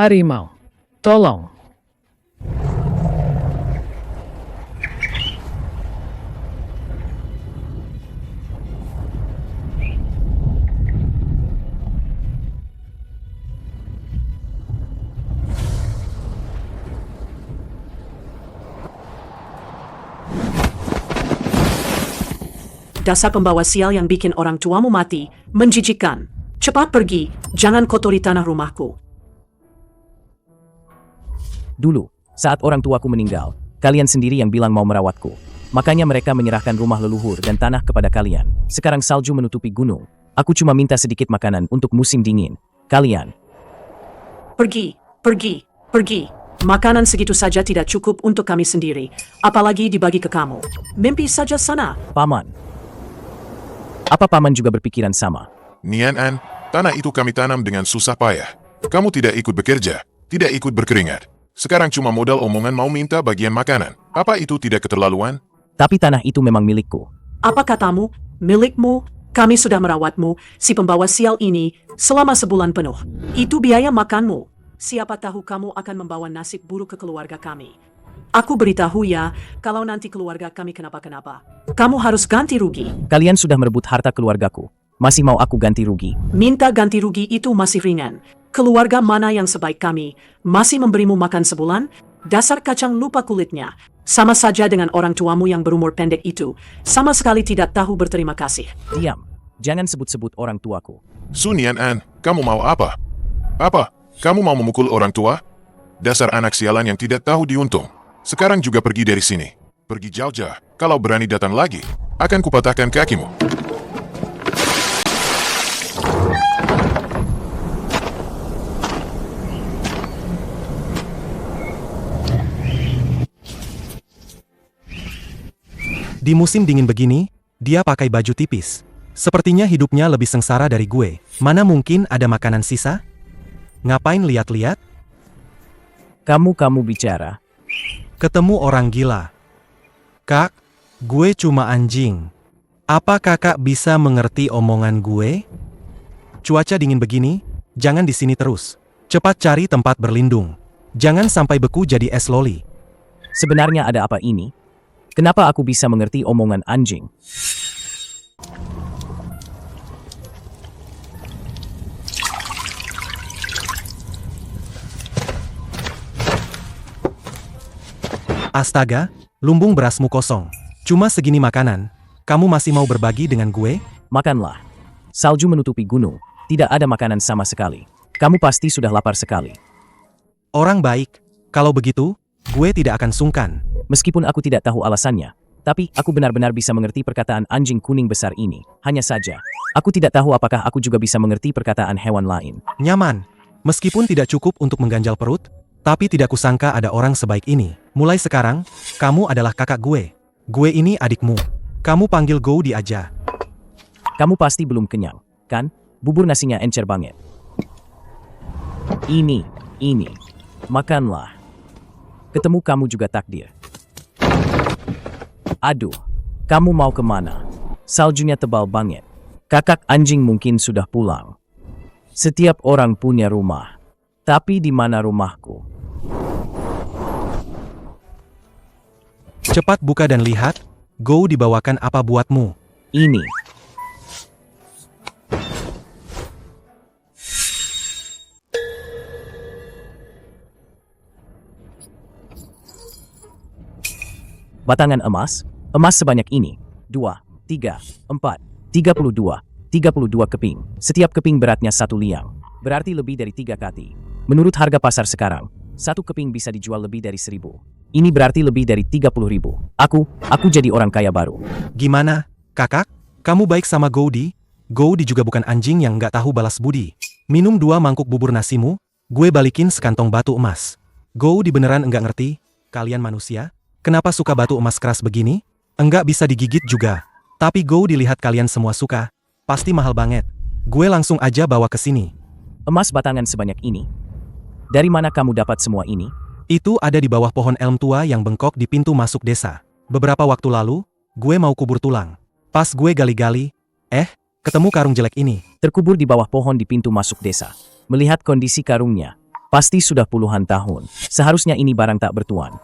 Harimau, tolong. Dasar pembawa sial yang bikin orang tuamu mati, menjijikkan. Cepat pergi, jangan kotori tanah rumahku. Dulu, saat orang tuaku meninggal, kalian sendiri yang bilang mau merawatku. Makanya mereka menyerahkan rumah leluhur dan tanah kepada kalian. Sekarang salju menutupi gunung. Aku cuma minta sedikit makanan untuk musim dingin. Kalian, Pergi, pergi, pergi. Makanan segitu saja tidak cukup untuk kami sendiri, apalagi dibagi ke kamu. Mimpi saja sana. Paman. Apa Paman juga berpikiran sama? Nian An, tanah itu kami tanam dengan susah payah. Kamu tidak ikut bekerja, tidak ikut berkeringat. Sekarang cuma modal omongan mau minta bagian makanan. Apa itu tidak keterlaluan? Tapi tanah itu memang milikku. Apa katamu? Milikmu? Kami sudah merawatmu, si pembawa sial ini, selama sebulan penuh. Itu biaya makanmu. Siapa tahu kamu akan membawa nasib buruk ke keluarga kami. Aku beritahu ya, kalau nanti keluarga kami kenapa-kenapa, kamu harus ganti rugi. Kalian sudah merebut harta keluargaku. Masih mau aku ganti rugi? Minta ganti rugi itu masih ringan. Keluarga mana yang sebaik kami masih memberimu makan sebulan? Dasar kacang lupa kulitnya. Sama saja dengan orang tuamu yang berumur pendek itu. Sama sekali tidak tahu berterima kasih. Diam. Jangan sebut-sebut orang tuaku. Su Nian An, kamu mau apa? Apa? Kamu mau memukul orang tua? Dasar anak sialan yang tidak tahu diuntung. Sekarang juga pergi dari sini. Pergi jauh-jauh. Kalau berani datang lagi, akan kupatahkan kakimu. Di musim dingin begini, dia pakai baju tipis. Sepertinya hidupnya lebih sengsara dari gue. Mana mungkin ada makanan sisa? Ngapain lihat-lihat? Kamu bicara. Ketemu orang gila. Kak, gue cuma anjing. Apa kakak bisa mengerti omongan gue? Cuaca dingin begini, jangan di sini terus. Cepat cari tempat berlindung. Jangan sampai beku jadi es loli. Sebenarnya ada apa ini? Kenapa aku bisa mengerti omongan anjing? Astaga, lumbung berasmu kosong. Cuma segini makanan. Kamu masih mau berbagi dengan gue? Makanlah. Salju menutupi gunung. Tidak ada makanan sama sekali. Kamu pasti sudah lapar sekali. Orang baik. Kalau begitu, gue tidak akan sungkan. Meskipun aku tidak tahu alasannya, tapi aku benar-benar bisa mengerti perkataan anjing kuning besar ini. Hanya saja, aku tidak tahu apakah aku juga bisa mengerti perkataan hewan lain. Nyaman. Meskipun tidak cukup untuk mengganjal perut, tapi tidak kusangka ada orang sebaik ini. Mulai sekarang, kamu adalah kakak gue. Gue ini adikmu. Kamu panggil Goudi aja. Kamu pasti belum kenyang, kan? Bubur nasinya encer banget. Ini. Makanlah. Ketemu kamu juga takdir. Aduh, kamu mau kemana? Saljunya tebal banget. Kakak anjing mungkin sudah pulang. Setiap orang punya rumah. Tapi di mana rumahku? Cepat buka dan lihat, Go dibawakan apa buatmu. Ini. Batangan emas? Emas sebanyak ini. 2, 3, 4, 32. 32 keping. Setiap keping beratnya 1 liang. Berarti lebih dari 3 kati. Menurut harga pasar sekarang, 1 keping bisa dijual lebih dari 1.000. Ini berarti lebih dari 30.000. Aku jadi orang kaya baru. Gimana, kakak? Kamu baik sama Goudi? Goudi juga bukan anjing yang nggak tahu balas budi. Minum 2 mangkuk bubur nasimu, gue balikin sekantong batu emas. Goudi beneran enggak ngerti? Kalian manusia? Kenapa suka batu emas keras begini? Enggak bisa digigit juga. Tapi Goudi lihat kalian semua suka. Pasti mahal banget. Gue langsung aja bawa ke sini. Emas batangan sebanyak ini? Dari mana kamu dapat semua ini? Itu ada di bawah pohon elm tua yang bengkok di pintu masuk desa. Beberapa waktu lalu, gue mau kubur tulang. Pas gue gali-gali, ketemu karung jelek ini. Terkubur di bawah pohon di pintu masuk desa. Melihat kondisi karungnya, Pasti sudah puluhan tahun. Seharusnya ini barang tak bertuan.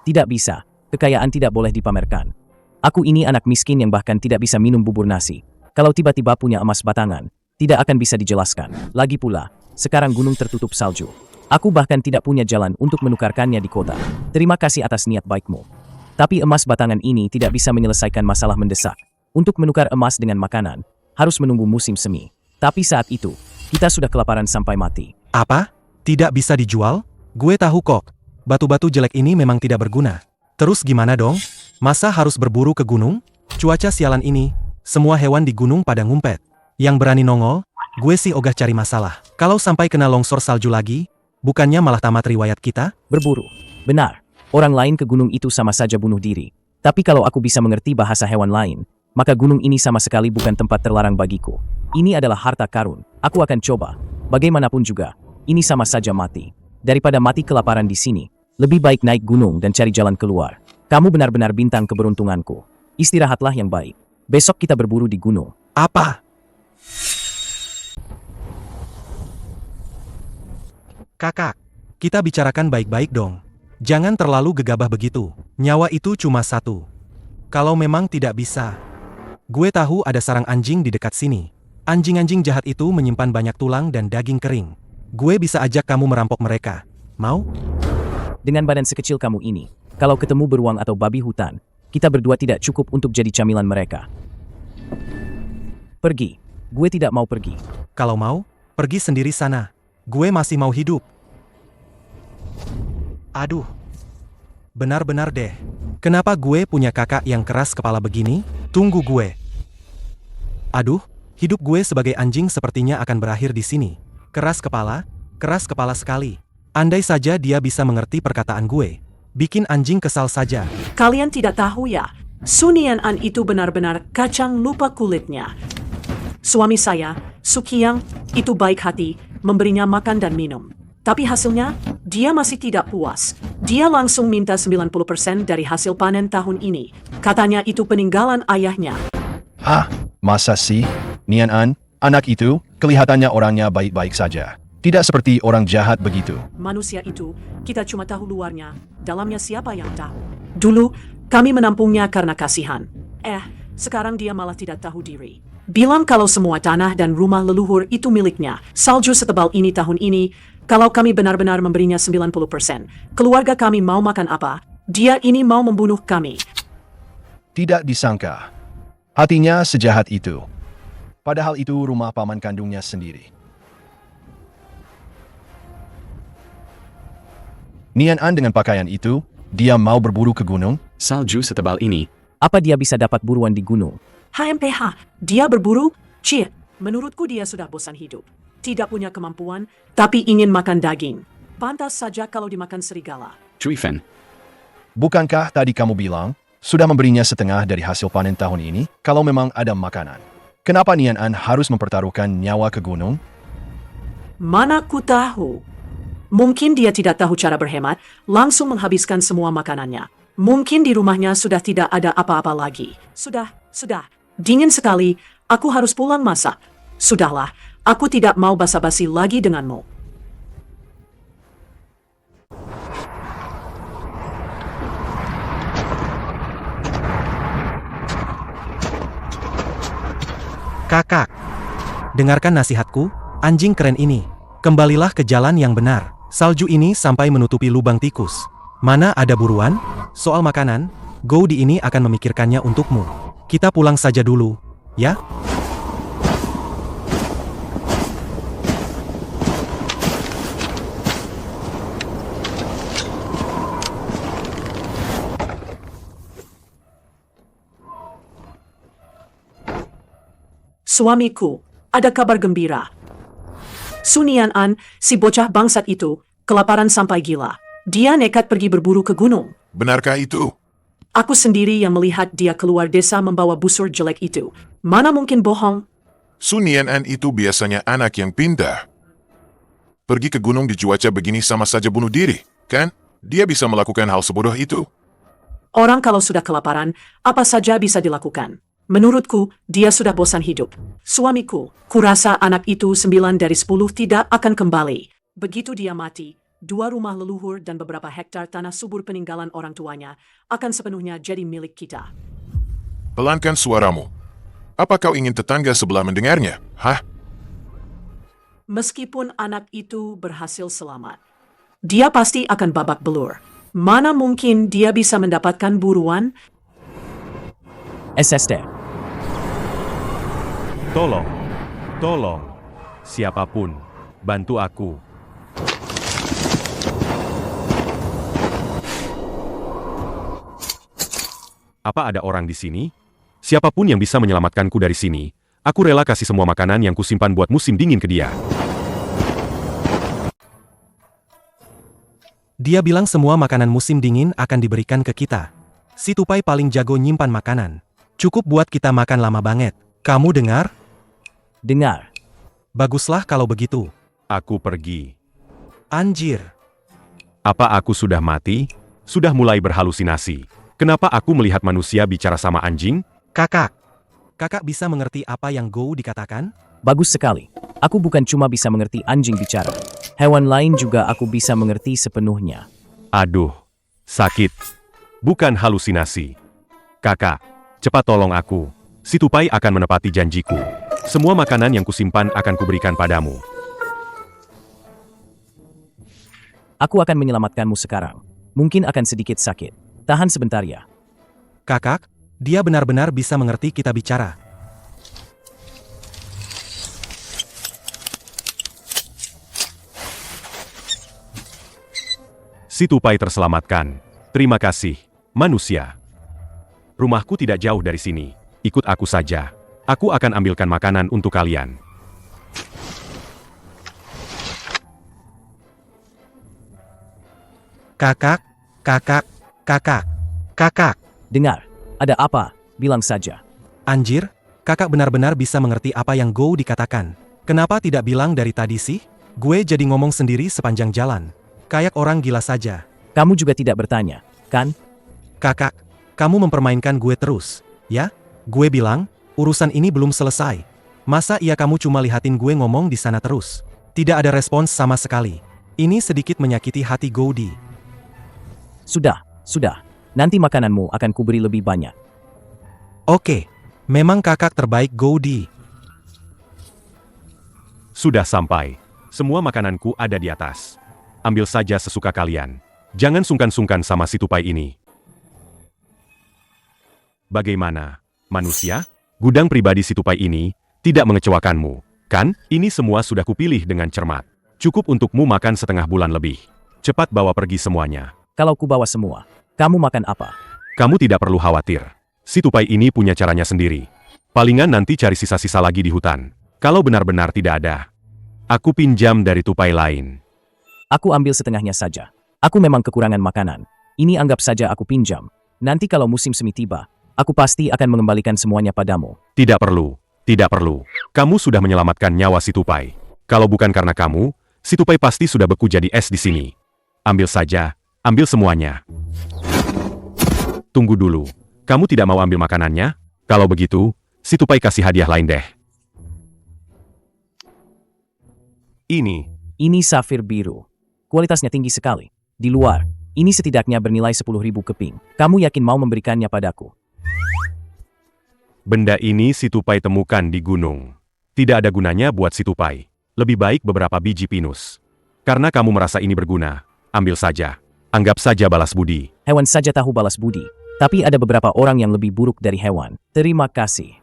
Tidak bisa. Kekayaan tidak boleh dipamerkan. Aku ini anak miskin yang bahkan tidak bisa minum bubur nasi. Kalau tiba-tiba punya emas batangan, tidak akan bisa dijelaskan. Lagi pula, sekarang gunung tertutup salju. Aku bahkan tidak punya jalan untuk menukarkannya di kota. Terima kasih atas niat baikmu. Tapi emas batangan ini tidak bisa menyelesaikan masalah mendesak. Untuk menukar emas dengan makanan, harus menunggu musim semi. Tapi saat itu, kita sudah kelaparan sampai mati. Apa? Tidak bisa dijual? Gue tahu kok. Batu-batu jelek ini memang tidak berguna. Terus gimana dong? Masa harus berburu ke gunung? Cuaca sialan ini, semua hewan di gunung pada ngumpet. Yang berani nongol, gue sih ogah cari masalah. Kalau sampai kena longsor salju lagi, bukannya malah tamat riwayat kita? Berburu. Benar. Orang lain ke gunung itu sama saja bunuh diri. Tapi kalau aku bisa mengerti bahasa hewan lain, maka gunung ini sama sekali bukan tempat terlarang bagiku. Ini adalah harta karun. Aku akan coba. Bagaimanapun juga, ini sama saja mati. Daripada mati kelaparan di sini, lebih baik naik gunung dan cari jalan keluar. Kamu benar-benar bintang keberuntunganku. Istirahatlah yang baik. Besok kita berburu di gunung. Apa? Kakak, kita bicarakan baik-baik dong. Jangan terlalu gegabah begitu. Nyawa itu cuma satu. Kalau memang tidak bisa, gue tahu ada sarang anjing di dekat sini. Anjing-anjing jahat itu menyimpan banyak tulang dan daging kering. Gue bisa ajak kamu merampok mereka. Mau? Dengan badan sekecil kamu ini, kalau ketemu beruang atau babi hutan, kita berdua tidak cukup untuk jadi camilan mereka. Pergi. Gue tidak mau pergi. Kalau mau, pergi sendiri sana. Gue masih mau hidup. Aduh. Benar-benar deh. Kenapa gue punya kakak yang keras kepala begini? Tunggu gue. Aduh, hidup gue sebagai anjing sepertinya akan berakhir di sini. Keras kepala sekali. Andai saja dia bisa mengerti perkataan gue. Bikin anjing kesal saja. Kalian tidak tahu ya, Sunian An itu benar-benar kacang lupa kulitnya. Suami saya, Sukiang, itu baik hati, memberinya makan dan minum. Tapi hasilnya, dia masih tidak puas. Dia langsung minta 90% dari hasil panen tahun ini. Katanya itu peninggalan ayahnya. Hah? Masa sih? Nian An, anak itu, kelihatannya orangnya baik-baik saja. Tidak seperti orang jahat begitu. Manusia itu, kita cuma tahu luarnya, dalamnya siapa yang tahu. Dulu, kami menampungnya karena kasihan. Sekarang dia malah tidak tahu diri. Bilang kalau semua tanah dan rumah leluhur itu miliknya. Salju setebal ini tahun ini, kalau kami benar-benar memberinya 90%, keluarga kami mau makan apa? Dia ini mau membunuh kami. Tidak disangka. Hatinya sejahat itu. Padahal itu rumah paman kandungnya sendiri. Nian An dengan pakaian itu, dia mau berburu ke gunung? Salju setebal ini. Apa dia bisa dapat buruan di gunung? HMPH, dia berburu? Menurutku dia sudah bosan hidup. Tidak punya kemampuan, tapi ingin makan daging. Pantas saja kalau dimakan serigala. Cuifen. Bukankah tadi kamu bilang, sudah memberinya setengah dari hasil panen tahun ini, kalau memang ada makanan? Kenapa Nian An harus mempertaruhkan nyawa ke gunung? Mana ku tahu. Mungkin dia tidak tahu cara berhemat, langsung menghabiskan semua makanannya. Mungkin di rumahnya sudah tidak ada apa-apa lagi. Sudah. Dingin sekali, aku harus pulang masak. Sudahlah, aku tidak mau basa-basi lagi denganmu. Kakak, dengarkan nasihatku, anjing keren ini. Kembalilah ke jalan yang benar. Salju ini sampai menutupi lubang tikus. Mana ada buruan? Soal makanan, Goudi ini akan memikirkannya untukmu. Kita pulang saja dulu, ya? Suamiku, ada kabar gembira. Sunian An, si bocah bangsat itu, kelaparan sampai gila. Dia nekat pergi berburu ke gunung. Benarkah itu? Aku sendiri yang melihat dia keluar desa membawa busur jelek itu. Mana mungkin bohong? Sunian An itu biasanya anak yang pintar. Pergi ke gunung di cuaca begini sama saja bunuh diri, kan? Dia bisa melakukan hal sebodoh itu. Orang kalau sudah kelaparan, apa saja bisa dilakukan. Menurutku, dia sudah bosan hidup. Suamiku, kurasa anak itu 9 dari 10 tidak akan kembali. Begitu dia mati, 2 rumah leluhur dan beberapa hektar tanah subur peninggalan orang tuanya akan sepenuhnya jadi milik kita. Pelankan suaramu. Apa kau ingin tetangga sebelah mendengarnya? Hah? Meskipun anak itu berhasil selamat, dia pasti akan babak belur. Mana mungkin dia bisa mendapatkan buruan? SSD. Tolong, siapapun, bantu aku. Apa ada orang di sini? Siapapun yang bisa menyelamatkanku dari sini, aku rela kasih semua makanan yang kusimpan buat musim dingin ke dia. Dia bilang semua makanan musim dingin akan diberikan ke kita. Si tupai paling jago nyimpan makanan. Cukup buat kita makan lama banget. Kamu dengar? Dengar. Baguslah kalau begitu. Aku pergi. Anjir. Apa aku sudah mati? Sudah mulai berhalusinasi. Kenapa aku melihat manusia bicara sama anjing? Kakak. Kakak bisa mengerti apa yang Go dikatakan? Bagus sekali. Aku bukan cuma bisa mengerti anjing bicara. Hewan lain juga aku bisa mengerti sepenuhnya. Aduh, sakit. Bukan halusinasi. Kakak, cepat tolong aku. Si tupai akan menepati janjiku. Semua makanan yang kusimpan akan kuberikan padamu. Aku akan menyelamatkanmu sekarang. Mungkin akan sedikit sakit. Tahan sebentar ya. Kakak, dia benar-benar bisa mengerti kita bicara. Si tupai terselamatkan. Terima kasih, manusia. Rumahku tidak jauh dari sini. Ikut aku saja. Aku akan ambilkan makanan untuk kalian. Kakak. Dengar. Ada apa? Bilang saja. Anjir, kakak benar-benar bisa mengerti apa yang Go dikatakan. Kenapa tidak bilang dari tadi sih? Gue jadi ngomong sendiri sepanjang jalan. Kayak orang gila saja. Kamu juga tidak bertanya, kan? Kakak, kamu mempermainkan gue terus, ya? Gue bilang, urusan ini belum selesai. Masa iya kamu cuma lihatin gue ngomong di sana terus? Tidak ada respons sama sekali. Ini sedikit menyakiti hati Goudi. Sudah. Nanti makananmu akan kuberi lebih banyak. Oke, memang kakak terbaik Goudi. Sudah sampai. Semua makananku ada di atas. Ambil saja sesuka kalian. Jangan sungkan-sungkan sama si tupai ini. Bagaimana, manusia? Gudang pribadi si tupai ini tidak mengecewakanmu, kan? Ini semua sudah kupilih dengan cermat. Cukup untukmu makan setengah bulan lebih. Cepat bawa pergi semuanya. Kalau kubawa semua, kamu makan apa? Kamu tidak perlu khawatir. Si tupai ini punya caranya sendiri. Palingan nanti cari sisa-sisa lagi di hutan. Kalau benar-benar tidak ada, aku pinjam dari tupai lain. Aku ambil setengahnya saja. Aku memang kekurangan makanan. Ini anggap saja aku pinjam. Nanti kalau musim semi tiba, aku pasti akan mengembalikan semuanya padamu. Tidak perlu. Kamu sudah menyelamatkan nyawa si tupai. Kalau bukan karena kamu, si tupai pasti sudah beku jadi es di sini. Ambil saja, ambil semuanya. Tunggu dulu. Kamu tidak mau ambil makanannya? Kalau begitu, si tupai kasih hadiah lain deh. Ini safir biru. Kualitasnya tinggi sekali. Di luar, ini setidaknya bernilai 10.000 keping. Kamu yakin mau memberikannya padaku? Benda ini si tupai temukan di gunung. Tidak ada gunanya buat si tupai. Lebih baik beberapa biji pinus. Karena kamu merasa ini berguna, ambil saja. Anggap saja balas budi. Hewan saja tahu balas budi. Tapi ada beberapa orang yang lebih buruk dari hewan. Terima kasih.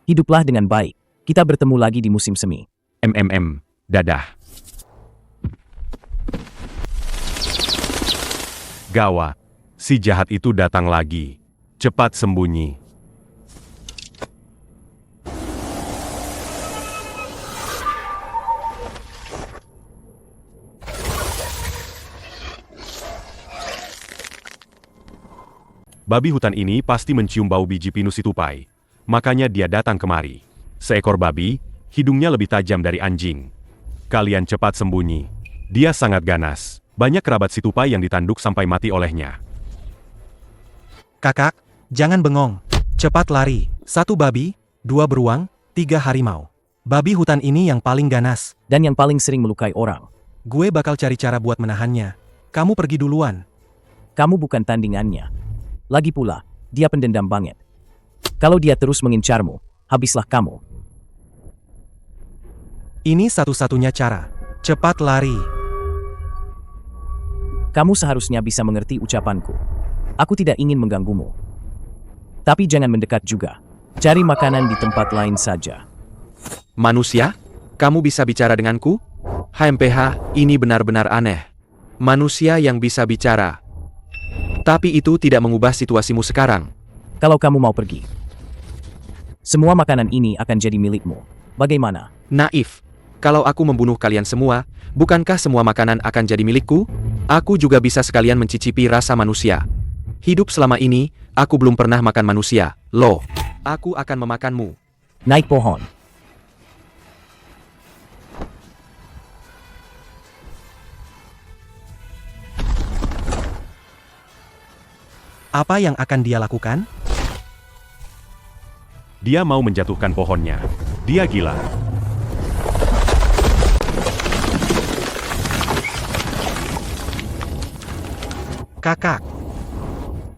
Hiduplah dengan baik. Kita bertemu lagi di musim semi. Dadah. Gawat, si jahat itu datang lagi. Cepat sembunyi. Babi hutan ini pasti mencium bau biji pinus si tupai. Makanya dia datang kemari. Seekor babi, hidungnya lebih tajam dari anjing. Kalian cepat sembunyi. Dia sangat ganas. Banyak kerabat si tupai yang ditanduk sampai mati olehnya. Kakak, jangan bengong. Cepat lari. 1 babi, 2 beruang, 3 harimau. Babi hutan ini yang paling ganas. Dan yang paling sering melukai orang. Gue bakal cari cara buat menahannya. Kamu pergi duluan. Kamu bukan tandingannya. Lagi pula, dia pendendam banget. Kalau dia terus mengincarmu, habislah kamu. Ini satu-satunya cara. Cepat lari. Kamu seharusnya bisa mengerti ucapanku. Aku tidak ingin mengganggumu. Tapi jangan mendekat juga. Cari makanan di tempat lain saja. Manusia? Kamu bisa bicara denganku? HMPH, ini benar-benar aneh. Manusia yang bisa bicara. Tapi itu tidak mengubah situasimu sekarang. Kalau kamu mau pergi, semua makanan ini akan jadi milikmu. Bagaimana? Naif. Kalau aku membunuh kalian semua, bukankah semua makanan akan jadi milikku? Aku juga bisa sekalian mencicipi rasa manusia. Hidup selama ini, aku belum pernah makan manusia. Loh, aku akan memakanmu. Naik pohon. Apa yang akan dia lakukan? Dia mau menjatuhkan pohonnya. Dia gila. Kakak.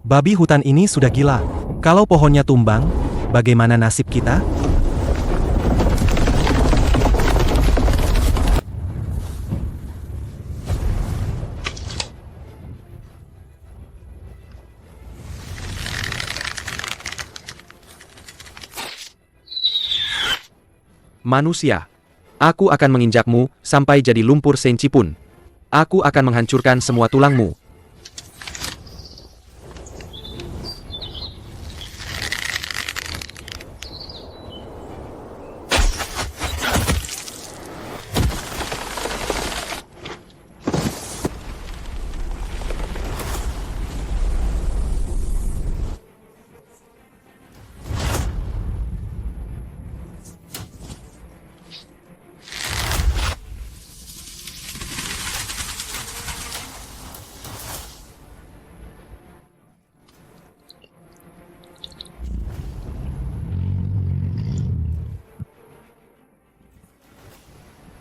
Babi hutan ini sudah gila. Kalau pohonnya tumbang, bagaimana nasib kita? Manusia. Aku akan menginjakmu sampai jadi lumpur senci pun. Aku akan menghancurkan semua tulangmu.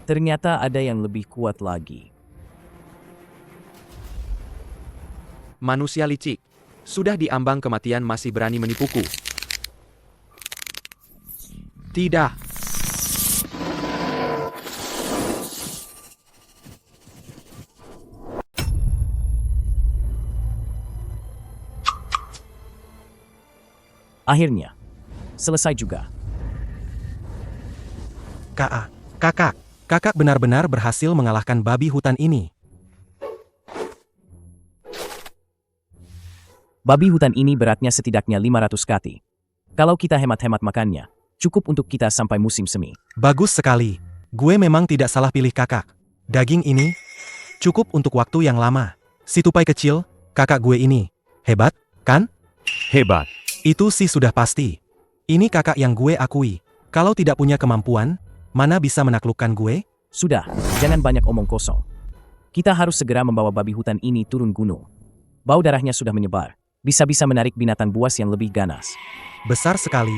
Ternyata ada yang lebih kuat lagi. Manusia licik. Sudah diambang kematian masih berani menipuku. Tidak. Akhirnya, selesai juga. Kakak benar-benar berhasil mengalahkan babi hutan ini. Babi hutan ini beratnya setidaknya 500 kati. Kalau kita hemat-hemat makannya, cukup untuk kita sampai musim semi. Bagus sekali. Gue memang tidak salah pilih kakak. Daging ini cukup untuk waktu yang lama. Si tupai kecil, kakak gue ini. Hebat, kan? Hebat. Itu sih sudah pasti. Ini kakak yang gue akui. Kalau tidak punya kemampuan, mana bisa menaklukkan gue? Sudah, jangan banyak omong kosong. Kita harus segera membawa babi hutan ini turun gunung. Bau darahnya sudah menyebar. Bisa-bisa menarik binatang buas yang lebih ganas. Besar sekali.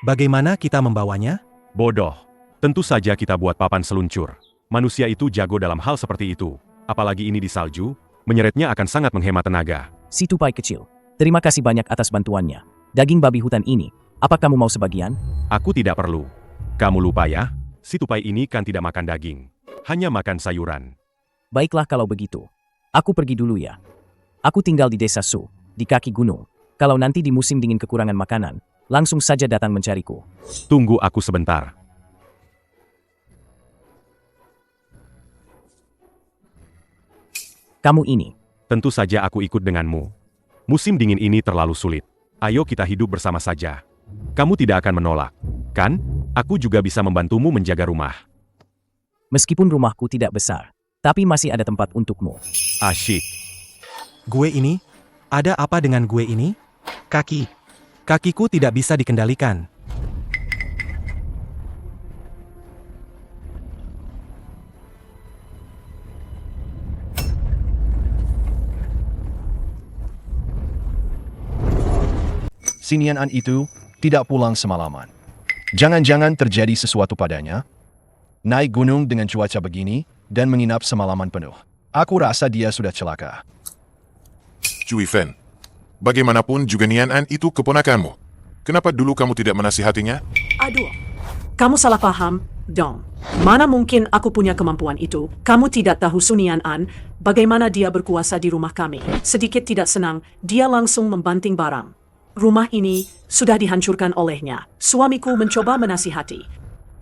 Bagaimana kita membawanya? Bodoh. Tentu saja kita buat papan seluncur. Manusia itu jago dalam hal seperti itu. Apalagi ini di salju, menyeretnya akan sangat menghemat tenaga. Si tupai kecil, terima kasih banyak atas bantuannya. Daging babi hutan ini, apa kamu mau sebagian? Aku tidak perlu. Kamu lupa ya? Si tupai ini kan tidak makan daging. Hanya makan sayuran. Baiklah kalau begitu. Aku pergi dulu ya. Aku tinggal di desa Su, di kaki gunung. Kalau nanti di musim dingin kekurangan makanan, langsung saja datang mencariku. Tunggu aku sebentar. Kamu ini. Tentu saja aku ikut denganmu. Musim dingin ini terlalu sulit. Ayo kita hidup bersama saja. Kamu tidak akan menolak, kan? Aku juga bisa membantumu menjaga rumah. Meskipun rumahku tidak besar, tapi masih ada tempat untukmu. Asyik. Gue ini? Ada apa dengan gue ini? Kakiku tidak bisa dikendalikan. Si Nian An itu tidak pulang semalaman. Jangan-jangan terjadi sesuatu padanya? Naik gunung dengan cuaca begini, dan menginap semalaman penuh. Aku rasa dia sudah celaka. Cui Fen, bagaimanapun juga Nian An itu keponakanmu. Kenapa dulu kamu tidak menasihatinya? Aduh, kamu salah paham, Dong. Mana mungkin aku punya kemampuan itu? Kamu tidak tahu Sunian An, bagaimana dia berkuasa di rumah kami. Sedikit tidak senang, dia langsung membanting barang. Rumah ini sudah dihancurkan olehnya. Suamiku mencoba menasihati.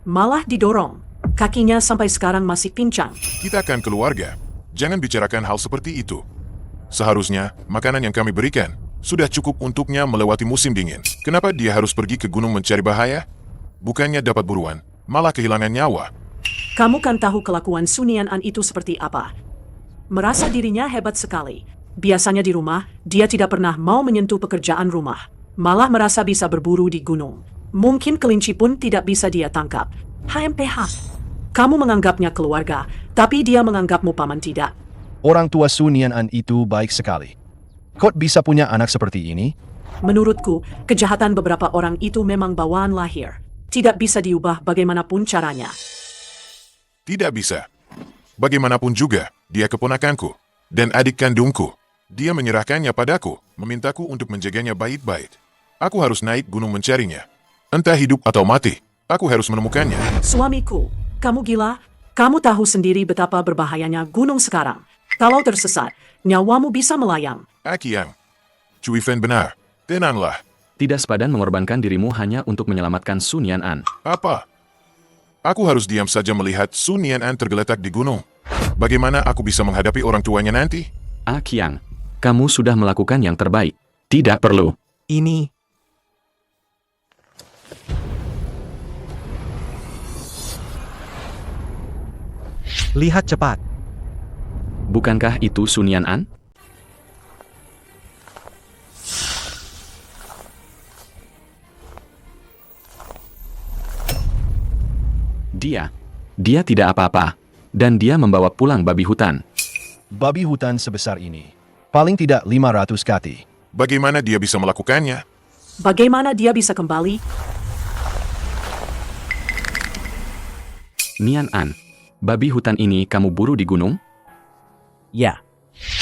Malah didorong. Kakinya sampai sekarang masih pincang. Kita kan keluarga. Jangan bicarakan hal seperti itu. Seharusnya, makanan yang kami berikan sudah cukup untuknya melewati musim dingin. Kenapa dia harus pergi ke gunung mencari bahaya? Bukannya dapat buruan, malah kehilangan nyawa. Kamu kan tahu kelakuan Sunian An itu seperti apa. Merasa dirinya hebat sekali. Biasanya di rumah, dia tidak pernah mau menyentuh pekerjaan rumah. Malah merasa bisa berburu di gunung. Mungkin kelinci pun tidak bisa dia tangkap. HMPH. Kamu menganggapnya keluarga, tapi dia menganggapmu paman tidak. Orang tua Sunian An itu baik sekali. Kok bisa punya anak seperti ini? Menurutku, kejahatan beberapa orang itu memang bawaan lahir. Tidak bisa diubah bagaimanapun caranya. Tidak bisa. Bagaimanapun juga, dia keponakanku dan adik kandungku. Dia menyerahkannya padaku, memintaku untuk menjaganya baik-baik. Aku harus naik gunung mencarinya. Entah hidup atau mati, aku harus menemukannya. Suamiku, kamu gila? Kamu tahu sendiri betapa berbahayanya gunung sekarang. Kalau tersesat, nyawamu bisa melayang. Akiang, Cui Fen benar. Tenanglah. Tidak sepadan mengorbankan dirimu hanya untuk menyelamatkan Sunian An. Apa? Aku harus diam saja melihat Sun Nian An tergeletak di gunung. Bagaimana aku bisa menghadapi orang tuanya nanti? Akiang, kamu sudah melakukan yang terbaik. Tidak perlu. Ini... Lihat cepat. Bukankah itu Sunian An? Dia tidak apa-apa. Dan dia membawa pulang babi hutan. Babi hutan sebesar ini. Paling tidak 500 kati. Bagaimana dia bisa melakukannya? Bagaimana dia bisa kembali? Nian An, babi hutan ini kamu buru di gunung? Ya,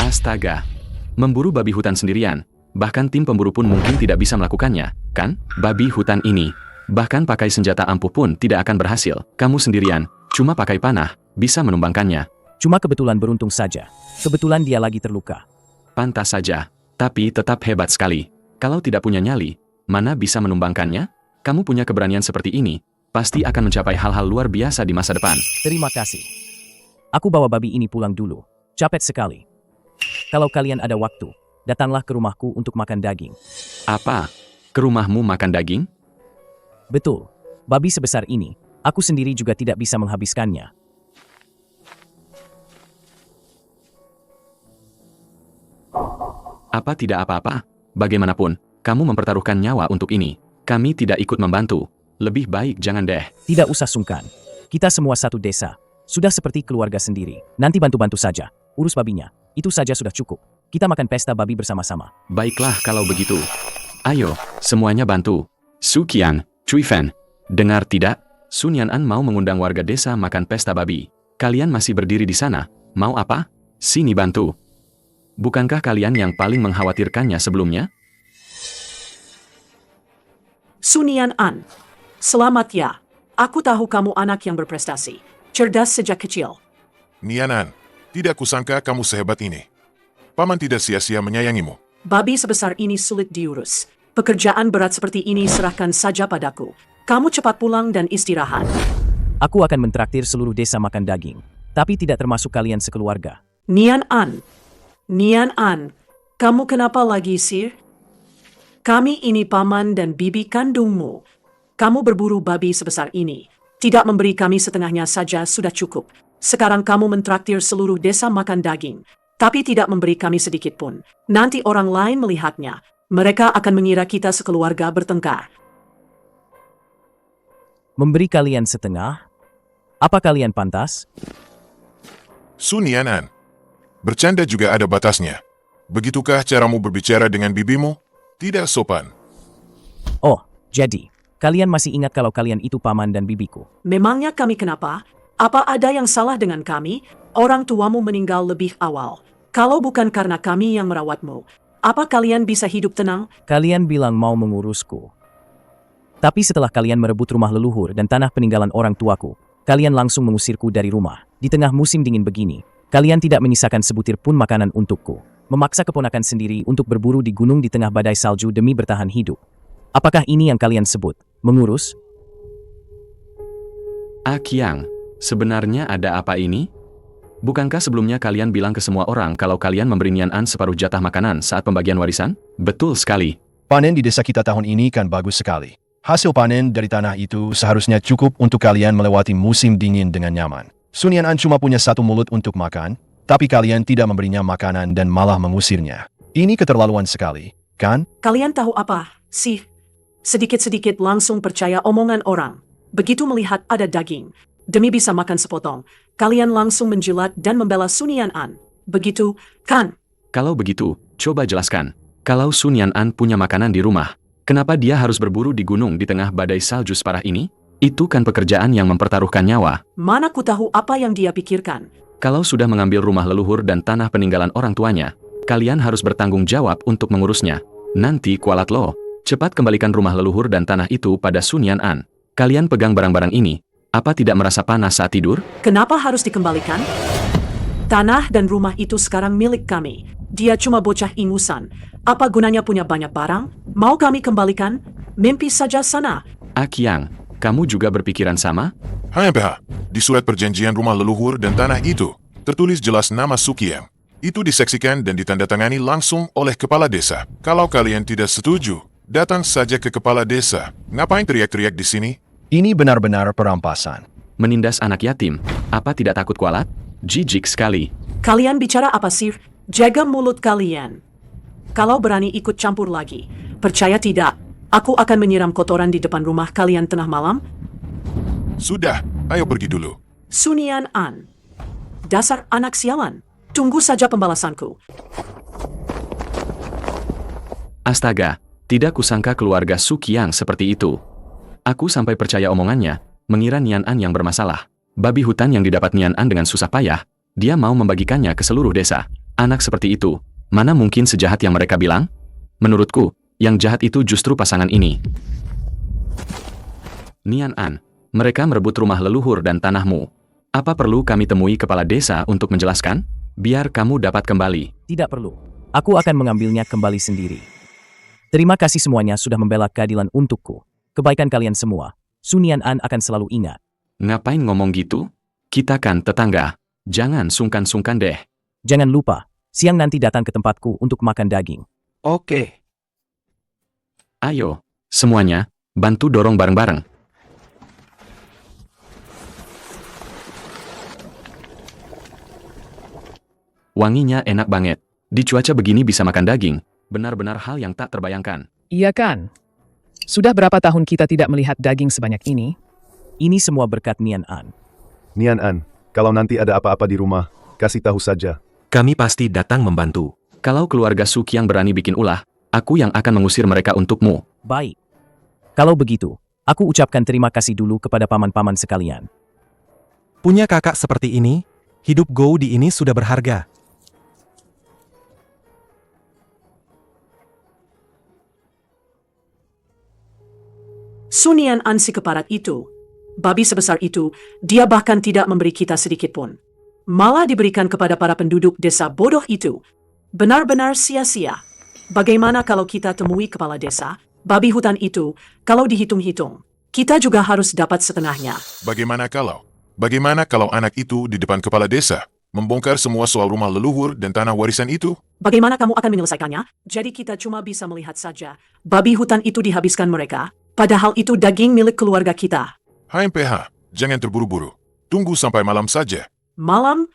Astaga, memburu babi hutan sendirian. Bahkan tim pemburu pun mungkin tidak bisa melakukannya, kan? Babi hutan ini, bahkan pakai senjata ampuh pun tidak akan berhasil. Kamu sendirian, cuma pakai panah, bisa menumbangkannya. cuma kebetulan beruntung saja. Kebetulan dia lagi terluka. Pantas saja, tapi tetap hebat sekali. Kalau tidak punya nyali, mana bisa menumbangkannya? Kamu punya keberanian seperti ini, pasti akan mencapai hal-hal luar biasa di masa depan. Terima kasih. Aku bawa babi ini pulang dulu. Capek sekali. Kalau kalian ada waktu, datanglah ke rumahku untuk makan daging. Apa? Ke rumahmu makan daging? Betul. Babi sebesar ini, aku sendiri juga tidak bisa menghabiskannya. Apa tidak apa-apa? Bagaimanapun, kamu mempertaruhkan nyawa untuk ini. Kami tidak ikut membantu. Lebih baik jangan deh. Tidak usah sungkan. Kita semua satu desa. Sudah seperti keluarga sendiri. Nanti bantu-bantu saja. Urus babinya. Itu saja sudah cukup. Kita makan pesta babi bersama-sama. Baiklah kalau begitu. Ayo, semuanya bantu. Su Qian, Cui Fen. Dengar tidak? Sun Yan An mau mengundang warga desa makan pesta babi. Kalian masih berdiri di sana. Mau apa? Sini bantu. Bukankah kalian yang paling mengkhawatirkannya sebelumnya? Sunian An, selamat ya. Aku tahu kamu anak yang berprestasi. Cerdas sejak kecil. Nianan, tidak kusangka kamu sehebat ini. Paman tidak sia-sia menyayangimu. Babi sebesar ini sulit diurus. Pekerjaan berat seperti ini serahkan saja padaku. Kamu cepat pulang dan istirahat. Aku akan mentraktir seluruh desa makan daging. Tapi tidak termasuk kalian sekeluarga. Nian An, kamu kenapa lagi sih? Kami ini paman dan bibi kandungmu. Kamu berburu babi sebesar ini. Tidak memberi kami setengahnya saja sudah cukup. Sekarang kamu mentraktir seluruh desa makan daging. Tapi tidak memberi kami sedikit pun. Nanti orang lain melihatnya. Mereka akan mengira kita sekeluarga bertengkar. Memberi kalian setengah? Apa kalian pantas? Sun Nianan, bercanda juga ada batasnya. Begitukah caramu berbicara dengan bibimu? Tidak sopan. Oh, jadi, kalian masih ingat kalau kalian itu paman dan bibiku? Memangnya kami kenapa? Apa ada yang salah dengan kami? Orang tuamu meninggal lebih awal. Kalau bukan karena kami yang merawatmu, apa kalian bisa hidup tenang? Kalian bilang mau mengurusku. Tapi setelah kalian merebut rumah leluhur dan tanah peninggalan orang tuaku, kalian langsung mengusirku dari rumah. Di tengah musim dingin begini, kalian tidak menyisakan sebutir pun makanan untukku. Memaksa keponakan sendiri untuk berburu di gunung di tengah badai salju demi bertahan hidup. Apakah ini yang kalian sebut mengurus? Kiang, sebenarnya ada apa ini? Bukankah sebelumnya kalian bilang ke semua orang kalau kalian memberi Nian An separuh jatah makanan saat pembagian warisan? Betul sekali. Panen di desa kita tahun ini kan bagus sekali. Hasil panen dari tanah itu seharusnya cukup untuk kalian melewati musim dingin dengan nyaman. Sun Nian An cuma punya satu mulut untuk makan, tapi kalian tidak memberinya makanan dan malah mengusirnya. Ini keterlaluan sekali, kan? Kalian tahu apa sih? Sedikit-sedikit langsung percaya omongan orang. Begitu melihat ada daging, demi bisa makan sepotong, kalian langsung menjilat dan membela Sun Nian An. Begitu, kan? Kalau begitu, coba jelaskan. Kalau Sun Nian An punya makanan di rumah, kenapa dia harus berburu di gunung di tengah badai salju separah ini? Itu kan pekerjaan yang mempertaruhkan nyawa. Mana ku tahu apa yang dia pikirkan. Kalau sudah mengambil rumah leluhur dan tanah peninggalan orang tuanya, kalian harus bertanggung jawab untuk mengurusnya. Nanti kualat lo, cepat kembalikan rumah leluhur dan tanah itu pada Sun Nian An. Kalian pegang barang-barang ini, apa tidak merasa panas saat tidur? Kenapa harus dikembalikan? Tanah dan rumah itu sekarang milik kami. Dia cuma bocah ingusan. Apa gunanya punya banyak barang? Mau kami kembalikan? Mimpi saja sana. Kiang, kamu juga berpikiran sama? HMPH, di surat perjanjian rumah leluhur dan tanah itu, tertulis jelas nama Sukiang. Itu diseksikan dan ditandatangani langsung oleh kepala desa. Kalau kalian tidak setuju, datang saja ke kepala desa. Ngapain teriak-teriak di sini? Ini benar-benar perampasan. Menindas anak yatim, apa tidak takut kualat? Jijik sekali. Kalian bicara apa sih? Jaga mulut kalian. Kalau berani ikut campur lagi, percaya tidak, aku akan menyiram kotoran di depan rumah kalian tengah malam. Sudah, ayo pergi dulu. Sun Nian An. Dasar anak sialan. Tunggu saja pembalasanku. Astaga, tidak kusangka keluarga Sukiang seperti itu. Aku sampai percaya omongannya, mengira Nian An yang bermasalah. Babi hutan yang didapat Nian An dengan susah payah, dia mau membagikannya ke seluruh desa. Anak seperti itu, mana mungkin sejahat yang mereka bilang? Menurutku, yang jahat itu justru pasangan ini. Nian An, mereka merebut rumah leluhur dan tanahmu. Apa perlu kami temui kepala desa untuk menjelaskan? Biar kamu dapat kembali. Tidak perlu. Aku akan mengambilnya kembali sendiri. Terima kasih semuanya sudah membela keadilan untukku. Kebaikan kalian semua, Sun Nian An akan selalu ingat. Ngapain ngomong gitu? Kita kan tetangga. Jangan sungkan-sungkan deh. Jangan lupa, siang nanti datang ke tempatku untuk makan daging. Oke. Ayo, semuanya, bantu dorong bareng-bareng. Wanginya enak banget. Di cuaca begini bisa makan daging. Benar-benar hal yang tak terbayangkan. Iya kan? Sudah berapa tahun kita tidak melihat daging sebanyak ini? Ini semua berkat Nian An. Nian An, kalau nanti ada apa-apa di rumah, kasih tahu saja. Kami pasti datang membantu. Kalau keluarga Sukiang berani bikin ulah, aku yang akan mengusir mereka untukmu. Baik. Kalau begitu, aku ucapkan terima kasih dulu kepada paman-paman sekalian. Punya kakak seperti ini, hidup Goudi ini sudah berharga. Sun Nian An si keparat itu. Babi sebesar itu, dia bahkan tidak memberi kita sedikit pun. Malah diberikan kepada para penduduk desa bodoh itu. Benar-benar sia-sia. Bagaimana kalau kita temui kepala desa, babi hutan itu, kalau dihitung-hitung, kita juga harus dapat setengahnya. Bagaimana kalau anak itu di depan kepala desa, membongkar semua soal rumah leluhur dan tanah warisan itu? Bagaimana kamu akan menyelesaikannya? Jadi kita cuma bisa melihat saja, babi hutan itu dihabiskan mereka, padahal itu daging milik keluarga kita. HMPH, jangan terburu-buru. Tunggu sampai malam saja. Malam?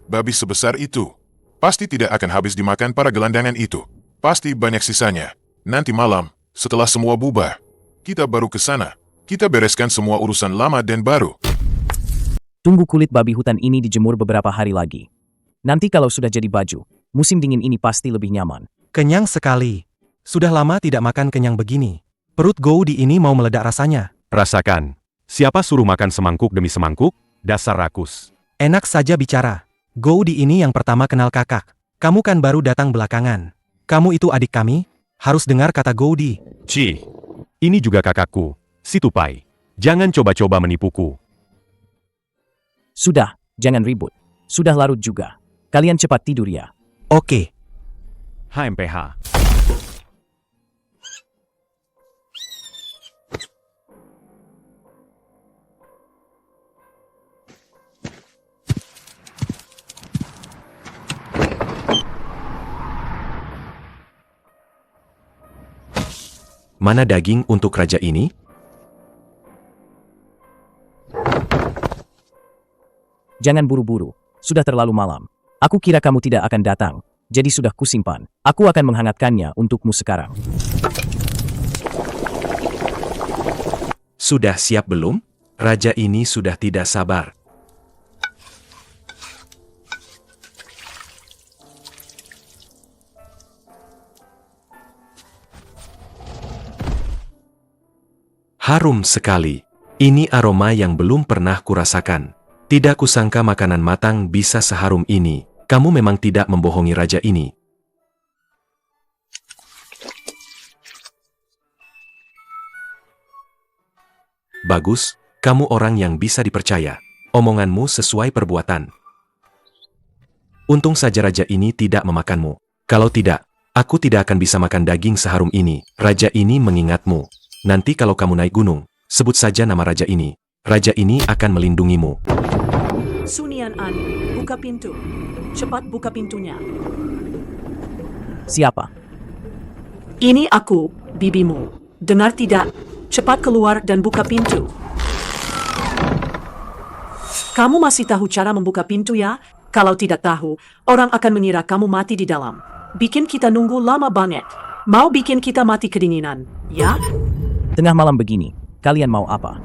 Babi sebesar itu pasti tidak akan habis dimakan para gelandangan itu. Pasti banyak sisanya. Nanti malam, setelah semua bubar, kita baru ke sana. Kita bereskan semua urusan lama dan baru. Tunggu kulit babi hutan ini dijemur beberapa hari lagi. Nanti kalau sudah jadi baju, musim dingin ini pasti lebih nyaman. Kenyang sekali. Sudah lama tidak makan kenyang begini. Perut Goudi ini mau meledak rasanya. Rasakan. Siapa suruh makan semangkuk demi semangkuk? Dasar rakus. Enak saja bicara. Goudi ini yang pertama kenal kakak. Kamu kan baru datang belakangan. Kamu itu adik kami, harus dengar kata Goudi. Ci, ini juga kakakku, si Tupai. Jangan coba-coba menipuku. Sudah, jangan ribut. Sudah larut juga. Kalian cepat tidur ya. Oke. HMPH. Mana daging untuk raja ini? Jangan buru-buru. Sudah terlalu malam. Aku kira kamu tidak akan datang. Jadi sudah kusimpan. Aku akan menghangatkannya untukmu sekarang. Sudah siap belum? Raja ini sudah tidak sabar. Harum sekali. Ini aroma yang belum pernah kurasakan. Tidak kusangka makanan matang bisa seharum ini. Kamu memang tidak membohongi raja ini. Bagus, kamu orang yang bisa dipercaya. Omonganmu sesuai perbuatan. Untung saja raja ini tidak memakanmu. Kalau tidak, aku tidak akan bisa makan daging seharum ini. Raja ini mengingatmu. Nanti kalau kamu naik gunung, sebut saja nama raja ini. Raja ini akan melindungimu. Sunian An, buka pintu. Cepat buka pintunya. Siapa? Ini aku, bibimu. Dengar tidak? Cepat keluar dan buka pintu. Kamu masih tahu cara membuka pintu ya? Kalau tidak tahu, orang akan mengira kamu mati di dalam. Bikin kita nunggu lama banget. Mau bikin kita mati kedinginan, ya? Tengah malam begini, kalian mau apa?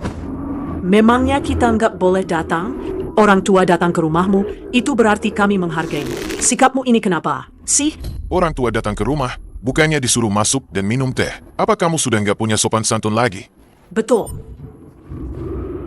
Memangnya kita nggak boleh datang? Orang tua datang ke rumahmu, itu berarti kami menghargaimu. Sikapmu ini kenapa, sih? Orang tua datang ke rumah, bukannya disuruh masuk dan minum teh. Apa kamu sudah nggak punya sopan santun lagi? Betul.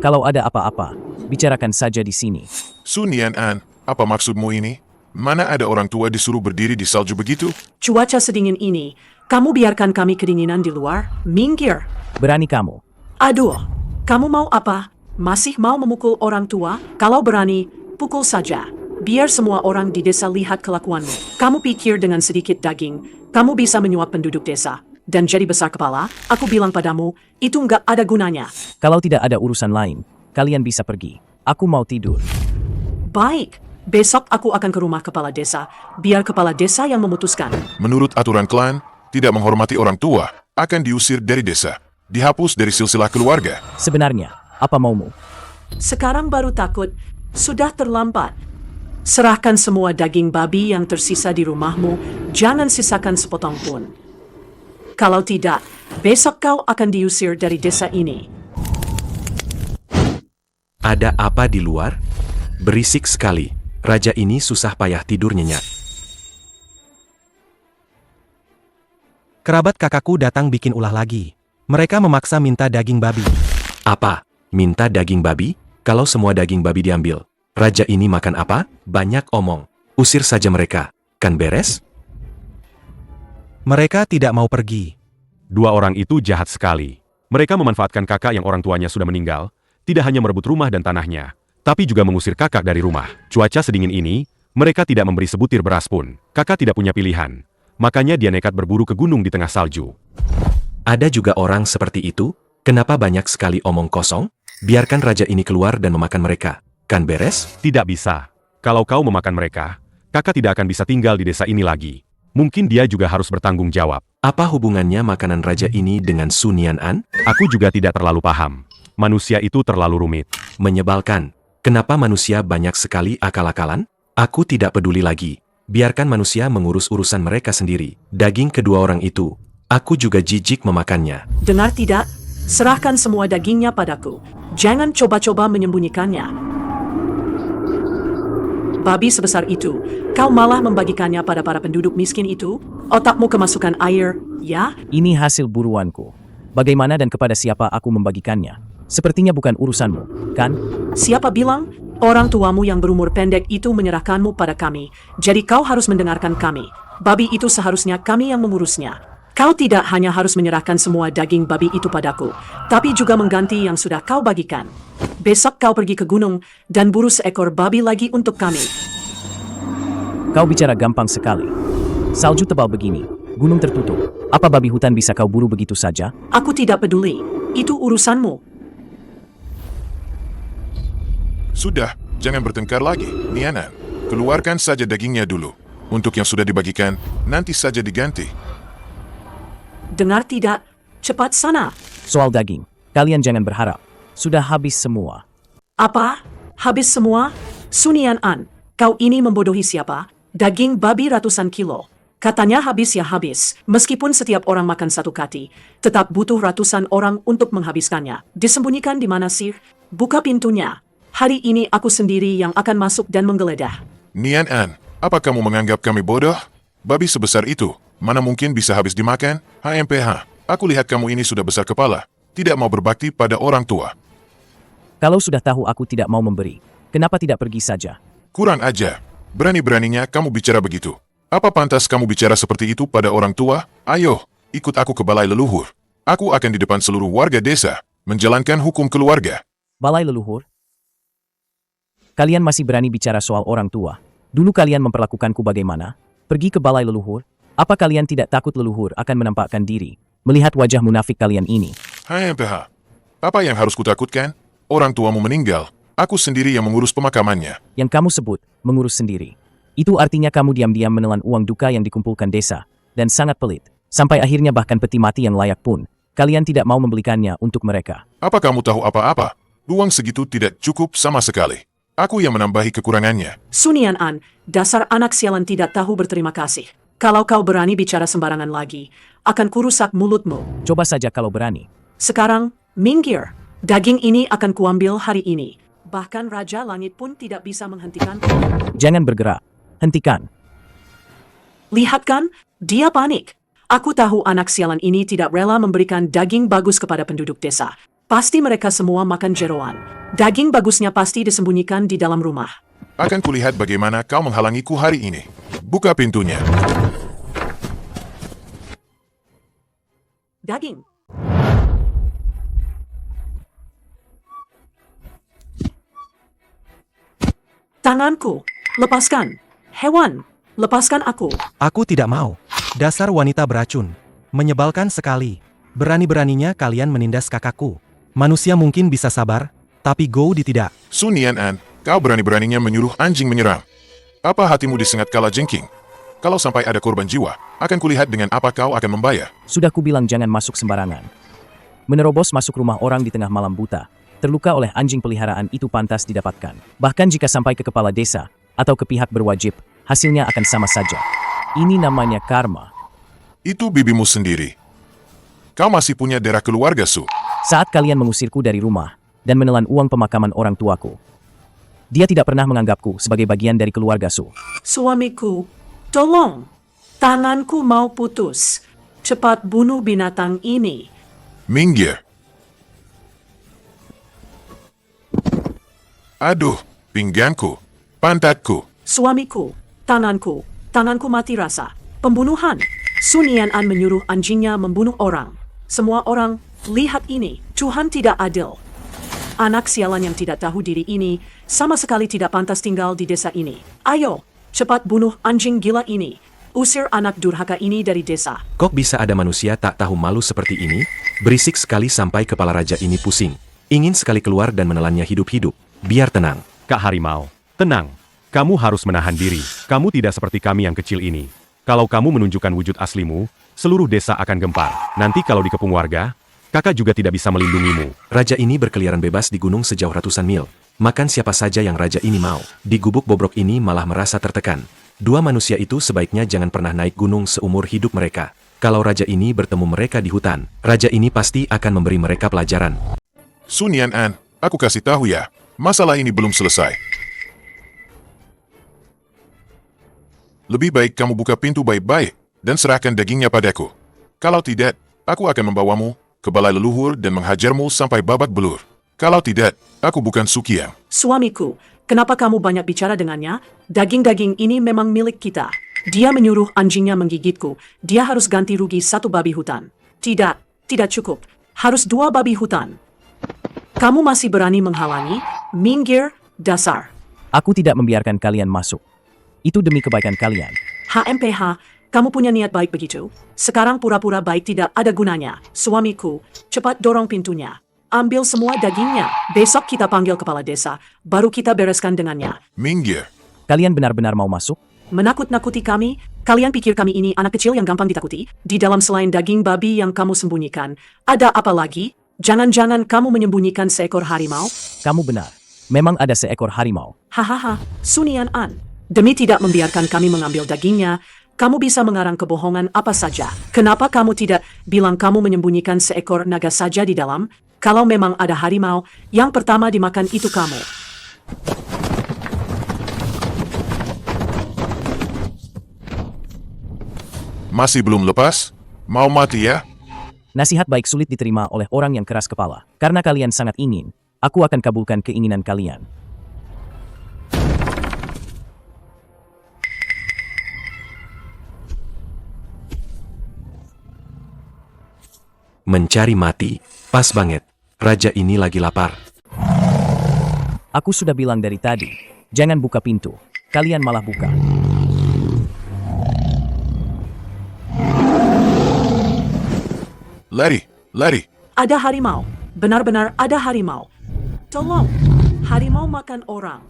Kalau ada apa-apa, bicarakan saja di sini. Sunian An, apa maksudmu ini? Mana ada orang tua disuruh berdiri di salju begitu? Cuaca sedingin ini, kamu biarkan kami kedinginan di luar? Minggir. Berani kamu. Aduh, kamu mau apa? Masih mau memukul orang tua? Kalau berani, pukul saja. Biar semua orang di desa lihat kelakuanmu. Kamu pikir dengan sedikit daging, kamu bisa menyuap penduduk desa dan jadi besar kepala? Aku bilang padamu, itu nggak ada gunanya. Kalau tidak ada urusan lain, kalian bisa pergi. Aku mau tidur. Baik, besok aku akan ke rumah kepala desa, biar kepala desa yang memutuskan. Menurut aturan klan, tidak menghormati orang tua akan diusir dari desa. Dihapus dari silsilah keluarga. Sebenarnya, apa maumu? Sekarang baru takut, sudah terlambat. Serahkan semua daging babi yang tersisa di rumahmu, jangan sisakan sepotong pun. Kalau tidak, besok kau akan diusir dari desa ini. Ada apa di luar? Berisik sekali. Raja ini susah payah tidur nyenyak. Kerabat kakakku datang bikin ulah lagi. Mereka memaksa minta daging babi. Apa? Minta daging babi? Kalau semua daging babi diambil, raja ini makan apa? Banyak omong. Usir saja mereka. Kan beres? Mereka tidak mau pergi. Dua orang itu jahat sekali. Mereka memanfaatkan kakak yang orang tuanya sudah meninggal, tidak hanya merebut rumah dan tanahnya, tapi juga mengusir kakak dari rumah. Cuaca sedingin ini, mereka tidak memberi sebutir beras pun. Kakak tidak punya pilihan. Makanya dia nekat berburu ke gunung di tengah salju. Ada juga orang seperti itu? Kenapa banyak sekali omong kosong? Biarkan raja ini keluar dan memakan mereka. Kan beres? Tidak bisa. Kalau kau memakan mereka, kakak tidak akan bisa tinggal di desa ini lagi. Mungkin dia juga harus bertanggung jawab. Apa hubungannya makanan raja ini dengan Sunian An? Aku juga tidak terlalu paham. Manusia itu terlalu rumit. Menyebalkan. Kenapa manusia banyak sekali akal-akalan? Aku tidak peduli lagi. Biarkan manusia mengurus urusan mereka sendiri. Daging kedua orang itu, aku juga jijik memakannya. Dengar tidak? Serahkan semua dagingnya padaku. Jangan coba-coba menyembunyikannya. Babi sebesar itu, kau malah membagikannya pada para penduduk miskin itu? Otakmu kemasukan air, ya? Ini hasil buruanku. Bagaimana dan kepada siapa aku membagikannya? Sepertinya bukan urusanmu, kan? Siapa bilang? Orang tuamu yang berumur pendek itu menyerahkanmu pada kami, jadi kau harus mendengarkan kami. Babi itu seharusnya kami yang mengurusnya. Kau tidak hanya harus menyerahkan semua daging babi itu padaku, tapi juga mengganti yang sudah kau bagikan. Besok kau pergi ke gunung dan buru seekor babi lagi untuk kami. Kau bicara gampang sekali. Salju tebal begini, gunung tertutup. Apa babi hutan bisa kau buru begitu saja? Aku tidak peduli. Itu urusanmu. Sudah, jangan bertengkar lagi, Nianan. Keluarkan saja dagingnya dulu. Untuk yang sudah dibagikan, nanti saja diganti. Dengar tidak? Cepat sana. Soal daging, kalian jangan berharap. Sudah habis semua. Apa? Habis semua? Sunian An, kau ini membodohi siapa? Daging babi ratusan kilo. Katanya habis ya habis. Meskipun setiap orang makan satu kati, tetap butuh ratusan orang untuk menghabiskannya. Disembunyikan di mana sih? Buka pintunya. Hari ini aku sendiri yang akan masuk dan menggeledah. Nian An, apa kamu menganggap kami bodoh? Babi sebesar itu, mana mungkin bisa habis dimakan? HMPH, aku lihat kamu ini sudah besar kepala. Tidak mau berbakti pada orang tua. Kalau sudah tahu aku tidak mau memberi, kenapa tidak pergi saja? Kurang aja. Berani-beraninya kamu bicara begitu. Apa pantas kamu bicara seperti itu pada orang tua? Ayo, ikut aku ke balai leluhur. Aku akan di depan seluruh warga desa, menjalankan hukum keluarga. Balai leluhur? Kalian masih berani bicara soal orang tua. Dulu kalian memperlakukanku bagaimana? Pergi ke balai leluhur? Apa kalian tidak takut leluhur akan menampakkan diri, melihat wajah munafik kalian ini? HMPH, apa yang harus kutakutkan? Orang tuamu meninggal, aku sendiri yang mengurus pemakamannya. Yang kamu sebut, mengurus sendiri. Itu artinya kamu diam-diam menelan uang duka yang dikumpulkan desa, dan sangat pelit. Sampai akhirnya bahkan peti mati yang layak pun, kalian tidak mau membelikannya untuk mereka. Apa kamu tahu apa-apa? Uang segitu tidak cukup sama sekali. Aku yang menambahi kekurangannya. Sunian An, dasar anak sialan tidak tahu berterima kasih. Kalau kau berani bicara sembarangan lagi, akan kurusak mulutmu. Coba saja kalau berani. Sekarang, minggir. Daging ini akan kuambil hari ini. Bahkan Raja Langit pun tidak bisa menghentikanku. Jangan bergerak. Hentikan. Lihat kan, dia panik. Aku tahu anak sialan ini tidak rela memberikan daging bagus kepada penduduk desa. Pasti mereka semua makan jeroan. Daging bagusnya pasti disembunyikan di dalam rumah. Akan kulihat bagaimana kau menghalangiku hari ini. Buka pintunya. Daging. Tanganku. Lepaskan. Hewan. Lepaskan aku. Aku tidak mau. Dasar wanita beracun. Menyebalkan sekali. Berani-beraninya kalian menindas kakakku. Manusia mungkin bisa sabar, tapi Goudi tidak. Sunian An, kau berani-beraninya menyuruh anjing menyerang. Apa hatimu disengat kala jengking? Kalau sampai ada korban jiwa, akan kulihat dengan apa kau akan membayar. Sudah kubilang jangan masuk sembarangan. Menerobos masuk rumah orang di tengah malam buta, terluka oleh anjing peliharaan itu pantas didapatkan. Bahkan jika sampai ke kepala desa, atau ke pihak berwajib, hasilnya akan sama saja. Ini namanya karma. Itu bibimu sendiri. Kau masih punya darah keluarga, Su. Saat kalian mengusirku dari rumah, dan menelan uang pemakaman orang tuaku, dia tidak pernah menganggapku sebagai bagian dari keluarga Su. Suamiku, tolong. Tanganku mau putus. Cepat bunuh binatang ini. Minggir. Aduh, pingganku, pantatku. Suamiku, tanganku mati rasa. Pembunuhan. Sunian An menyuruh anjingnya membunuh orang. Semua orang, lihat ini. Tuhan tidak adil. Anak sialan yang tidak tahu diri ini sama sekali tidak pantas tinggal di desa ini. Ayo, cepat bunuh anjing gila ini. Usir anak durhaka ini dari desa. Kok bisa ada manusia tak tahu malu seperti ini? Berisik sekali sampai kepala raja ini pusing. Ingin sekali keluar dan menelannya hidup-hidup. Biar tenang. Kak Harimau, tenang. Kamu harus menahan diri. Kamu tidak seperti kami yang kecil ini. Kalau kamu menunjukkan wujud aslimu, seluruh desa akan gempar. Nanti kalau dikepung warga, kakak juga tidak bisa melindungimu. Raja ini berkeliaran bebas di gunung sejauh ratusan mil. Makan siapa saja yang raja ini mau. Di gubuk bobrok ini malah merasa tertekan. Dua manusia itu sebaiknya jangan pernah naik gunung seumur hidup mereka. Kalau raja ini bertemu mereka di hutan, raja ini pasti akan memberi mereka pelajaran. Sunian An, aku kasih tahu ya, masalah ini belum selesai. Lebih baik kamu buka pintu baik-baik dan serahkan dagingnya padaku. Kalau tidak, aku akan membawamu ke balai leluhur dan menghajarmu sampai babak belur. Kalau tidak, aku bukan Sukiang. Suamiku, kenapa kamu banyak bicara dengannya? Daging-daging ini memang milik kita. Dia menyuruh anjingnya menggigitku. Dia harus ganti rugi 1 babi hutan. Tidak, tidak cukup. Harus 2 babi hutan. Kamu masih berani menghalangi? Minggir, dasar. Aku tidak membiarkan kalian masuk. Itu demi kebaikan kalian. HMPH, kamu punya niat baik begitu? Sekarang pura-pura baik tidak ada gunanya. Suamiku, cepat dorong pintunya. Ambil semua dagingnya. Besok kita panggil kepala desa, baru kita bereskan dengannya. Minggir. Kalian benar-benar mau masuk? Menakut-nakuti kami? Kalian pikir kami ini anak kecil yang gampang ditakuti? Di dalam selain daging babi yang kamu sembunyikan, ada apa lagi? Jangan-jangan kamu menyembunyikan seekor harimau? Kamu benar. Memang ada seekor harimau. Hahaha, Sunian An. Demi tidak membiarkan kami mengambil dagingnya, kamu bisa mengarang kebohongan apa saja. Kenapa kamu tidak bilang kamu menyembunyikan seekor naga saja di dalam? Kalau memang ada harimau, yang pertama dimakan itu kamu. Masih belum lepas? Mau mati ya? Nasihat baik sulit diterima oleh orang yang keras kepala. Karena kalian sangat ingin, aku akan kabulkan keinginan kalian. Mencari mati. Pas banget. Raja ini lagi lapar. Aku sudah bilang dari tadi, jangan buka pintu. Kalian malah buka. Lari, lari. Ada harimau. Benar-benar ada harimau. Tolong, harimau makan orang.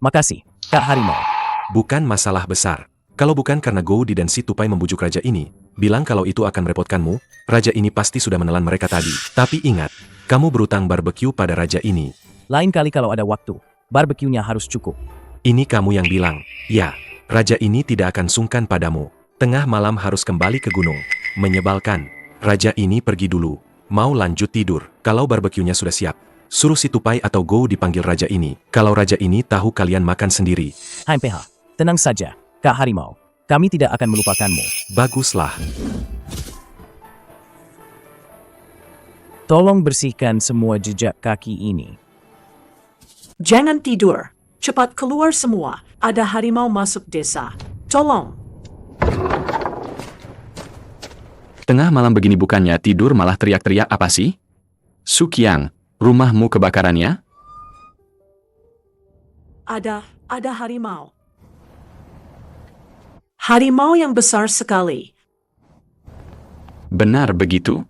Makasih, Kak Harimau. Bukan masalah besar. Kalau bukan karena Goudi dan si Tupai membujuk raja ini, bilang kalau itu akan merepotkanmu, raja ini pasti sudah menelan mereka tadi. Tapi ingat, kamu berutang barbeque pada raja ini. Lain kali kalau ada waktu, barbeque-nya harus cukup. Ini kamu yang bilang. Ya, raja ini tidak akan sungkan padamu. Tengah malam harus kembali ke gunung. Menyebalkan. Raja ini pergi dulu. Mau lanjut tidur. Kalau barbeque-nya sudah siap, suruh si Tupai atau Go dipanggil raja ini. Kalau raja ini tahu kalian makan sendiri. HMPH, tenang saja, Kak Harimau. Kami tidak akan melupakanmu. Baguslah. Tolong bersihkan semua jejak kaki ini. Jangan tidur. Cepat keluar semua. Ada harimau masuk desa. Tolong. Tengah malam begini bukannya tidur malah teriak-teriak apa sih? Sukiang, rumahmu kebakarannya? Ada harimau. Harimau yang besar sekali. Benar begitu?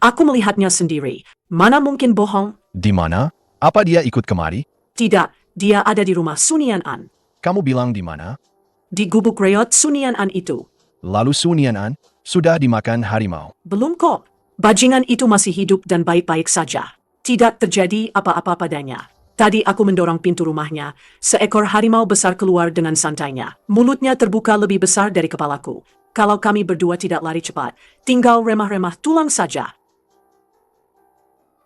Aku melihatnya sendiri. Mana mungkin bohong? Di mana? Apa dia ikut kemari? Tidak, dia ada di rumah Sunian An. Kamu bilang di mana? Di gubuk reot Sunian An itu. Lalu Sunian An sudah dimakan harimau. Belum kok. Bajingan itu masih hidup dan baik-baik saja. Tidak terjadi apa-apa padanya. Tadi aku mendorong pintu rumahnya. Seekor harimau besar keluar dengan santainya. Mulutnya terbuka lebih besar dari kepalaku. Kalau kami berdua tidak lari cepat, tinggal remah-remah tulang saja.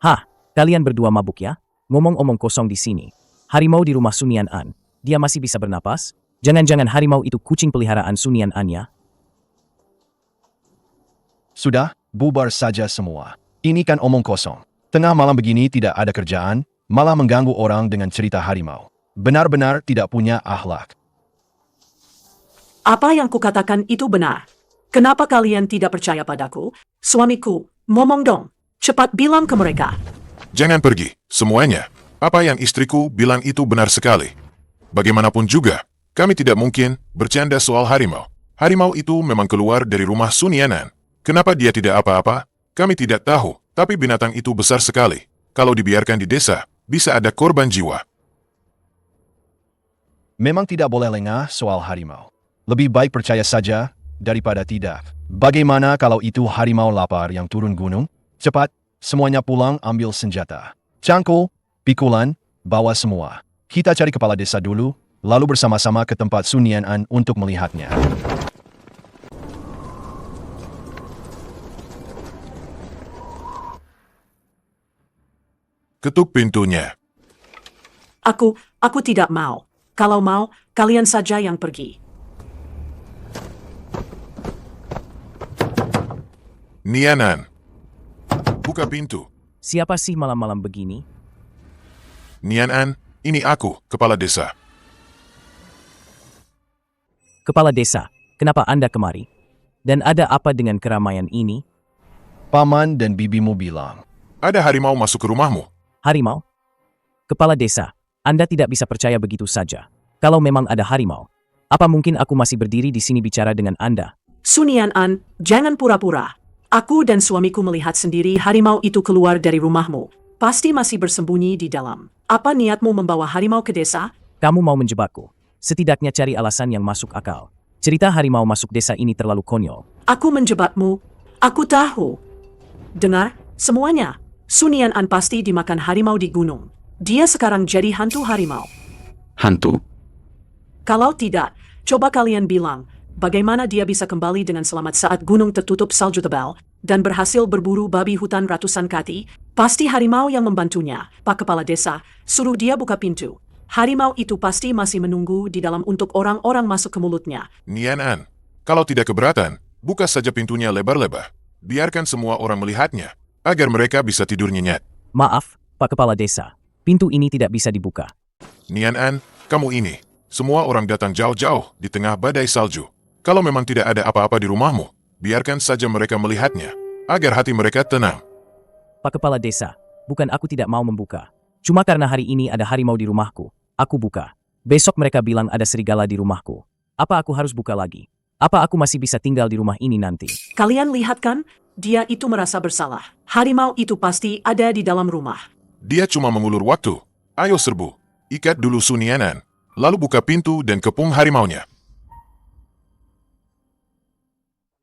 Hah, kalian berdua mabuk ya? Ngomong-omong kosong di sini. Harimau di rumah Sunian An. Dia masih bisa bernapas? Jangan-jangan harimau itu kucing peliharaan Sunian An ya? Sudah, bubar saja semua. Ini kan omong kosong. Tengah malam begini tidak ada kerjaan, malah mengganggu orang dengan cerita harimau. Benar-benar tidak punya akhlak. Apa yang kukatakan itu benar. Kenapa kalian tidak percaya padaku? Suamiku, ngomong dong. Cepat bilang ke mereka. Jangan pergi, semuanya. Apa yang istriku bilang itu benar sekali. Bagaimanapun juga, kami tidak mungkin bercanda soal harimau. Harimau itu memang keluar dari rumah Sunianan. Kenapa dia tidak apa-apa? Kami tidak tahu, tapi binatang itu besar sekali. Kalau dibiarkan di desa, bisa ada korban jiwa. Memang tidak boleh lengah soal harimau. Lebih baik percaya saja daripada tidak. Bagaimana kalau itu harimau lapar yang turun gunung? Cepat, semuanya pulang ambil senjata. Cangkul, pikulan, bawa semua. Kita cari kepala desa dulu, lalu bersama-sama ke tempat Sunian An untuk melihatnya. Ketuk pintunya. Aku tidak mau. Kalau mau, kalian saja yang pergi. Nianan, buka pintu. Siapa sih malam-malam begini? Nianan, ini aku, kepala desa. Kepala desa, kenapa Anda kemari? Dan ada apa dengan keramaian ini? Paman dan bibimu bilang, Ada harimau masuk ke rumahmu. Harimau? Kepala desa, Anda tidak bisa percaya begitu saja. Kalau memang ada harimau, apa mungkin aku masih berdiri di sini bicara dengan Anda? Sunian An, jangan pura-pura. Aku dan suamiku melihat sendiri harimau itu keluar dari rumahmu. Pasti masih bersembunyi di dalam. Apa niatmu membawa harimau ke desa? Kamu mau menjebakku. Setidaknya cari alasan yang masuk akal. Cerita harimau masuk desa ini terlalu konyol. Aku menjebakmu. Aku tahu. Dengar, semuanya. Sunian An pasti dimakan harimau di gunung. Dia sekarang jadi hantu harimau. Hantu? Kalau tidak, coba kalian bilang, bagaimana dia bisa kembali dengan selamat saat gunung tertutup salju tebal dan berhasil berburu babi hutan ratusan kati? Pasti harimau yang membantunya. Pak Kepala Desa, suruh dia buka pintu. Harimau itu pasti masih menunggu di dalam untuk orang-orang masuk ke mulutnya. Nianan, kalau tidak keberatan, buka saja pintunya lebar-lebar. Biarkan semua orang melihatnya, agar mereka bisa tidur nyenyak. Maaf, Pak Kepala Desa. Pintu ini tidak bisa dibuka. Nianan, kamu ini. Semua orang datang jauh-jauh di tengah badai salju. Kalau memang tidak ada apa-apa di rumahmu, biarkan saja mereka melihatnya, agar hati mereka tenang. Pak Kepala Desa, bukan aku tidak mau membuka. Cuma karena hari ini ada harimau di rumahku, aku buka. Besok mereka bilang ada serigala di rumahku. Apa aku harus buka lagi? Apa aku masih bisa tinggal di rumah ini nanti? Kalian lihat kan? Dia itu merasa bersalah. Harimau itu pasti ada di dalam rumah. Dia cuma mengulur waktu. Ayo serbu. Ikat dulu Sunianan. Lalu buka pintu dan kepung harimaunya.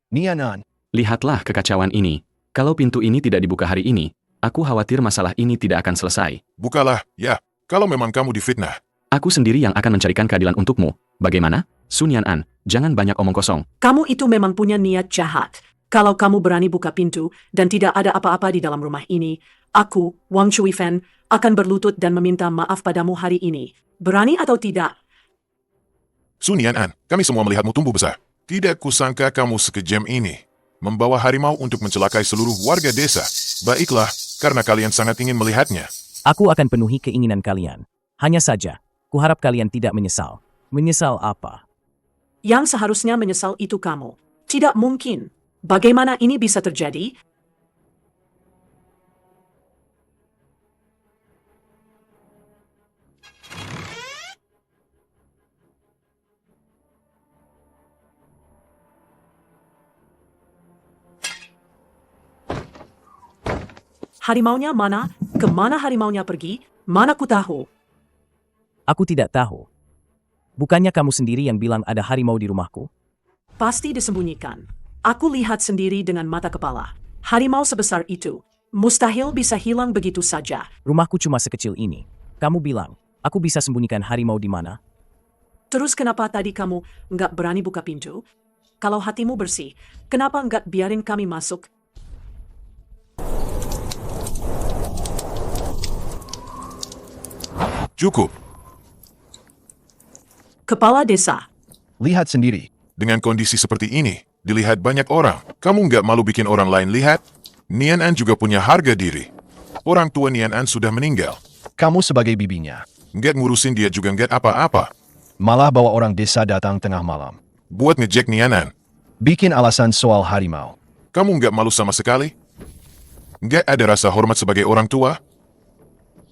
Nianan, Lihatlah kekacauan ini. Kalau pintu ini tidak dibuka hari ini, aku khawatir masalah ini tidak akan selesai. Bukalah, ya. Kalau memang kamu difitnah. Aku sendiri yang akan mencarikan keadilan untukmu. Bagaimana? Sunian An, jangan banyak omong kosong. Kamu itu memang punya niat jahat. Kalau kamu berani buka pintu dan tidak ada apa-apa di dalam rumah ini, aku, Wang Chui Fen, akan berlutut dan meminta maaf padamu hari ini. Berani atau tidak? Sunianan, kami semua melihatmu tumbuh besar. Tidak kusangka kamu sekejam ini. Membawa harimau untuk mencelakai seluruh warga desa. Baiklah, karena kalian sangat ingin melihatnya. Aku akan penuhi keinginan kalian. Hanya saja, kuharap kalian tidak menyesal. Menyesal apa? Yang seharusnya menyesal itu kamu. Tidak mungkin. Bagaimana ini bisa terjadi? Harimaunya mana? Kemana harimaunya pergi? Mana ku tahu? Aku tidak tahu. Bukannya kamu sendiri yang bilang ada harimau di rumahku? Pasti disembunyikan. Aku lihat sendiri dengan mata kepala. Harimau sebesar itu mustahil bisa hilang begitu saja. Rumahku cuma sekecil ini. Kamu bilang, aku bisa sembunyikan harimau di mana? Terus kenapa tadi kamu nggak berani buka pintu? Kalau hatimu bersih, kenapa nggak biarin kami masuk? Cukup. Kepala Desa, lihat sendiri. Dengan kondisi seperti ini, dilihat banyak orang. Kamu nggak malu bikin orang lain lihat? Nian An juga punya harga diri. Orang tua Nian An sudah meninggal. Kamu sebagai bibinya. Nggak ngurusin dia juga nggak apa-apa. Malah bawa orang desa datang tengah malam. Buat ngejek Nian An. Bikin alasan soal harimau. Kamu nggak malu sama sekali? Nggak ada rasa hormat sebagai orang tua?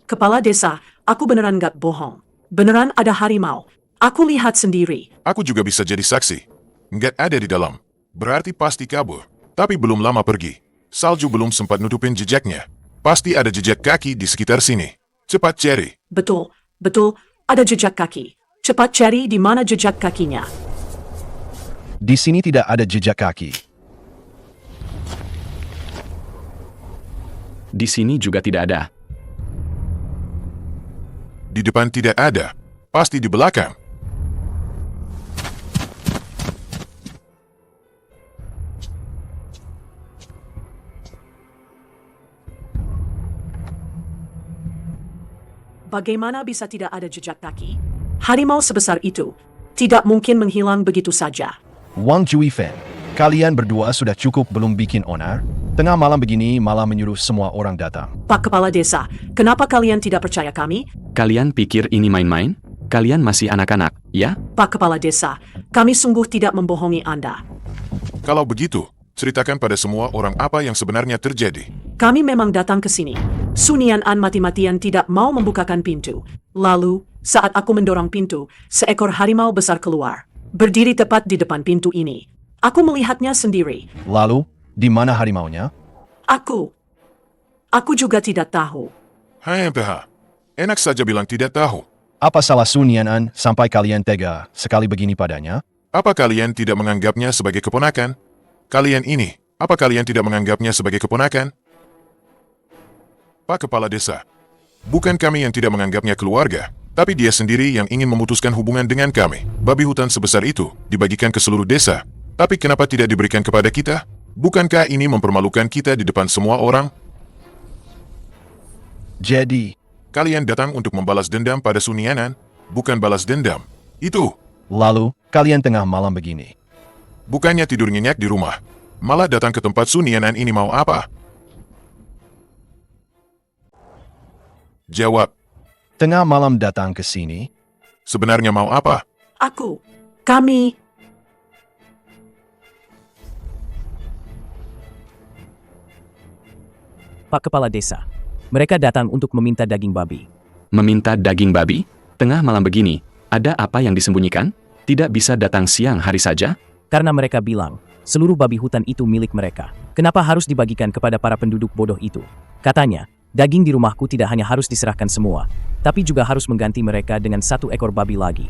Kepala Desa, aku beneran nggak bohong. Beneran ada harimau. Aku lihat sendiri. Aku juga bisa jadi saksi. Nggak ada di dalam. Berarti pasti kabur. Tapi belum lama pergi. Salju belum sempat nutupin jejaknya. Pasti ada jejak kaki di sekitar sini. Cepat cari. Betul, betul, ada jejak kaki. Cepat cari di mana jejak kakinya. Di sini tidak ada jejak kaki. Di sini juga tidak ada. Di depan tidak ada. Pasti di belakang. Bagaimana bisa tidak ada jejak kaki? Harimau sebesar itu tidak mungkin menghilang begitu saja. Wang Chui Fen, Kalian berdua sudah cukup belum bikin onar? Tengah malam begini malah menyuruh semua orang datang. Pak Kepala Desa, kenapa kalian tidak percaya kami? Kalian pikir ini main-main? Kalian masih anak-anak, ya? Pak Kepala Desa, kami sungguh tidak membohongi Anda. Kalau begitu, ceritakan pada semua orang apa yang sebenarnya terjadi. Kami memang datang ke sini. Sunian An mati-matian tidak mau membukakan pintu. Lalu, saat aku mendorong pintu, seekor harimau besar keluar. Berdiri tepat di depan pintu ini. Aku melihatnya sendiri. Lalu, di mana harimaunya? Aku juga tidak tahu. Hai MPH, enak saja bilang tidak tahu. Apa salah Sun Yan'an sampai kalian tega sekali begini padanya? Apa kalian tidak menganggapnya sebagai keponakan? Kalian ini, apa kalian tidak menganggapnya sebagai keponakan? Pak Kepala Desa, bukan kami yang tidak menganggapnya keluarga, tapi dia sendiri yang ingin memutuskan hubungan dengan kami. Babi hutan sebesar itu dibagikan ke seluruh desa, tapi kenapa tidak diberikan kepada kita? Bukankah ini mempermalukan kita di depan semua orang? Jadi, Kalian datang untuk membalas dendam pada Sunianan, bukan balas dendam. Itu, lalu, kalian tengah malam begini. bukannya tidur nyenyak di rumah, malah datang ke tempat Sunianan ini mau apa? Jawab, Tengah malam datang ke sini, sebenarnya mau apa? Kami, Pak Kepala Desa, mereka datang untuk meminta daging babi. Meminta daging babi? Tengah malam begini, ada apa yang disembunyikan? Tidak bisa datang siang hari saja? Karena mereka bilang, seluruh babi hutan itu milik mereka. Kenapa harus dibagikan kepada para penduduk bodoh itu? Katanya, daging di rumahku tidak hanya harus diserahkan semua, tapi juga harus mengganti mereka dengan 1 ekor babi lagi.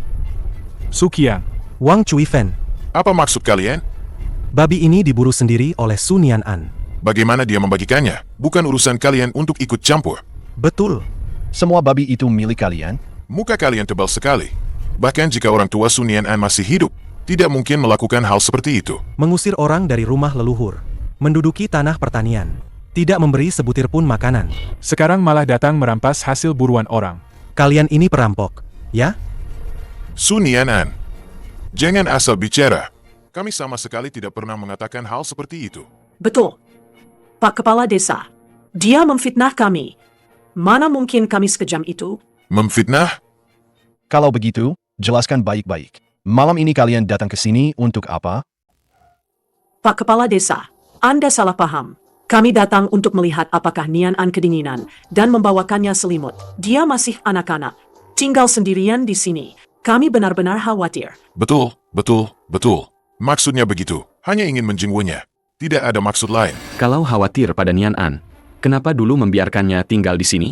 Sukiang, Wang Cuifen, Apa maksud kalian? babi ini diburu sendiri oleh Sun Yan'an. Bagaimana dia membagikannya? Bukan urusan kalian untuk ikut campur. Betul. semua babi itu milik kalian? Muka kalian tebal sekali. Bahkan jika orang tua Sunianan masih hidup, tidak mungkin melakukan hal seperti itu. Mengusir orang dari rumah leluhur, menduduki tanah pertanian, tidak memberi sebutir pun makanan. Sekarang malah datang merampas hasil buruan orang. Kalian ini perampok, ya? Sunianan, jangan asal bicara. Kami sama sekali tidak pernah mengatakan hal seperti itu. betul. Pak Kepala Desa, dia memfitnah kami. Mana mungkin kami sekejam itu? Memfitnah? Kalau begitu, jelaskan baik-baik. Malam ini kalian datang ke sini untuk apa? Pak Kepala Desa, Anda salah paham. Kami datang untuk melihat apakah Nian An kedinginan dan membawakannya selimut. Dia masih anak-anak, tinggal sendirian di sini. Kami benar-benar khawatir. Betul, betul, betul. Maksudnya begitu, hanya ingin menjenguknya. Tidak ada maksud lain. Kalau khawatir pada Nian An, kenapa dulu membiarkannya tinggal di sini?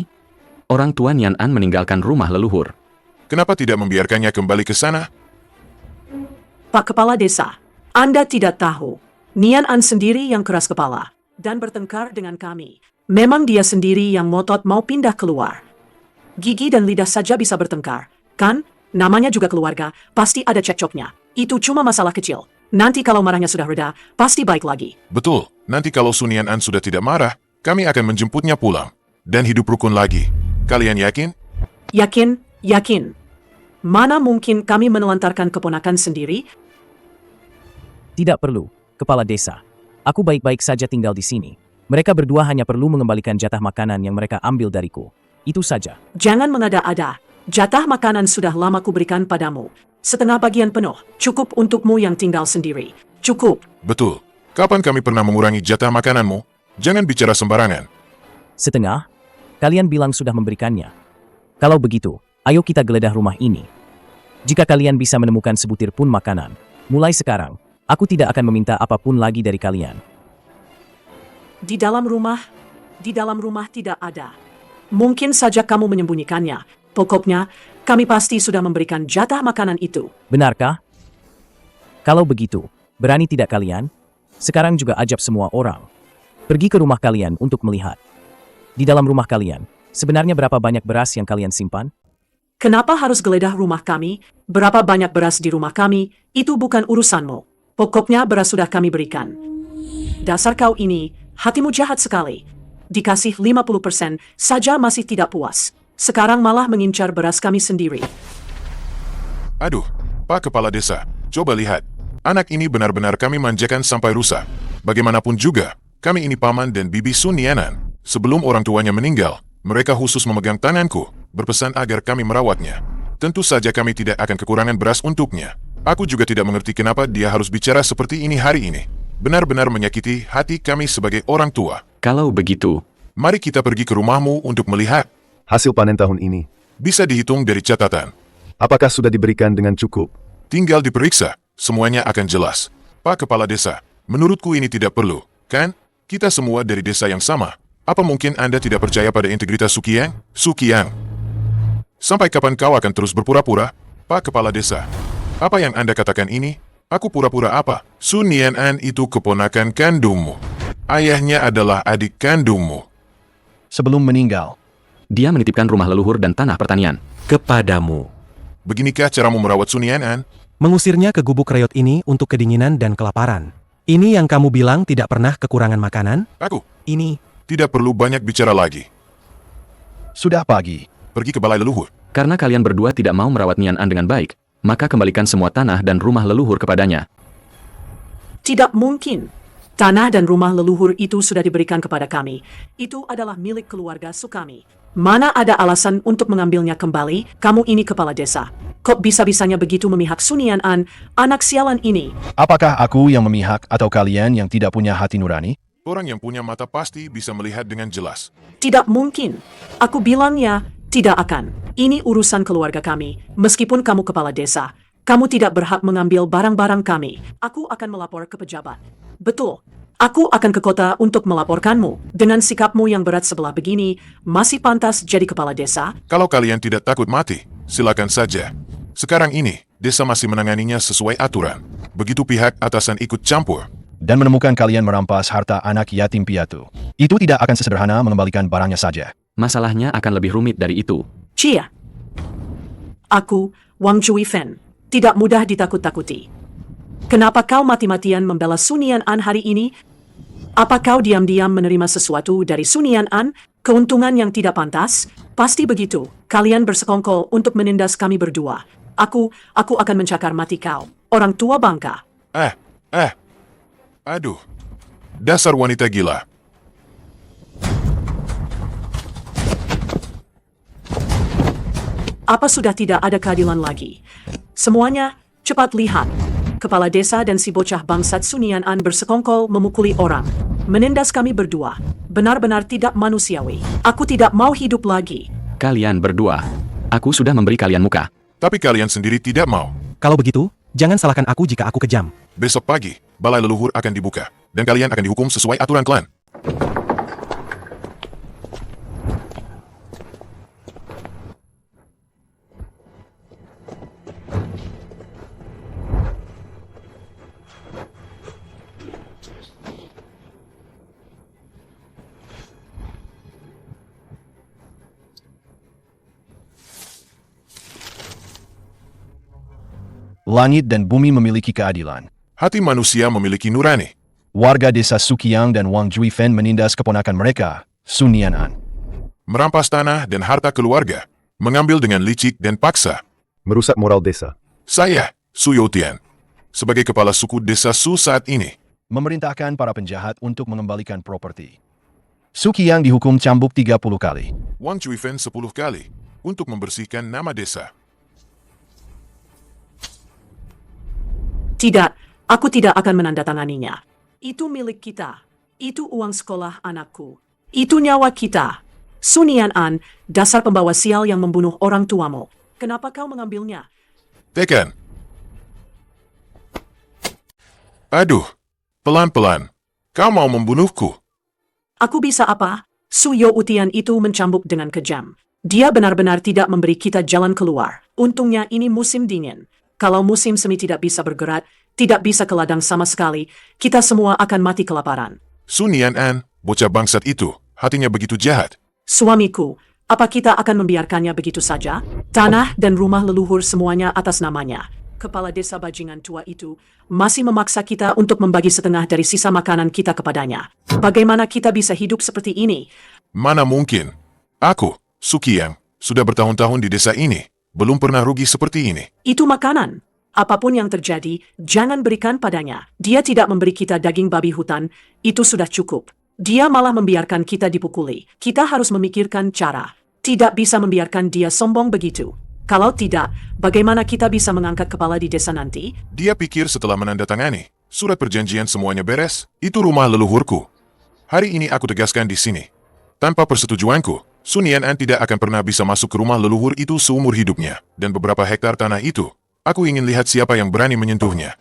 Orang tua Nian An meninggalkan rumah leluhur. Kenapa tidak membiarkannya kembali ke sana? Pak Kepala Desa, Anda tidak tahu. Nian An sendiri yang keras kepala dan bertengkar dengan kami. Memang dia sendiri yang ngotot mau pindah keluar. Gigi dan lidah saja bisa bertengkar, kan? Namanya juga keluarga, pasti ada cekcoknya. Itu cuma masalah kecil. Nanti kalau marahnya sudah reda, pasti baik lagi. Betul, nanti kalau Sunianan sudah tidak marah, kami akan menjemputnya pulang. Dan hidup rukun lagi. Kalian yakin? Yakin. Mana mungkin kami menelantarkan keponakan sendiri? Tidak perlu, Kepala Desa. Aku baik-baik saja tinggal di sini. Mereka berdua hanya perlu mengembalikan jatah makanan yang mereka ambil dariku. Itu saja. Jangan mengada-ada. Jatah makanan sudah lama kuberikan padamu. Setengah bagian penuh, cukup untukmu yang tinggal sendiri. Cukup. Betul. Kapan kami pernah mengurangi jatah makananmu? Jangan bicara sembarangan. Setengah? Kalian bilang sudah memberikannya. Kalau begitu, ayo kita geledah rumah ini. Jika kalian bisa menemukan sebutir pun makanan, mulai sekarang, aku tidak akan meminta apapun lagi dari kalian. Di dalam rumah tidak ada. Mungkin saja kamu menyembunyikannya. Pokoknya, kami pasti sudah memberikan jatah makanan itu. Benarkah? Kalau begitu, berani tidak kalian? Sekarang juga ajak semua orang. Pergi ke rumah kalian untuk melihat. Di dalam rumah kalian, sebenarnya berapa banyak beras yang kalian simpan? Kenapa harus geledah rumah kami? Berapa banyak beras di rumah kami? Itu bukan urusanmu. Pokoknya beras sudah kami berikan. Dasar kau ini, hatimu jahat sekali. Dikasih 50% saja masih tidak puas. Sekarang malah mengincar beras kami sendiri. Aduh, Pak Kepala Desa, coba lihat. Anak ini benar-benar kami manjakan sampai rusak. Bagaimanapun juga, kami ini paman dan bibi Sun Yanan. Sebelum orang tuanya meninggal, mereka khusus memegang tanganku, berpesan agar kami merawatnya. Tentu saja kami tidak akan kekurangan beras untuknya. Aku juga tidak mengerti kenapa dia harus bicara seperti ini hari ini. Benar-benar menyakiti hati kami sebagai orang tua. Kalau begitu, Mari kita pergi ke rumahmu untuk melihat. Hasil panen tahun ini, Bisa dihitung dari catatan. apakah sudah diberikan dengan cukup? Tinggal diperiksa, semuanya akan jelas. Pak Kepala Desa, menurutku ini tidak perlu, kan? Kita semua dari desa yang sama. Apa mungkin Anda tidak percaya pada integritas Sukiang? Sukiang. Sampai kapan kau akan terus berpura-pura? Pak Kepala Desa, apa yang Anda katakan ini? Aku pura-pura apa? Sun Yanan itu keponakan kandungmu. Ayahnya adalah adik kandungmu. Sebelum meninggal, dia menitipkan rumah leluhur dan tanah pertanian. Kepadamu. Beginikah caramu merawat Sun Yanan? Mengusirnya ke gubuk reot ini untuk kedinginan dan kelaparan. Ini yang kamu bilang tidak pernah kekurangan makanan? Aku Ini, tidak perlu banyak bicara lagi. sudah pagi. Pergi ke balai leluhur. Karena kalian berdua tidak mau merawat Nian An dengan baik, maka kembalikan semua tanah dan rumah leluhur kepadanya. Tidak mungkin. Tanah dan rumah leluhur itu sudah diberikan kepada kami. Itu adalah milik keluarga Sukami. Mana ada alasan untuk mengambilnya kembali? Kamu ini kepala desa. Kok bisa-bisanya begitu memihak Sun Yanan, anak sialan ini? Apakah aku yang memihak atau kalian yang tidak punya hati nurani? Orang yang punya mata pasti bisa melihat dengan jelas. Tidak mungkin. Aku bilangnya, tidak akan. Ini urusan keluarga kami. Meskipun kamu kepala desa, kamu tidak berhak mengambil barang-barang kami. Aku akan melapor ke pejabat. Betul. Aku akan ke kota untuk melaporkanmu. Dengan sikapmu yang berat sebelah begini, masih pantas jadi kepala desa? Kalau kalian tidak takut mati, silakan saja. Sekarang ini, desa masih menanganinya sesuai aturan. Begitu pihak atasan ikut campur, Dan menemukan kalian merampas harta anak yatim piatu. Itu tidak akan sesederhana mengembalikan barangnya saja. Masalahnya akan lebih rumit dari itu. Cia. Aku, Wang Cui Fen, tidak mudah ditakut-takuti. Kenapa kau mati-matian membela Sun Yanan hari ini? Apa kau diam-diam menerima sesuatu dari Sun Yanan? Keuntungan yang tidak pantas? Pasti begitu. Kalian bersekongkol untuk menindas kami berdua. Aku akan mencakar mati kau. Orang tua bangka. Aduh, dasar wanita gila. Apa sudah tidak ada keadilan lagi? Semuanya, cepat lihat. Kepala desa dan si bocah bangsat Sun Yanan bersekongkol memukuli orang. Menindas kami berdua. Benar-benar tidak manusiawi. Aku tidak mau hidup lagi. Kalian berdua, aku sudah memberi kalian muka. Tapi kalian sendiri tidak mau. kalau begitu, jangan salahkan aku jika aku kejam. Besok pagi, balai leluhur akan dibuka, dan kalian akan dihukum sesuai aturan klan. Langit dan bumi memiliki keadilan. Hati manusia memiliki nurani. Warga desa Sukiang dan Wang Jui Fen menindas keponakan mereka, Sun Yanan. Merampas tanah dan harta keluarga. Mengambil dengan licik dan paksa. Merusak moral desa. Saya, Su Youtian, sebagai kepala suku desa Su saat ini, Memerintahkan para penjahat untuk mengembalikan properti. Sukiang dihukum cambuk 30 kali. Wang Cui Fen 10 kali, untuk membersihkan nama desa. Tidak, aku tidak akan menandatanganinya. Itu milik kita. Itu uang sekolah anakku. Itu nyawa kita. Sun Yanan, dasar pembawa sial yang membunuh orang tuamu. Kenapa kau mengambilnya? Tekan. Aduh, pelan-pelan. Kau mau membunuhku? Aku bisa apa? Su Youtian itu mencambuk dengan kejam. Dia benar-benar tidak memberi kita jalan keluar. Untungnya ini musim dingin. Kalau musim semi tidak bisa bergerak, tidak bisa ke ladang sama sekali, kita semua akan mati kelaparan. Sun Yanan, bocah bangsat itu, hatinya begitu jahat. Suamiku, apa kita akan membiarkannya begitu saja? Tanah dan rumah leluhur semuanya atas namanya. Kepala desa bajingan tua itu masih memaksa kita untuk membagi setengah dari sisa makanan kita kepadanya. Bagaimana kita bisa hidup seperti ini? Mana mungkin? Aku, Sukiang, sudah bertahun-tahun di desa ini, belum pernah rugi seperti ini. Itu makanan. apapun yang terjadi, jangan berikan padanya. Dia tidak memberi kita daging babi hutan, itu sudah cukup. Dia malah membiarkan kita dipukuli. Kita harus memikirkan cara. Tidak bisa membiarkan dia sombong begitu. Kalau tidak, bagaimana kita bisa mengangkat kepala di desa nanti? Dia pikir setelah menandatangani surat perjanjian semuanya beres, itu rumah leluhurku. Hari ini aku tegaskan di sini. Tanpa persetujuanku, Sun Yan'an tidak akan pernah bisa masuk ke rumah leluhur itu seumur hidupnya. Dan beberapa hektar tanah itu, aku ingin lihat siapa yang berani menyentuhnya.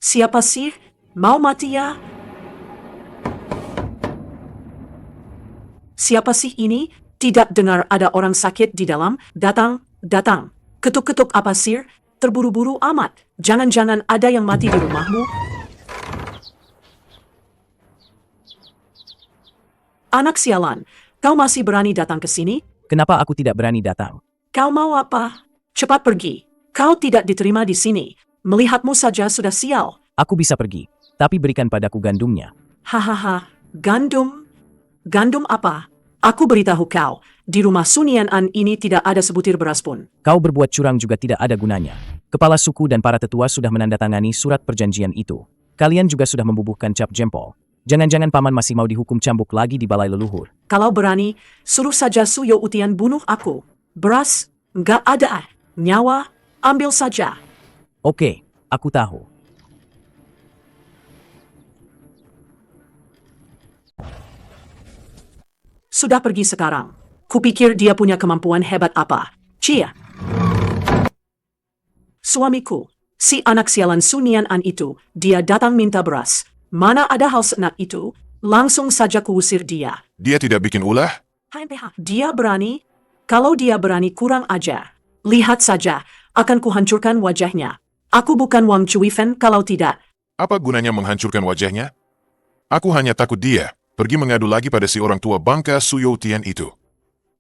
Siapa sih? Mau mati ya? Siapa sih ini? Tidak dengar ada orang sakit di dalam? Datang, datang. Ketuk-ketuk apa sih? Terburu-buru amat. Jangan-jangan ada yang mati di rumahmu? Anak sialan, kau masih berani datang ke sini? Kenapa aku tidak berani datang? Kau mau apa? Cepat pergi. Kau tidak diterima di sini. Melihatmu saja sudah sial. Aku bisa pergi, tapi berikan padaku gandumnya. Hahaha, gandum? Gandum apa? Aku beritahu kau, di rumah Sun Yan'an ini tidak ada sebutir beras pun. Kau berbuat curang juga tidak ada gunanya. Kepala suku dan para tetua sudah menandatangani surat perjanjian itu. Kalian juga sudah membubuhkan cap jempol. Jangan-jangan paman masih mau dihukum cambuk lagi di balai leluhur. Kalau berani, suruh saja Suyo Utian bunuh aku. Beras? Nggak ada. Nyawa? Ambil saja. Oke, aku tahu. Sudah pergi sekarang. Kupikir dia punya kemampuan hebat apa. Cia. Suamiku, si anak sialan Sun Yan'an itu, dia datang minta beras. Mana ada hal senak itu? Langsung saja kuusir dia. Dia tidak bikin ulah? Dia berani? Kalau dia berani kurang ajar. Lihat saja, akan kuhancurkan wajahnya. Aku bukan Wang Chuifen kalau tidak. Apa gunanya menghancurkan wajahnya? Aku hanya takut dia pergi mengadu lagi pada si orang tua bangka Suyo Tian itu.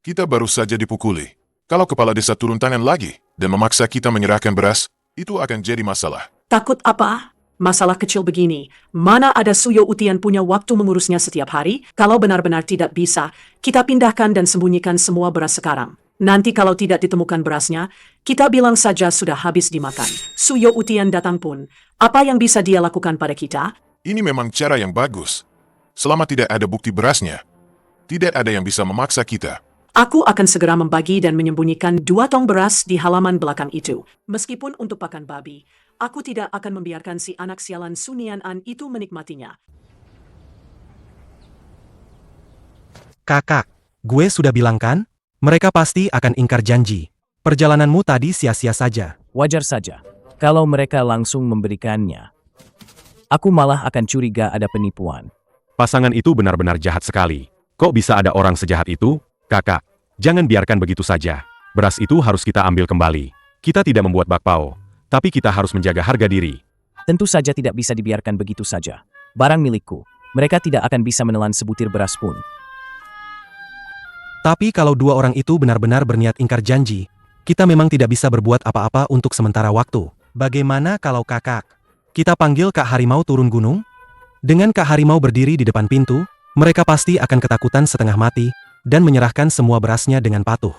Kita baru saja dipukuli. Kalau kepala desa turun tangan lagi dan memaksa kita menyerahkan beras, itu akan jadi masalah. Takut apa? Masalah kecil begini. Mana ada Suyo Utian punya waktu mengurusnya setiap hari? Kalau benar-benar tidak bisa, kita pindahkan dan sembunyikan semua beras sekarang. Nanti kalau tidak ditemukan berasnya, kita bilang saja sudah habis dimakan. Suyo Utian datang pun. Apa yang bisa dia lakukan pada kita? Ini memang cara yang bagus. Selama tidak ada bukti berasnya, tidak ada yang bisa memaksa kita. Aku akan segera membagi dan menyembunyikan 2 tong beras di halaman belakang itu. Meskipun untuk pakan babi, aku tidak akan membiarkan si anak sialan Sun Yan'an itu menikmatinya. Kakak, gue sudah bilang kan? Mereka pasti akan ingkar janji. Perjalananmu tadi sia-sia saja. Wajar saja. Kalau mereka langsung memberikannya. Aku malah akan curiga ada penipuan. Pasangan itu benar-benar jahat sekali. Kok bisa ada orang sejahat itu? Kakak, jangan biarkan begitu saja. Beras itu harus kita ambil kembali. Kita tidak membuat bakpao, tapi kita harus menjaga harga diri. Tentu saja tidak bisa dibiarkan begitu saja. Barang milikku. Mereka tidak akan bisa menelan sebutir beras pun. Tapi kalau 2 orang itu benar-benar berniat ingkar janji, kita memang tidak bisa berbuat apa-apa untuk sementara waktu. Bagaimana kalau kakak? Kita panggil Kak Harimau turun gunung? Dengan Kak Harimau berdiri di depan pintu, mereka pasti akan ketakutan setengah mati dan menyerahkan semua berasnya dengan patuh.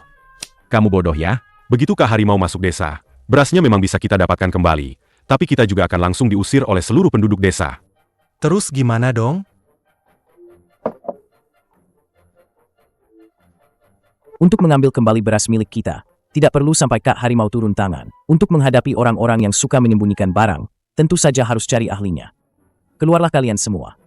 Kamu bodoh ya? Begitu Kak Harimau masuk desa, berasnya memang bisa kita dapatkan kembali, tapi kita juga akan langsung diusir oleh seluruh penduduk desa. Terus gimana dong? Untuk mengambil kembali beras milik kita, tidak perlu sampai Kak Harimau turun tangan. Untuk menghadapi orang-orang yang suka menyembunyikan barang, tentu saja harus cari ahlinya. Keluarlah kalian semua.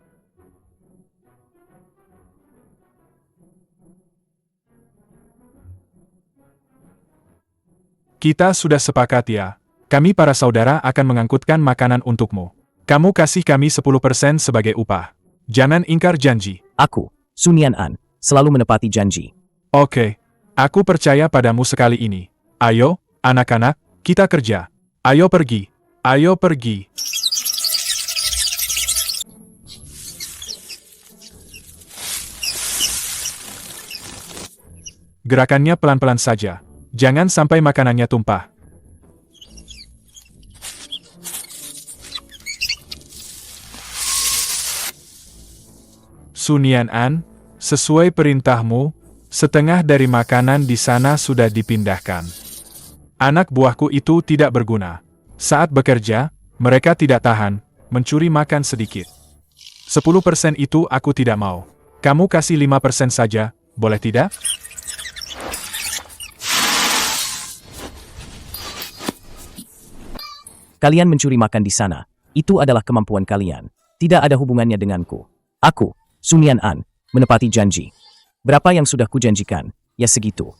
Kita sudah sepakat ya. Kami para saudara akan mengangkutkan makanan untukmu. Kamu kasih kami 10% sebagai upah. Jangan ingkar janji. Aku, Sun Yan'an, selalu menepati janji. Oke. Aku percaya padamu sekali ini. Ayo, anak-anak, kita kerja. Ayo pergi. Ayo pergi. Gerakannya pelan-pelan saja. Jangan sampai makanannya tumpah. Sun Yan'an, sesuai perintahmu, setengah dari makanan di sana sudah dipindahkan. Anak buahku itu tidak berguna. Saat bekerja, mereka tidak tahan, mencuri makan sedikit. 10% itu aku tidak mau. Kamu kasih 5% saja, boleh tidak? Kalian mencuri makan di sana. Itu adalah kemampuan kalian. Tidak ada hubungannya denganku. Aku, Sun Yan'an, menepati janji. Berapa yang sudah kujanjikan? Ya segitu.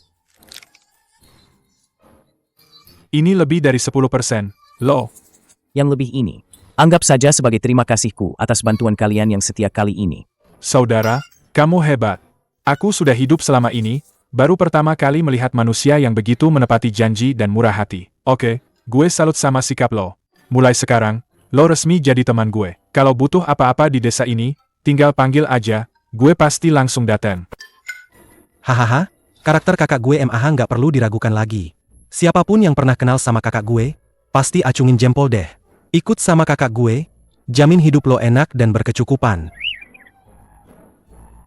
Ini lebih dari 10%. Loh, Yang lebih ini, anggap saja sebagai terima kasihku atas bantuan kalian yang setia kali ini. saudara, kamu hebat. Aku sudah hidup selama ini, baru pertama kali melihat manusia yang begitu menepati janji dan murah hati. Oke, gue salut sama sikap lo. Mulai sekarang, lo resmi jadi teman gue. Kalau butuh apa-apa di desa ini, tinggal panggil aja, gue pasti langsung datang. Hahaha, karakter kakak gue MAH nggak perlu diragukan lagi. Siapapun yang pernah kenal sama kakak gue, pasti acungin jempol deh. Ikut sama kakak gue, jamin hidup lo enak dan berkecukupan.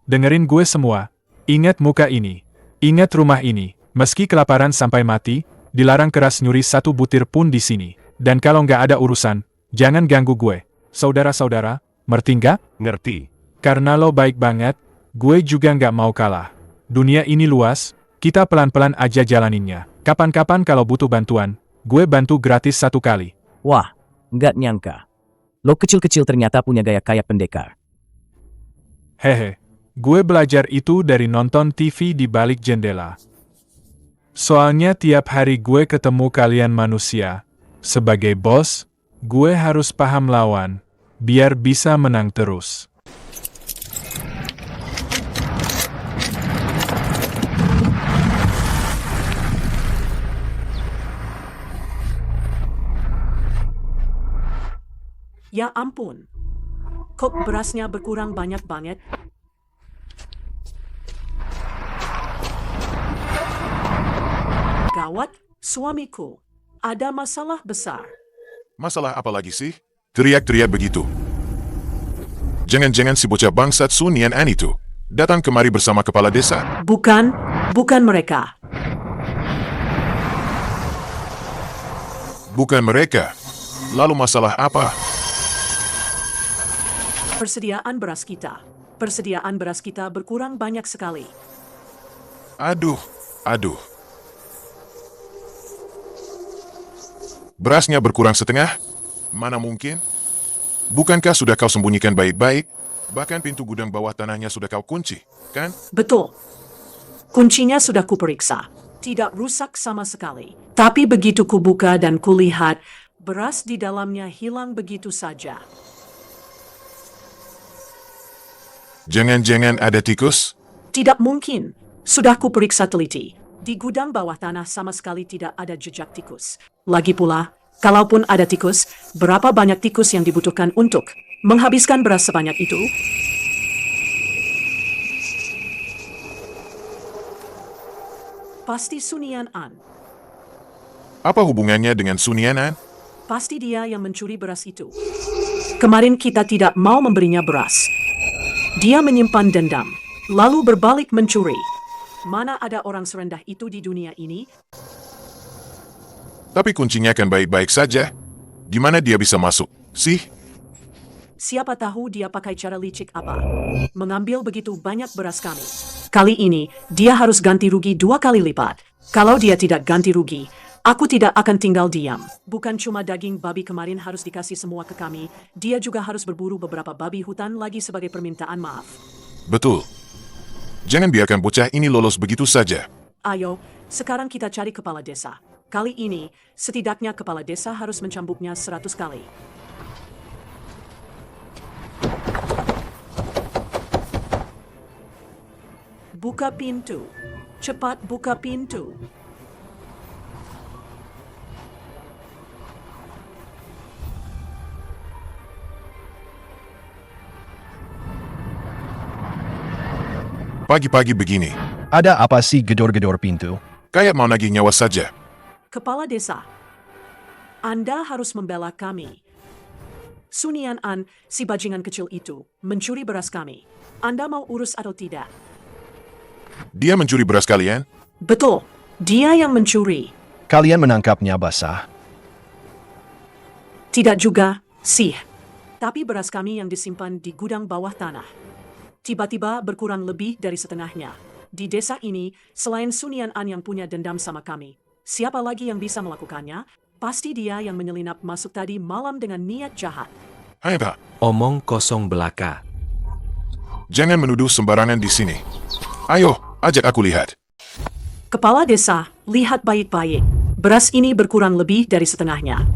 Dengerin gue semua. Ingat muka ini. Ingat rumah ini. Meski kelaparan sampai mati, dilarang keras nyuri satu butir pun di sini. Dan kalau nggak ada urusan, jangan ganggu gue. Saudara-saudara, ngerti nggak? Ngerti. Karena lo baik banget, gue juga nggak mau kalah. Dunia ini luas, kita pelan-pelan aja jalaninnya. Kapan-kapan kalau butuh bantuan, gue bantu gratis 1 kali. Wah, nggak nyangka. Lo kecil-kecil ternyata punya gaya kayak pendekar. Hehe, gue belajar itu dari nonton TV di balik jendela. Soalnya tiap hari gue ketemu kalian manusia. Sebagai bos, gue harus paham lawan, biar bisa menang terus. Ya ampun. Kok berasnya berkurang banyak banget? Gawat, suamiku. Ada masalah besar. Masalah apa lagi sih? Teriak-teriak begitu. Jangan-jangan si bocah bangsat Sun Yan'an itu datang kemari bersama kepala desa. Bukan mereka. Bukan mereka. Lalu masalah apa? Persediaan beras kita berkurang banyak sekali. Aduh. Berasnya berkurang setengah? Mana mungkin? Bukankah sudah kau sembunyikan baik-baik? Bahkan pintu gudang bawah tanahnya sudah kau kunci, kan? Betul. Kuncinya sudah kuperiksa. Tidak rusak sama sekali. Tapi begitu kubuka dan kulihat, beras di dalamnya hilang begitu saja. Jangan-jangan ada tikus? Tidak mungkin. Sudah kuperiksa teliti. Di gudang bawah tanah sama sekali tidak ada jejak tikus. Lagi pula, kalaupun ada tikus, berapa banyak tikus yang dibutuhkan untuk menghabiskan beras sebanyak itu? Pasti Sun Yan'an. Apa hubungannya dengan Sun Yan'an? Pasti dia yang mencuri beras itu. Kemarin kita tidak mau memberinya beras. Dia menyimpan dendam, lalu berbalik mencuri. Mana ada orang serendah itu di dunia ini? Tapi kuncinya kan baik-baik saja. Gimana dia bisa masuk, sih? Siapa tahu dia pakai cara licik apa. Mengambil begitu banyak beras kami. Kali ini, dia harus ganti rugi 2 kali lipat. Kalau dia tidak ganti rugi, aku tidak akan tinggal diam. Bukan cuma daging babi kemarin harus dikasih semua ke kami, dia juga harus berburu beberapa babi hutan lagi sebagai permintaan maaf. Betul. Jangan biarkan bocah ini lolos begitu saja. Ayo, sekarang kita cari kepala desa. Kali ini, setidaknya kepala desa harus mencambuknya 100 kali. Buka pintu. Cepat buka pintu. Pagi-pagi begini, Ada apa sih gedor-gedor pintu? kayak mau nagih nyawa saja. Kepala desa, Anda harus membela kami. Sun Yan'an, si bajingan kecil itu, mencuri beras kami. Anda mau urus atau tidak? Dia mencuri beras kalian? Betul, dia yang mencuri. Kalian menangkapnya basah. Tidak juga, sih. Tapi beras kami yang disimpan di gudang bawah tanah tiba-tiba berkurang lebih dari setengahnya. Di desa ini, selain Sunian An yang punya dendam sama kami, siapa lagi yang bisa melakukannya? Pasti dia yang menyelinap masuk tadi malam dengan niat jahat. Hai Pak, Omong kosong belaka. jangan menuduh sembarangan di sini. Ayo, ajak aku lihat. Kepala desa, lihat baik-baik. Beras ini berkurang lebih dari setengahnya.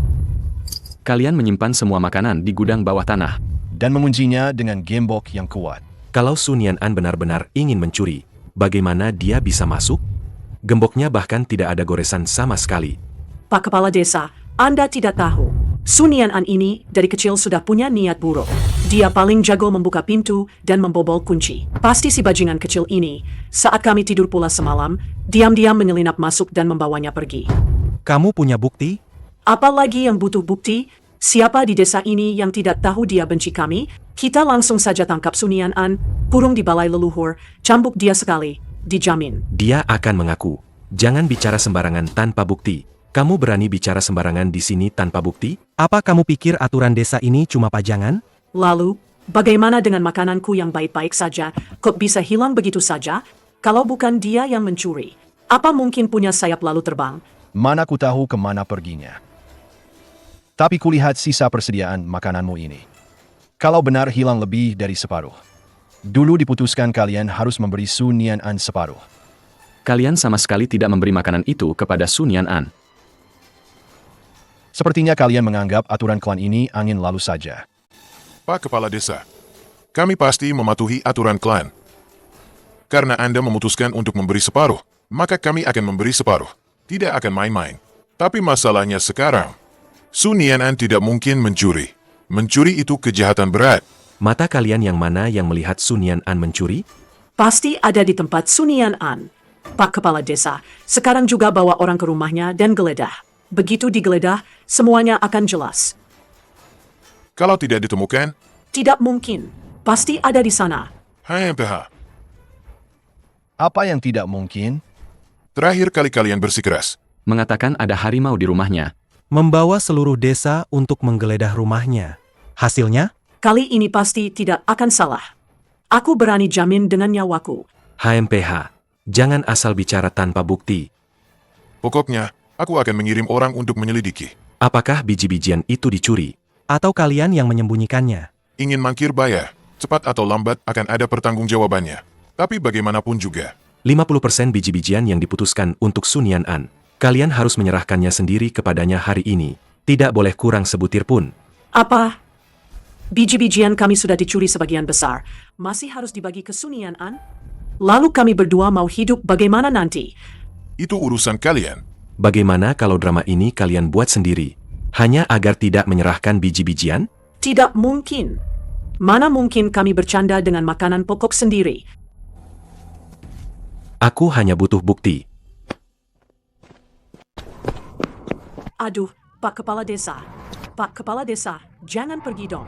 Kalian menyimpan semua makanan di gudang bawah tanah. Dan menguncinya dengan gembok yang kuat. Kalau Sunian An benar-benar ingin mencuri, bagaimana dia bisa masuk? Gemboknya bahkan tidak ada goresan sama sekali. Pak Kepala Desa, Anda tidak tahu. Sunian An ini dari kecil sudah punya niat buruk. Dia paling jago membuka pintu dan membobol kunci. Pasti si bajingan kecil ini, saat kami tidur pula semalam, diam-diam menyelinap masuk dan membawanya pergi. Kamu punya bukti? Apalagi yang butuh bukti? Siapa di desa ini yang tidak tahu dia benci kami? Kita langsung saja tangkap Sunian An, kurung di balai leluhur, cambuk dia sekali, dijamin. Dia akan mengaku. Jangan bicara sembarangan tanpa bukti. Kamu berani bicara sembarangan di sini tanpa bukti? Apa kamu pikir aturan desa ini cuma pajangan? Lalu, bagaimana dengan makananku yang baik-baik saja, kok bisa hilang begitu saja? Kalau bukan dia yang mencuri, apa mungkin punya sayap lalu terbang? Mana ku tahu kemana perginya. Tapi kulihat sisa persediaan makananmu ini. Kalau benar hilang lebih dari separuh. Dulu diputuskan kalian harus memberi Sunian An separuh. Kalian sama sekali tidak memberi makanan itu kepada Sunian An. Sepertinya kalian menganggap aturan klan ini angin lalu saja. Pak Kepala Desa, kami pasti mematuhi aturan klan. Karena Anda memutuskan untuk memberi separuh, maka kami akan memberi separuh. Tidak akan main-main. Tapi masalahnya sekarang, Sunian An tidak mungkin mencuri. Mencuri itu kejahatan berat. Mata kalian yang mana yang melihat Sunian An mencuri? Pasti ada di tempat Sunian An. Pak Kepala Desa, sekarang juga bawa orang ke rumahnya dan geledah. Begitu digeledah, semuanya akan jelas. Kalau tidak ditemukan, Tidak mungkin. Pasti ada di sana. hai PH. Apa yang tidak mungkin? Terakhir kali kalian bersikeras. Mengatakan ada harimau di rumahnya. Membawa seluruh desa untuk menggeledah rumahnya. Hasilnya? Kali ini pasti tidak akan salah. Aku berani jamin dengan nyawaku. HMPH, jangan asal bicara tanpa bukti. Pokoknya, aku akan mengirim orang untuk menyelidiki. Apakah biji-bijian itu dicuri? Atau kalian yang menyembunyikannya? Ingin mangkir bayar, cepat atau lambat akan ada pertanggungjawabannya. Tapi bagaimanapun juga, 50% biji-bijian yang diputuskan untuk Sunian An. Kalian harus menyerahkannya sendiri kepadanya hari ini. Tidak boleh kurang sebutir pun. Apa? Biji-bijian kami sudah dicuri sebagian besar. Masih harus dibagi ke Sunian An? Lalu kami berdua mau hidup bagaimana nanti? itu urusan kalian. Bagaimana kalau drama ini kalian buat sendiri? Hanya agar tidak menyerahkan biji-bijian? Tidak mungkin. Mana mungkin kami bercanda dengan makanan pokok sendiri? Aku hanya butuh bukti. Aduh, Pak Kepala Desa. Pak Kepala Desa, jangan pergi dong.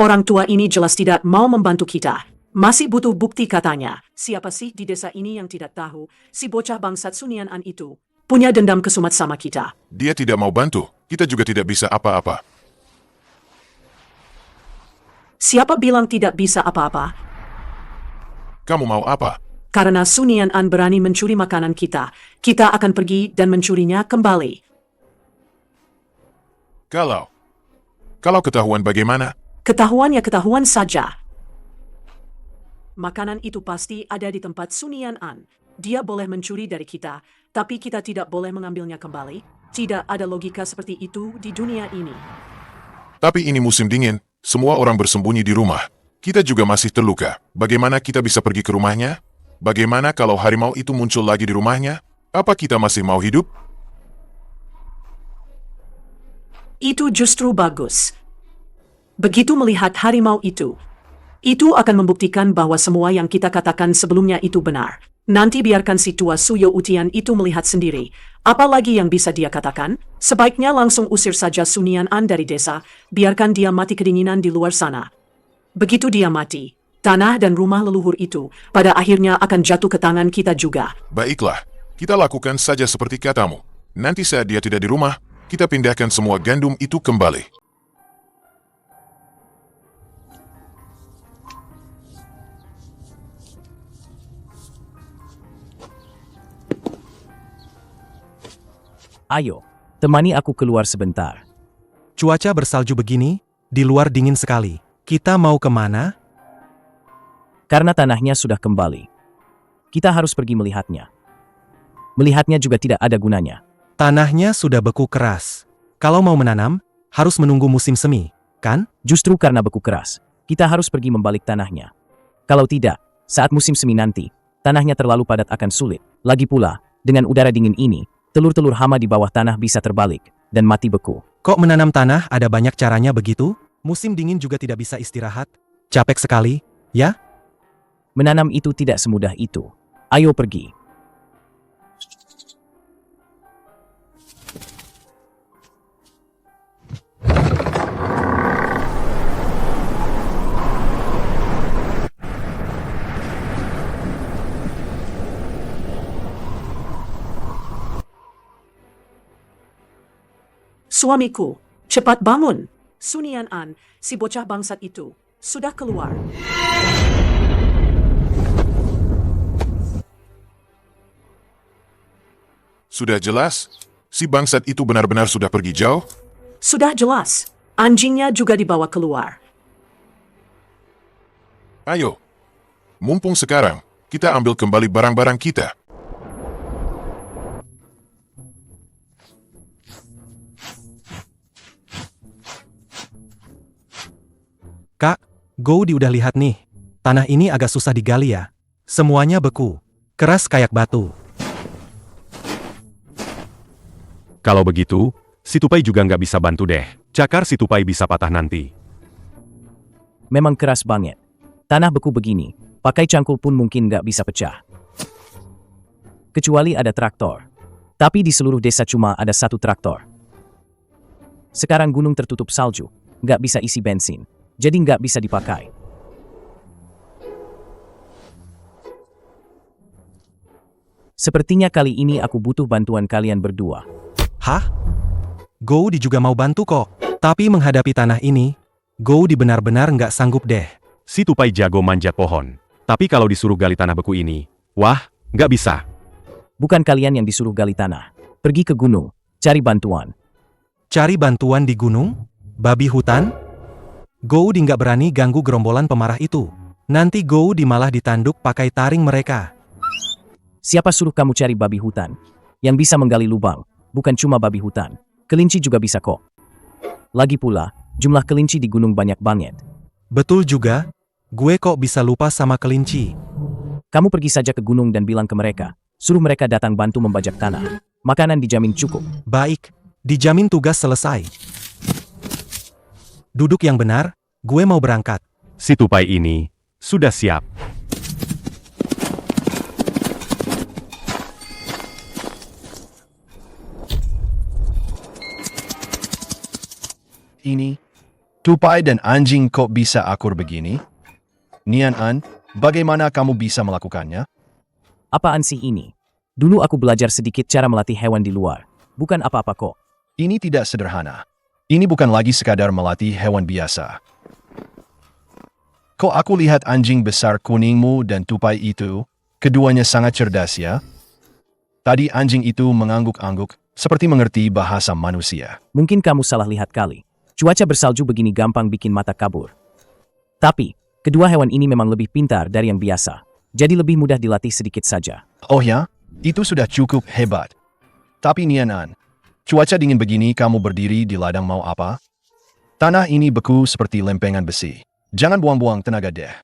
Orang tua ini jelas tidak mau membantu kita. Masih butuh bukti katanya. Siapa sih di desa ini yang tidak tahu si bocah bangsat Sunian An itu punya dendam kesumat sama kita? Dia tidak mau bantu, kita juga tidak bisa apa-apa. Siapa bilang tidak bisa apa-apa? Kamu mau apa? Karena Sunian An berani mencuri makanan kita, kita akan pergi dan mencurinya kembali. Kalau ketahuan bagaimana? Ketahuan ya ketahuan saja. Makanan itu pasti ada di tempat Sunian An. Dia boleh mencuri dari kita, tapi kita tidak boleh mengambilnya kembali. Tidak ada logika seperti itu di dunia ini. Tapi ini musim dingin, semua orang bersembunyi di rumah. Kita juga masih terluka. Bagaimana kita bisa pergi ke rumahnya? Bagaimana kalau harimau itu muncul lagi di rumahnya? Apa kita masih mau hidup? Itu justru bagus. Begitu melihat harimau itu akan membuktikan bahwa semua yang kita katakan sebelumnya itu benar. Nanti biarkan si tua Suyo Utian itu melihat sendiri. Apalagi yang bisa dia katakan? Sebaiknya langsung usir saja Sunian An dari desa, biarkan dia mati kedinginan di luar sana. Begitu dia mati, Tanah dan rumah leluhur itu pada akhirnya akan jatuh ke tangan kita juga. Baiklah, kita lakukan saja seperti katamu. Nanti saat dia tidak di rumah, kita pindahkan semua gandum itu kembali. Ayo, temani aku keluar sebentar. Cuaca bersalju begini, di luar dingin sekali. Kita mau kemana? Karena tanahnya sudah kembali. Kita harus pergi melihatnya. Melihatnya juga tidak ada gunanya. Tanahnya sudah beku keras. Kalau mau menanam, harus menunggu musim semi, kan? Justru karena beku keras, kita harus pergi membalik tanahnya. Kalau tidak, saat musim semi nanti, tanahnya terlalu padat akan sulit. Lagi pula, dengan udara dingin ini, telur-telur hama di bawah tanah bisa terbalik dan mati beku. Kok menanam tanah ada banyak caranya begitu? Musim dingin juga tidak bisa istirahat. Capek sekali, ya? Menanam itu tidak semudah itu. Ayo pergi. Suamiku, cepat bangun. Sunian An, si bocah bangsat itu, sudah keluar. Sudah jelas, si bangsat itu benar-benar sudah pergi jauh? Sudah jelas, anjingnya juga dibawa keluar. Ayo, mumpung sekarang, kita ambil kembali barang-barang kita. Kak, Goudi udah lihat nih. Tanah ini agak susah digali ya. Semuanya beku. Keras kayak batu. Kalau begitu, si tupai juga nggak bisa bantu deh. Cakar si tupai bisa patah nanti. Memang keras banget. Tanah beku begini, pakai cangkul pun mungkin nggak bisa pecah. Kecuali ada traktor. Tapi di seluruh desa cuma ada satu traktor. Sekarang gunung tertutup salju, nggak bisa isi bensin. Jadi nggak bisa dipakai. Sepertinya kali ini aku butuh bantuan kalian berdua. Hah? Goudi juga mau bantu kok. Tapi menghadapi tanah ini, Goudi benar-benar nggak sanggup deh. Si tupai jago manjat pohon. Tapi kalau disuruh gali tanah beku ini, wah, nggak bisa. Bukan kalian yang disuruh gali tanah. Pergi ke gunung, cari bantuan. Cari bantuan di gunung? Babi hutan? Goudi nggak berani ganggu gerombolan pemarah itu. Nanti Goudi malah ditanduk pakai taring mereka. Siapa suruh kamu cari babi hutan? Yang bisa menggali lubang, bukan cuma babi hutan. Kelinci juga bisa kok. Lagi pula, jumlah kelinci di gunung banyak banget. Betul juga, gue kok bisa lupa sama kelinci. Kamu pergi saja ke gunung dan bilang ke mereka, suruh mereka datang bantu membajak tanah. Makanan dijamin cukup. Baik, dijamin tugas selesai. Duduk yang benar, gue mau berangkat. Si tupai ini sudah siap. Ini, tupai dan anjing kok bisa akur begini? Nian An, bagaimana kamu bisa melakukannya? Apaan sih ini? Dulu aku belajar sedikit cara melatih hewan di luar. Bukan apa-apa kok. Ini tidak sederhana. Ini bukan lagi sekadar melatih hewan biasa. Kok aku lihat anjing besar kuningmu dan tupai itu, keduanya sangat cerdas ya? Tadi anjing itu mengangguk-angguk, seperti mengerti bahasa manusia. Mungkin kamu salah lihat kali. Cuaca bersalju begini gampang bikin mata kabur. Tapi, kedua hewan ini memang lebih pintar dari yang biasa. Jadi lebih mudah dilatih sedikit saja. Oh ya? Itu sudah cukup hebat. Tapi Nian An, cuaca dingin begini kamu berdiri di ladang mau apa? Tanah ini beku seperti lempengan besi. Jangan buang-buang tenaga deh.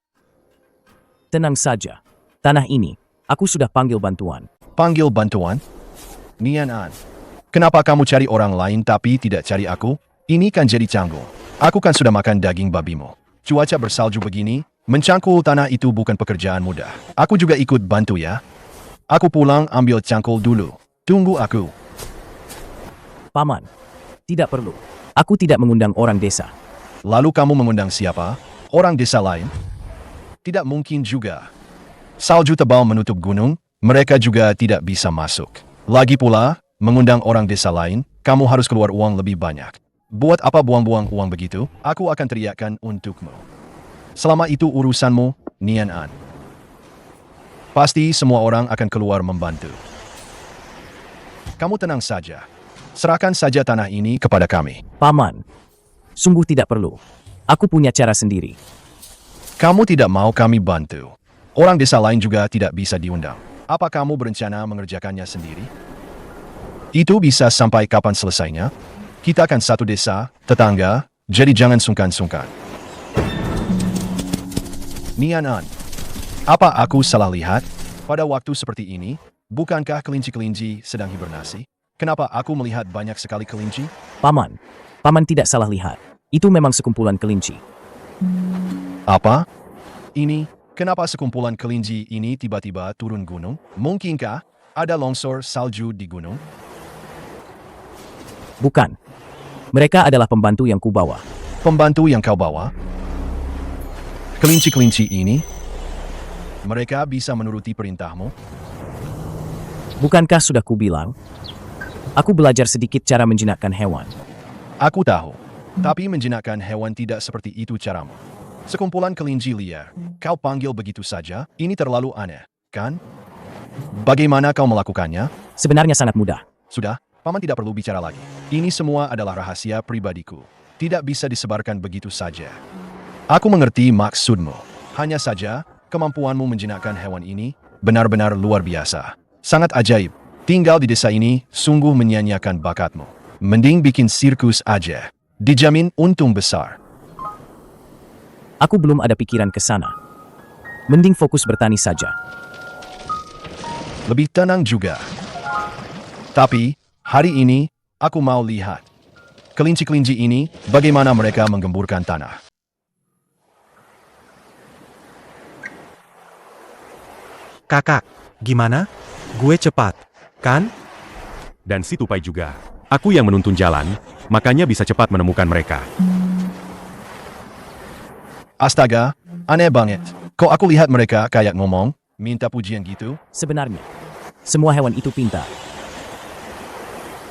Tenang saja. Tanah ini, aku sudah panggil bantuan. Panggil bantuan? Nian An, kenapa kamu cari orang lain tapi tidak cari aku? Ini kan jadi canggung. Aku kan sudah makan daging babimu. Cuaca bersalju begini, mencangkul tanah itu bukan pekerjaan mudah. Aku juga ikut bantu ya. Aku pulang ambil cangkul dulu. Tunggu aku. Paman, tidak perlu. Aku tidak mengundang orang desa. Lalu kamu mengundang siapa? Orang desa lain? Tidak mungkin juga. Salju tebal menutup gunung, mereka juga tidak bisa masuk. Lagi pula, mengundang orang desa lain, kamu harus keluar uang lebih banyak. Buat apa buang-buang uang begitu? Aku akan teriakkan untukmu. Selama itu urusanmu, Nian An. Pasti semua orang akan keluar membantu. Kamu tenang saja. Serahkan saja tanah ini kepada kami. Paman, sungguh tidak perlu. Aku punya cara sendiri. Kamu tidak mau kami bantu. Orang desa lain juga tidak bisa diundang. Apa kamu berencana mengerjakannya sendiri? Itu bisa sampai kapan selesainya? Kita kan satu desa, tetangga, jadi jangan sungkan-sungkan. Nian An, apa aku salah lihat? Pada waktu seperti ini, bukankah kelinci-kelinci sedang hibernasi? Kenapa aku melihat banyak sekali kelinci? Paman, paman tidak salah lihat. Itu memang sekumpulan kelinci. Apa? Ini, kenapa sekumpulan kelinci ini tiba-tiba turun gunung? Mungkinkah ada longsor salju di gunung? Bukan. Mereka adalah pembantu yang kubawa. Pembantu yang kau bawa? Kelinci-kelinci ini? Mereka bisa menuruti perintahmu? Bukankah sudah kubilang? Aku belajar sedikit cara menjinakkan hewan. Aku tahu, tapi menjinakkan hewan tidak seperti itu caramu. Sekumpulan kelinci liar, kau panggil begitu saja, ini terlalu aneh, kan? Bagaimana kau melakukannya? Sebenarnya sangat mudah. Sudah, paman tidak perlu bicara lagi. Ini semua adalah rahasia pribadiku. Tidak bisa disebarkan begitu saja. Aku mengerti maksudmu. Hanya saja, kemampuanmu menjinakkan hewan ini benar-benar luar biasa. Sangat ajaib. Tinggal di desa ini sungguh menyia-nyiakan bakatmu. Mending bikin sirkus aja. Dijamin untung besar. Aku belum ada pikiran ke sana. Mending fokus bertani saja. Lebih tenang juga. Tapi, hari ini, aku mau lihat. Kelinci-kelinci ini, bagaimana mereka menggemburkan tanah. Kakak, gimana? Gue cepat, kan? Dan si tupai juga. Aku yang menuntun jalan, makanya bisa cepat menemukan mereka. Astaga, aneh banget. Kok aku lihat mereka kayak ngomong, minta pujian gitu? Sebenarnya, semua hewan itu pintar.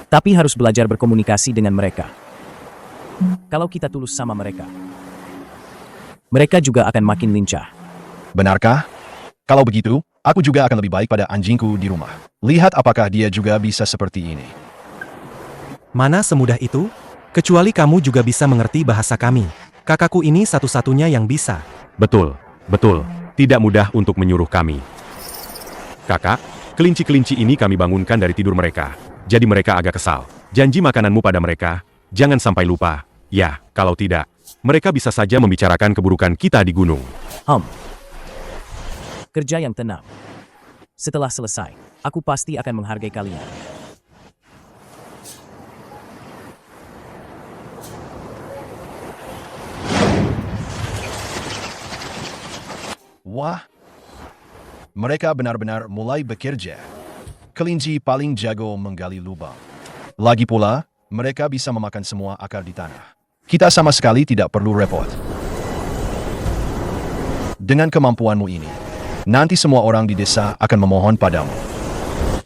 Tapi harus belajar berkomunikasi dengan mereka. Kalau kita tulus sama mereka, mereka juga akan makin lincah. Benarkah? Kalau begitu, aku juga akan lebih baik pada anjingku di rumah. Lihat apakah dia juga bisa seperti ini. Mana semudah itu? Kecuali kamu juga bisa mengerti bahasa kami. Kakakku ini satu-satunya yang bisa. Betul, betul. Tidak mudah untuk menyuruh kami. Kakak, kelinci-kelinci ini kami bangunkan dari tidur mereka. Jadi mereka agak kesal. Janji makananmu pada mereka, jangan sampai lupa. Ya, kalau tidak, mereka bisa saja membicarakan keburukan kita di gunung. Kerja yang tenang. Setelah selesai, aku pasti akan menghargai kalian. Wah, mereka benar-benar mulai bekerja. Kelinci paling jago menggali lubang. Lagi pula, mereka bisa memakan semua akar di tanah. Kita sama sekali tidak perlu repot. Dengan kemampuanmu ini, nanti semua orang di desa akan memohon padamu.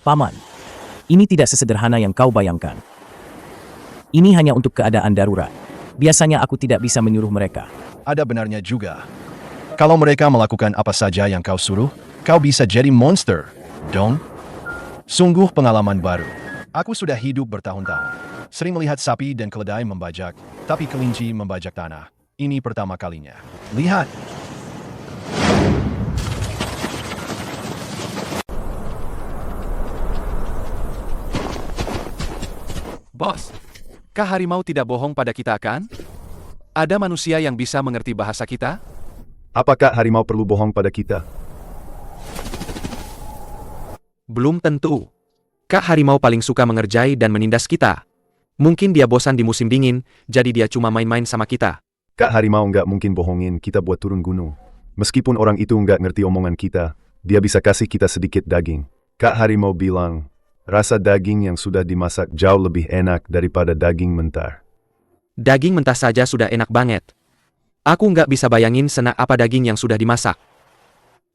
Paman, ini tidak sesederhana yang kau bayangkan. Ini hanya untuk keadaan darurat. Biasanya aku tidak bisa menyuruh mereka. Ada benarnya juga. Kalau mereka melakukan apa saja yang kau suruh, kau bisa jadi monster, dong? Sungguh pengalaman baru. Aku sudah hidup bertahun-tahun. Sering melihat sapi dan keledai membajak, tapi kelinci membajak tanah. Ini pertama kalinya. Lihat. Bos, kah harimau tidak bohong pada kita kan? Ada manusia yang bisa mengerti bahasa kita? Apakah harimau perlu bohong pada kita? Belum tentu. Kak harimau paling suka mengerjai dan menindas kita. Mungkin dia bosan di musim dingin, jadi dia cuma main-main sama kita. Kak harimau nggak mungkin bohongin kita buat turun gunung. Meskipun orang itu nggak ngerti omongan kita, dia bisa kasih kita sedikit daging. Kak harimau bilang, rasa daging yang sudah dimasak jauh lebih enak daripada daging mentah. Daging mentah saja sudah enak banget. Aku nggak bisa bayangin senak apa daging yang sudah dimasak.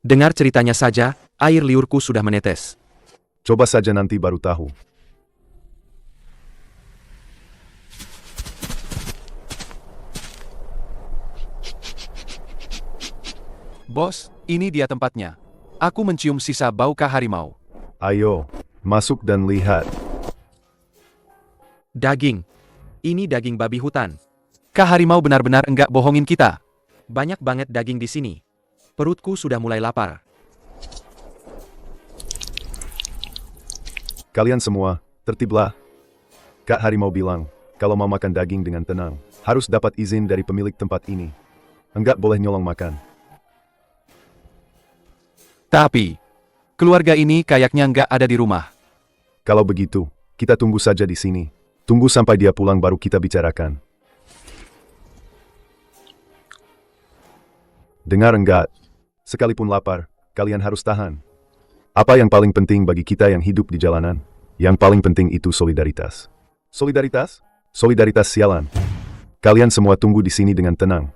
Dengar ceritanya saja, air liurku sudah menetes. Coba saja nanti baru tahu. Bos, ini dia tempatnya. Aku mencium sisa bau harimau. Ayo, masuk dan lihat. Daging. Ini daging babi hutan. Harimau benar-benar enggak bohongin kita. Banyak banget daging di sini. Perutku sudah mulai lapar. Kalian semua, tertiblah. Kak Harimau bilang, kalau mau makan daging dengan tenang, harus dapat izin dari pemilik tempat ini. Enggak boleh nyolong makan. Tapi, keluarga ini kayaknya enggak ada di rumah. Kalau begitu, kita tunggu saja di sini. Tunggu sampai dia pulang baru kita bicarakan. Dengar enggak? Sekalipun lapar, kalian harus tahan. Apa yang paling penting bagi kita yang hidup di jalanan? Yang paling penting itu solidaritas. Solidaritas? Solidaritas sialan. Kalian semua tunggu di sini dengan tenang.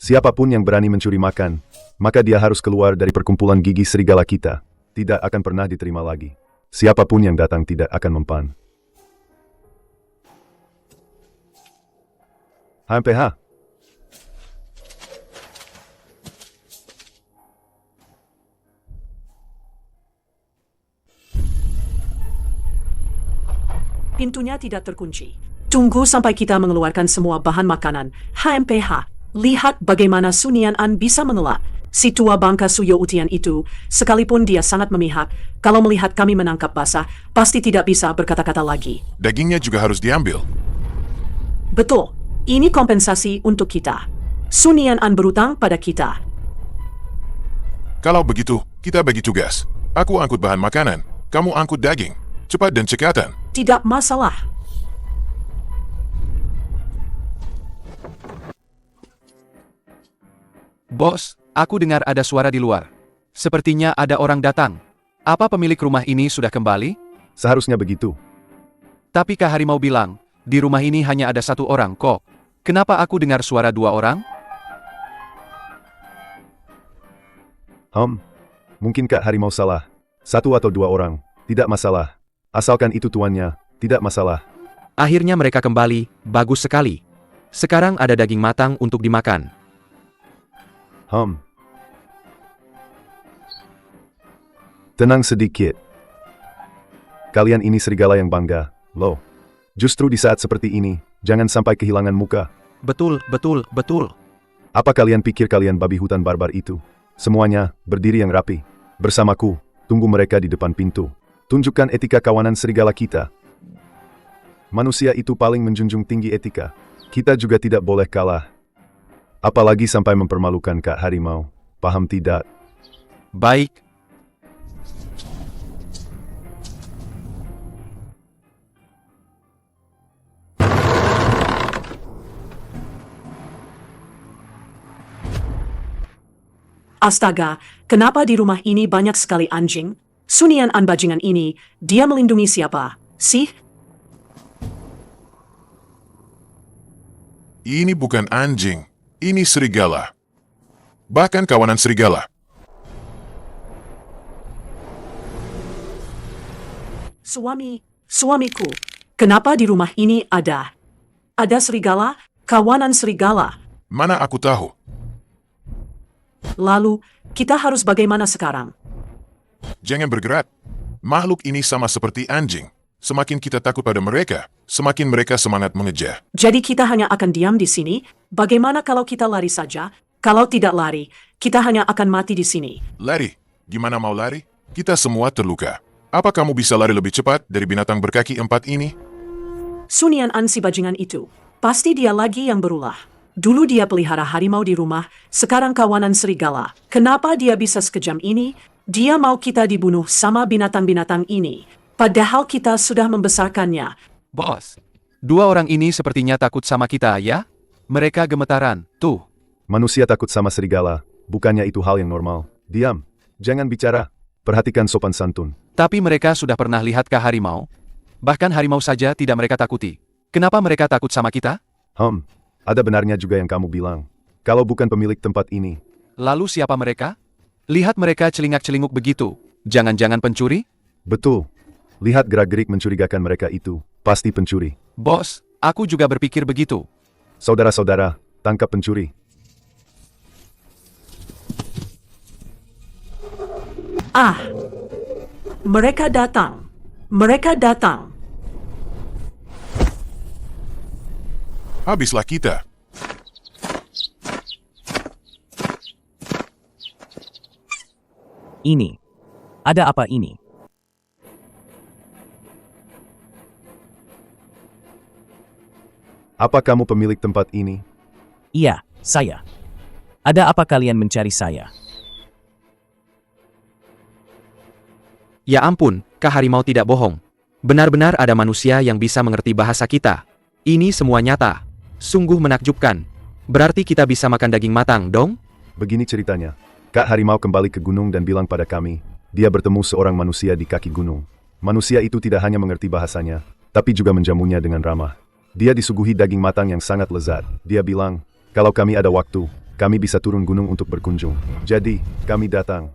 Siapapun yang berani mencuri makan, maka dia harus keluar dari perkumpulan gigi serigala kita. Tidak akan pernah diterima lagi. Siapapun yang datang tidak akan mempan. HMPH. Pintunya tidak terkunci. Tunggu sampai kita mengeluarkan semua bahan makanan. HMPH. Lihat bagaimana Sunian An bisa mengelak. Si tua bangka Suyo Utian itu, sekalipun dia sangat memihak, kalau melihat kami menangkap basah, pasti tidak bisa berkata-kata lagi. Dagingnya juga harus diambil. Betul. Ini kompensasi untuk kita. Sunian An berutang pada kita. Kalau begitu, kita bagi tugas. Aku angkut bahan makanan, kamu angkut daging. Cepat dan cekatan. Tidak masalah. Bos, aku dengar ada suara di luar. Sepertinya ada orang datang. Apa pemilik rumah ini sudah kembali? Seharusnya begitu. Tapi Harimau bilang, di rumah ini hanya ada satu orang kok. Kenapa aku dengar suara dua orang? Mungkin Kak Harimau salah. Satu atau dua orang, tidak masalah. Asalkan itu tuannya, tidak masalah. Akhirnya mereka kembali, bagus sekali. Sekarang ada daging matang untuk dimakan. Tenang sedikit. Kalian ini serigala yang bangga, loh. Justru di saat seperti ini, jangan sampai kehilangan muka. Betul, betul, betul. Apa kalian pikir kalian babi hutan barbar itu? Semuanya, berdiri yang rapi. Bersamaku, tunggu mereka di depan pintu. Tunjukkan etika kawanan serigala kita. Manusia itu paling menjunjung tinggi etika. Kita juga tidak boleh kalah. Apalagi sampai mempermalukan Kak Harimau. Paham tidak? Baik. Astaga, kenapa di rumah ini banyak sekali anjing? Sunian An bajingan ini, dia melindungi siapa? Sih? Ini bukan anjing, ini serigala. Bahkan kawanan serigala. Suamiku, kenapa di rumah ini ada serigala, kawanan serigala? Mana aku tahu? Lalu, kita harus bagaimana sekarang? Jangan bergerak. Makhluk ini sama seperti anjing. Semakin kita takut pada mereka, semakin mereka semangat mengejar. Jadi kita hanya akan diam di sini? Bagaimana kalau kita lari saja? Kalau tidak lari, kita hanya akan mati di sini. Lari? Gimana mau lari? Kita semua terluka. Apa kamu bisa lari lebih cepat dari binatang berkaki 4 ini? Sunian An si bajingan itu. Pasti dia lagi yang berulah. Dulu dia pelihara harimau di rumah, sekarang kawanan serigala. Kenapa dia bisa sekejam ini? Dia mau kita dibunuh sama binatang-binatang ini. Padahal kita sudah membesarkannya. Bos, dua orang ini sepertinya takut sama kita, ya? Mereka gemetaran, tuh. Manusia takut sama serigala, bukannya itu hal yang normal. Diam, jangan bicara. Perhatikan sopan santun. Tapi mereka sudah pernah lihat harimau? Bahkan harimau saja tidak mereka takuti. Kenapa mereka takut sama kita? Ada benarnya juga yang kamu bilang. Kalau bukan pemilik tempat ini. Lalu siapa mereka? Lihat mereka celingak-celinguk begitu. Jangan-jangan pencuri? Betul. Lihat gerak-gerik mencurigakan mereka itu. Pasti pencuri. Bos, aku juga berpikir begitu. Saudara-saudara, tangkap pencuri. Ah, mereka datang. Mereka datang. Habislah kita. Ini. Ada apa ini? Apa kamu pemilik tempat ini? Iya, saya. Ada apa kalian mencari saya? Ya ampun, Kak Harimau tidak bohong. Benar-benar ada manusia yang bisa mengerti bahasa kita. Ini semua nyata. Sungguh menakjubkan. Berarti kita bisa makan daging matang, dong? Begini ceritanya. Kak Harimau kembali ke gunung dan bilang pada kami, dia bertemu seorang manusia di kaki gunung. Manusia itu tidak hanya mengerti bahasanya, tapi juga menjamunya dengan ramah. Dia disuguhi daging matang yang sangat lezat. Dia bilang, kalau kami ada waktu, kami bisa turun gunung untuk berkunjung. Jadi, kami datang.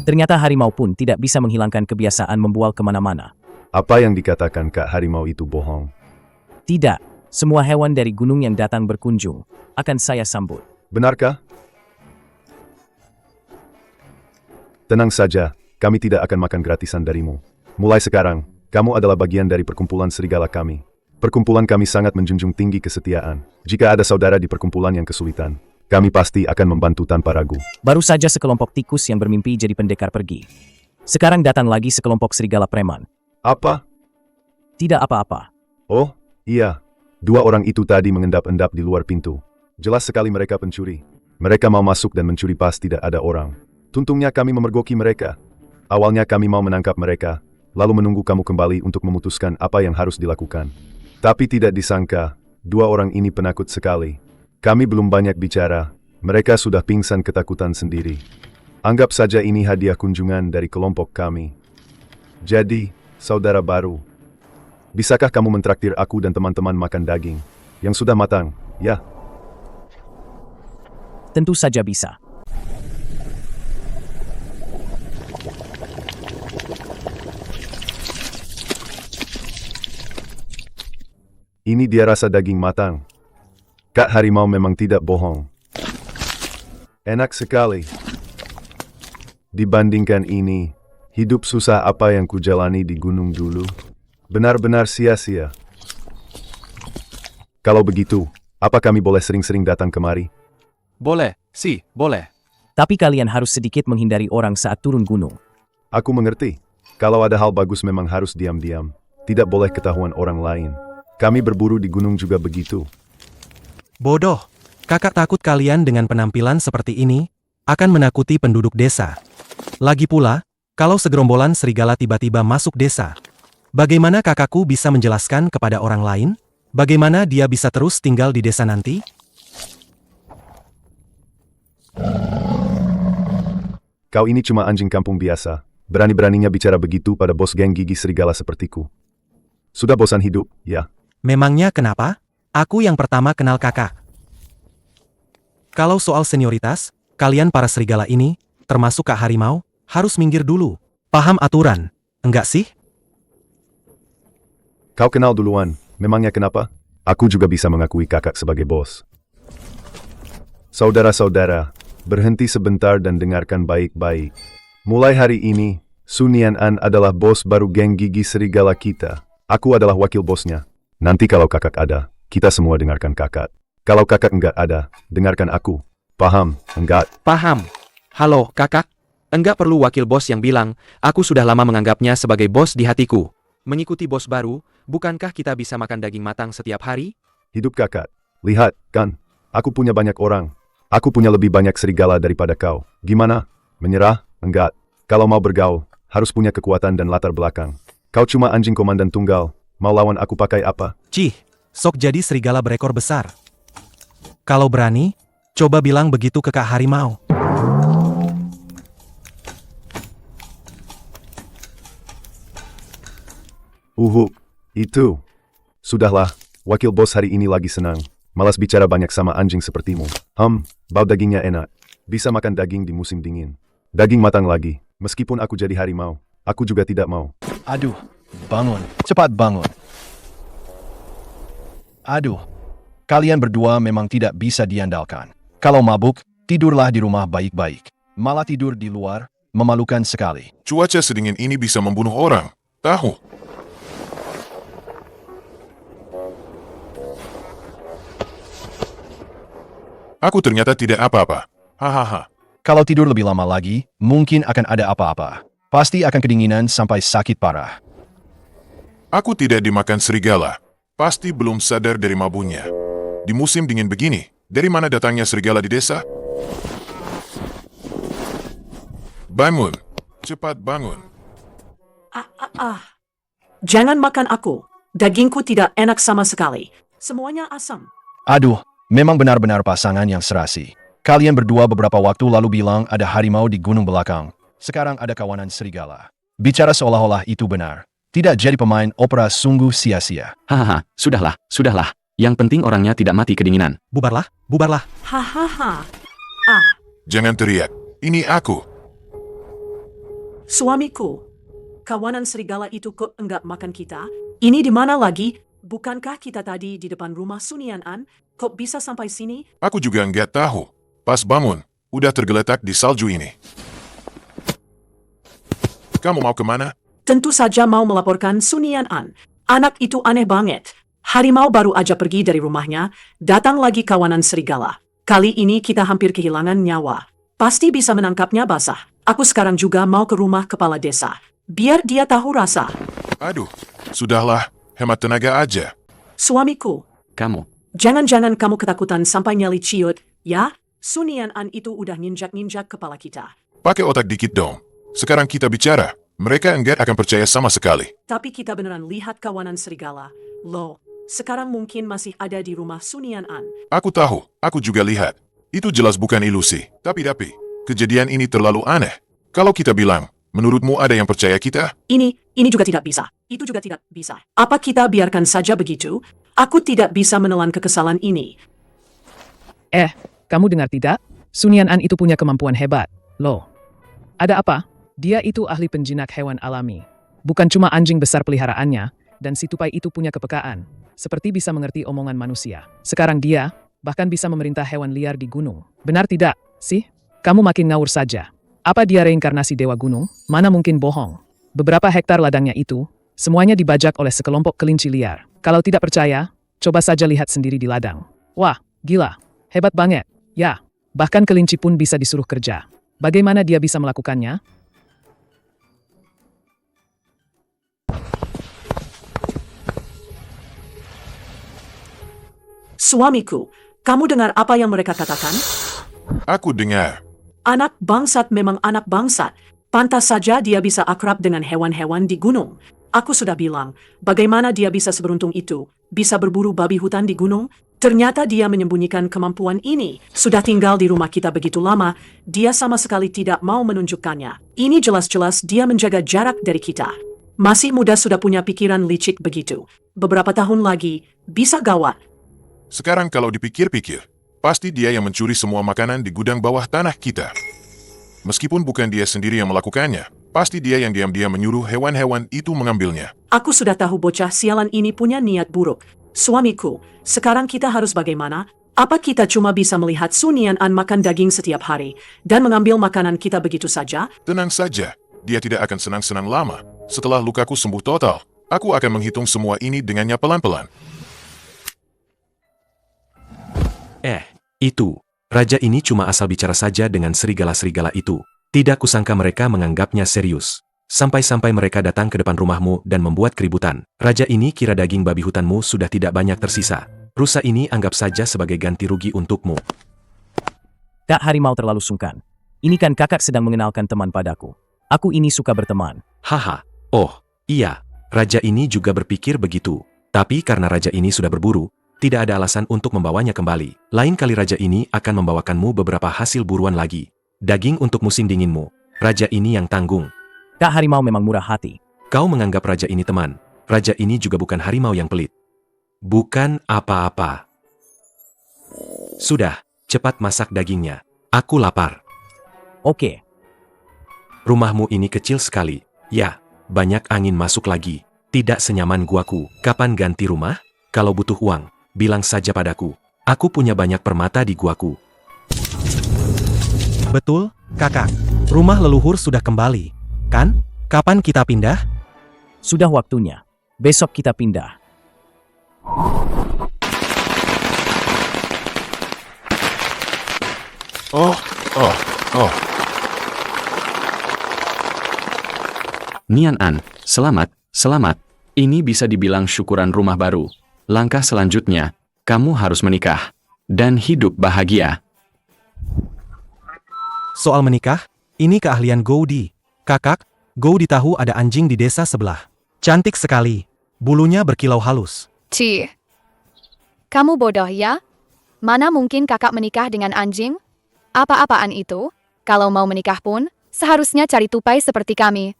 Ternyata harimau pun tidak bisa menghilangkan kebiasaan membual kemana-mana. Apa yang dikatakan Kak Harimau itu bohong? Tidak, semua hewan dari gunung yang datang berkunjung akan saya sambut. Benarkah? Tenang saja, kami tidak akan makan gratisan darimu. Mulai sekarang, kamu adalah bagian dari perkumpulan serigala kami. Perkumpulan kami sangat menjunjung tinggi kesetiaan. Jika ada saudara di perkumpulan yang kesulitan, kami pasti akan membantu tanpa ragu. Baru saja sekelompok tikus yang bermimpi jadi pendekar pergi. Sekarang datang lagi sekelompok serigala preman. Apa? Tidak apa-apa. Oh, iya. Dua orang itu tadi mengendap-endap di luar pintu. Jelas sekali mereka pencuri. Mereka mau masuk dan mencuri pas tidak ada orang. Tuntungnya kami memergoki mereka. Awalnya kami mau menangkap mereka, lalu menunggu kamu kembali untuk memutuskan apa yang harus dilakukan. Tapi tidak disangka, dua orang ini penakut sekali. Kami belum banyak bicara, mereka sudah pingsan ketakutan sendiri. Anggap saja ini hadiah kunjungan dari kelompok kami. Jadi, saudara baru, bisakah kamu mentraktir aku dan teman-teman makan daging yang sudah matang, ya? Tentu saja bisa. Ini dia rasa daging matang. Kak Harimau memang tidak bohong. Enak sekali. Dibandingkan ini, hidup susah apa yang kujalani di gunung dulu, benar-benar sia-sia. Kalau begitu, apa kami boleh sering-sering datang kemari? Boleh, sih, boleh. Tapi kalian harus sedikit menghindari orang saat turun gunung. Aku mengerti. Kalau ada hal bagus memang harus diam-diam. Tidak boleh ketahuan orang lain. Kami berburu di gunung juga begitu. Bodoh. Kakak takut kalian dengan penampilan seperti ini akan menakuti penduduk desa. Lagi pula, kalau segerombolan serigala tiba-tiba masuk desa, bagaimana kakakku bisa menjelaskan kepada orang lain? Bagaimana dia bisa terus tinggal di desa nanti? Kau ini cuma anjing kampung biasa. Berani-beraninya bicara begitu pada bos geng gigi serigala sepertiku. Sudah bosan hidup, ya? Memangnya kenapa? Aku yang pertama kenal kakak. Kalau soal senioritas, kalian para serigala ini, termasuk Kak Harimau, harus minggir dulu. Paham aturan, enggak sih? Kau kenal duluan, memangnya kenapa? Aku juga bisa mengakui kakak sebagai bos. Saudara-saudara, berhenti sebentar dan dengarkan baik-baik. Mulai hari ini, Sunian An adalah bos baru geng gigi serigala kita. Aku adalah wakil bosnya. Nanti kalau kakak ada, kita semua dengarkan kakak. Kalau kakak enggak ada, dengarkan aku. Paham, enggak? Paham. Halo, kakak. Enggak perlu wakil bos yang bilang, aku sudah lama menganggapnya sebagai bos di hatiku. Mengikuti bos baru, bukankah kita bisa makan daging matang setiap hari? Hidup kakak. Lihat, kan? Aku punya banyak orang. Aku punya lebih banyak serigala daripada kau. Gimana? Menyerah? Enggak. Kalau mau bergaul, harus punya kekuatan dan latar belakang. Kau cuma anjing komandan tunggal. Mau lawan aku pakai apa? Cih, sok jadi serigala berekor besar. Kalau berani, coba bilang begitu ke Kak Harimau. Itu. Sudahlah, wakil bos hari ini lagi senang. Malas bicara banyak sama anjing sepertimu. Bau dagingnya enak. bisa makan daging di musim dingin. Daging matang lagi. Meskipun aku jadi harimau, aku juga tidak mau. Aduh, bangun, cepat bangun. Aduh, kalian berdua memang tidak bisa diandalkan. Kalau mabuk, tidurlah di rumah baik-baik. Malah tidur di luar, memalukan sekali. Cuaca sedingin ini bisa membunuh orang. Tahu? Aku ternyata tidak apa-apa. Hahaha. Kalau tidur lebih lama lagi, mungkin akan ada apa-apa. Pasti akan kedinginan sampai sakit parah. Aku tidak dimakan serigala. Pasti belum sadar dari mabuknya. Di musim dingin begini, dari mana datangnya serigala di desa? Bangun. Cepat bangun. Jangan makan aku. Dagingku tidak enak sama sekali. Semuanya asam. Aduh, memang benar-benar pasangan yang serasi. Kalian berdua beberapa waktu lalu bilang ada harimau di gunung belakang. Sekarang ada kawanan serigala. Bicara seolah-olah itu benar. Tidak jadi pemain opera sungguh sia-sia. Hahaha, sudahlah. Yang penting orangnya tidak mati kedinginan. Bubarlah, bubarlah. Hahaha. Jangan teriak. Ini aku. Suamiku. Kawanan serigala itu kok enggak makan kita? Ini di mana lagi? Bukankah kita tadi di depan rumah Sunian An? Kok bisa sampai sini? Aku juga nggak tahu. Pas bangun, udah tergeletak di salju ini. Kamu mau kemana? Tentu saja mau melaporkan Sunian An. Anak itu aneh banget. Harimau baru aja pergi dari rumahnya, datang lagi kawanan serigala. Kali ini kita hampir kehilangan nyawa. Pasti bisa menangkapnya basah. Aku sekarang juga mau ke rumah kepala desa. Biar dia tahu rasa. Aduh, sudahlah. Hemat tenaga aja. Suamiku. Kamu. Jangan-jangan kamu ketakutan sampai nyali ciut, ya? Sunian An itu udah nginjak-nginjak kepala kita. Pakai otak dikit dong. Sekarang kita bicara. Mereka enggak akan percaya sama sekali. Tapi kita beneran lihat kawanan serigala. Loh, sekarang mungkin masih ada di rumah Sunian An. Aku tahu, aku juga lihat. Itu jelas bukan ilusi. Tapi, kejadian ini terlalu aneh. Kalau kita bilang, menurutmu ada yang percaya kita? Ini juga tidak bisa. Itu juga tidak bisa. Apa kita biarkan saja begitu? Aku tidak bisa menelan kekesalan ini. Kamu dengar tidak? Sunian An itu punya kemampuan hebat. Loh, ada apa? Dia itu ahli penjinak hewan alami. Bukan cuma anjing besar peliharaannya, dan si tupai itu punya kepekaan. Seperti bisa mengerti omongan manusia. Sekarang dia bahkan bisa memerintah hewan liar di gunung. Benar tidak, sih? Kamu makin ngawur saja. Apa dia reinkarnasi dewa gunung? Mana mungkin bohong. Beberapa hektar ladangnya itu, semuanya dibajak oleh sekelompok kelinci liar. Kalau tidak percaya, coba saja lihat sendiri di ladang. Wah, gila. Hebat banget. Ya, bahkan kelinci pun bisa disuruh kerja. Bagaimana dia bisa melakukannya? Suamiku, kamu dengar apa yang mereka katakan? Aku dengar. Anak bangsat memang anak bangsat. Pantas saja dia bisa akrab dengan hewan-hewan di gunung. Aku sudah bilang, bagaimana dia bisa seberuntung itu? Bisa berburu babi hutan di gunung? Ternyata dia menyembunyikan kemampuan ini. Sudah tinggal di rumah kita begitu lama, dia sama sekali tidak mau menunjukkannya. Ini jelas-jelas dia menjaga jarak dari kita. Masih muda sudah punya pikiran licik begitu. Beberapa tahun lagi, bisa gawat. Sekarang kalau dipikir-pikir, pasti dia yang mencuri semua makanan di gudang bawah tanah kita. Meskipun bukan dia sendiri yang melakukannya, pasti dia yang diam-diam menyuruh hewan-hewan itu mengambilnya. Aku sudah tahu bocah sialan ini punya niat buruk. Suamiku, sekarang kita harus bagaimana? Apa kita cuma bisa melihat Sunian An makan daging setiap hari dan mengambil makanan kita begitu saja? Tenang saja, dia tidak akan senang-senang lama. Setelah lukaku sembuh total, aku akan menghitung semua ini dengannya pelan-pelan. Itu. Raja ini cuma asal bicara saja dengan serigala-serigala itu. Tidak kusangka mereka menganggapnya serius. Sampai-sampai mereka datang ke depan rumahmu dan membuat keributan. Raja ini kira daging babi hutanmu sudah tidak banyak tersisa. Rusa ini anggap saja sebagai ganti rugi untukmu. Kak Harimau terlalu sungkan. Ini kan kakak sedang mengenalkan teman padaku. Aku ini suka berteman. Haha. Oh, iya. Raja ini juga berpikir begitu. Tapi karena raja ini sudah berburu, tidak ada alasan untuk membawanya kembali. Lain kali raja ini akan membawakanmu beberapa hasil buruan lagi. Daging untuk musim dinginmu. Raja ini yang tanggung. Kak Harimau memang murah hati. Kau menganggap raja ini teman. Raja ini juga bukan harimau yang pelit. Bukan apa-apa. Sudah, cepat masak dagingnya. Aku lapar. Oke, Rumahmu ini kecil sekali. Ya, banyak angin masuk lagi. Tidak senyaman guaku. Kapan ganti rumah? Kalau butuh uang, bilang saja padaku. Aku punya banyak permata di guaku. Betul, kakak. Rumah leluhur sudah kembali. Kan? Kapan kita pindah? sudah waktunya. Besok kita pindah. Oh, oh, oh. Nian An, selamat, selamat. Ini bisa dibilang syukuran rumah baru. Langkah selanjutnya, kamu harus menikah. Dan hidup bahagia. Soal menikah, ini keahlian Goudi. Kakak, Goudi tahu ada anjing di desa sebelah. Cantik sekali. Bulunya berkilau halus. Ci. Kamu bodoh ya? Mana mungkin kakak menikah dengan anjing? Apa-apaan itu? Kalau mau menikah pun, seharusnya cari tupai seperti kami.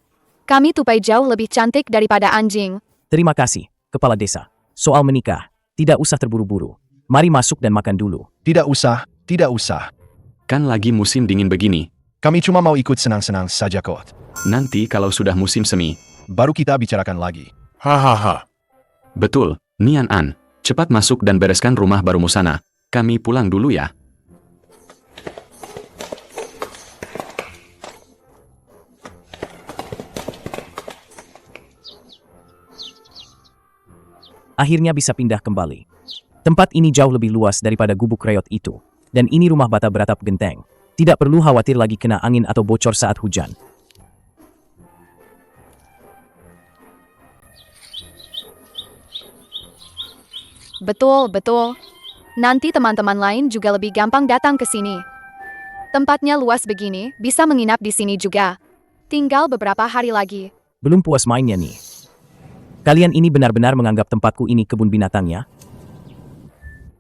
Kami tupai jauh lebih cantik daripada anjing. Terima kasih, Kepala Desa. Soal menikah, tidak usah terburu-buru. Mari masuk dan makan dulu. Tidak usah, tidak usah. Kan lagi musim dingin begini. Kami cuma mau ikut senang-senang saja kok. Nanti kalau sudah musim semi. Baru kita bicarakan lagi. Hahaha. Betul, Nian An. Cepat masuk dan bereskan rumah barumu sana. Kami pulang dulu ya. Akhirnya bisa pindah kembali. Tempat ini jauh lebih luas daripada gubuk reot itu. Dan ini rumah bata beratap genteng. Tidak perlu khawatir lagi kena angin atau bocor saat hujan. Betul, betul. Nanti teman-teman lain juga lebih gampang datang ke sini. Tempatnya luas begini, bisa menginap di sini juga. Tinggal beberapa hari lagi. Belum puas mainnya nih. Kalian ini benar-benar menganggap tempatku ini kebun binatang ya?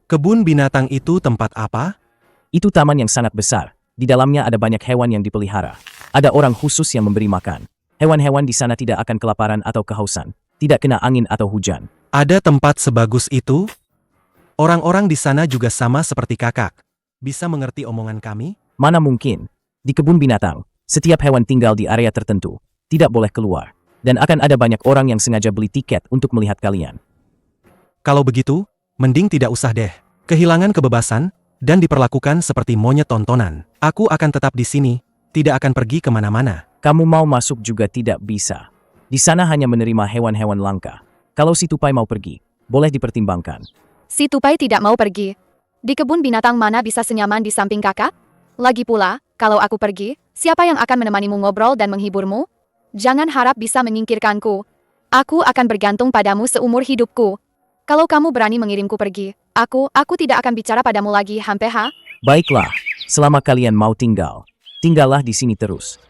Kebun binatang itu tempat apa? Itu taman yang sangat besar. Di dalamnya ada banyak hewan yang dipelihara. Ada orang khusus yang memberi makan. Hewan-hewan di sana tidak akan kelaparan atau kehausan. Tidak kena angin atau hujan. Ada tempat sebagus itu? Orang-orang di sana juga sama seperti kakak. Bisa mengerti omongan kami? Mana mungkin? Di kebun binatang, setiap hewan tinggal di area tertentu. Tidak boleh keluar. Dan akan ada banyak orang yang sengaja beli tiket untuk melihat kalian. Kalau begitu, mending tidak usah deh. Kehilangan kebebasan, dan diperlakukan seperti monyet tontonan. Aku akan tetap di sini, tidak akan pergi kemana-mana. Kamu mau masuk juga tidak bisa. Di sana hanya menerima hewan-hewan langka. Kalau si tupai mau pergi, boleh dipertimbangkan. Si tupai tidak mau pergi. Di kebun binatang mana bisa senyaman di samping kakak? Lagi pula, kalau aku pergi, siapa yang akan menemanimu ngobrol dan menghiburmu? Jangan harap bisa menyingkirkanku. Aku akan bergantung padamu seumur hidupku. Kalau kamu berani mengirimku pergi, aku tidak akan bicara padamu lagi, Hampeha. Baiklah, selama kalian mau tinggal, tinggallah di sini terus.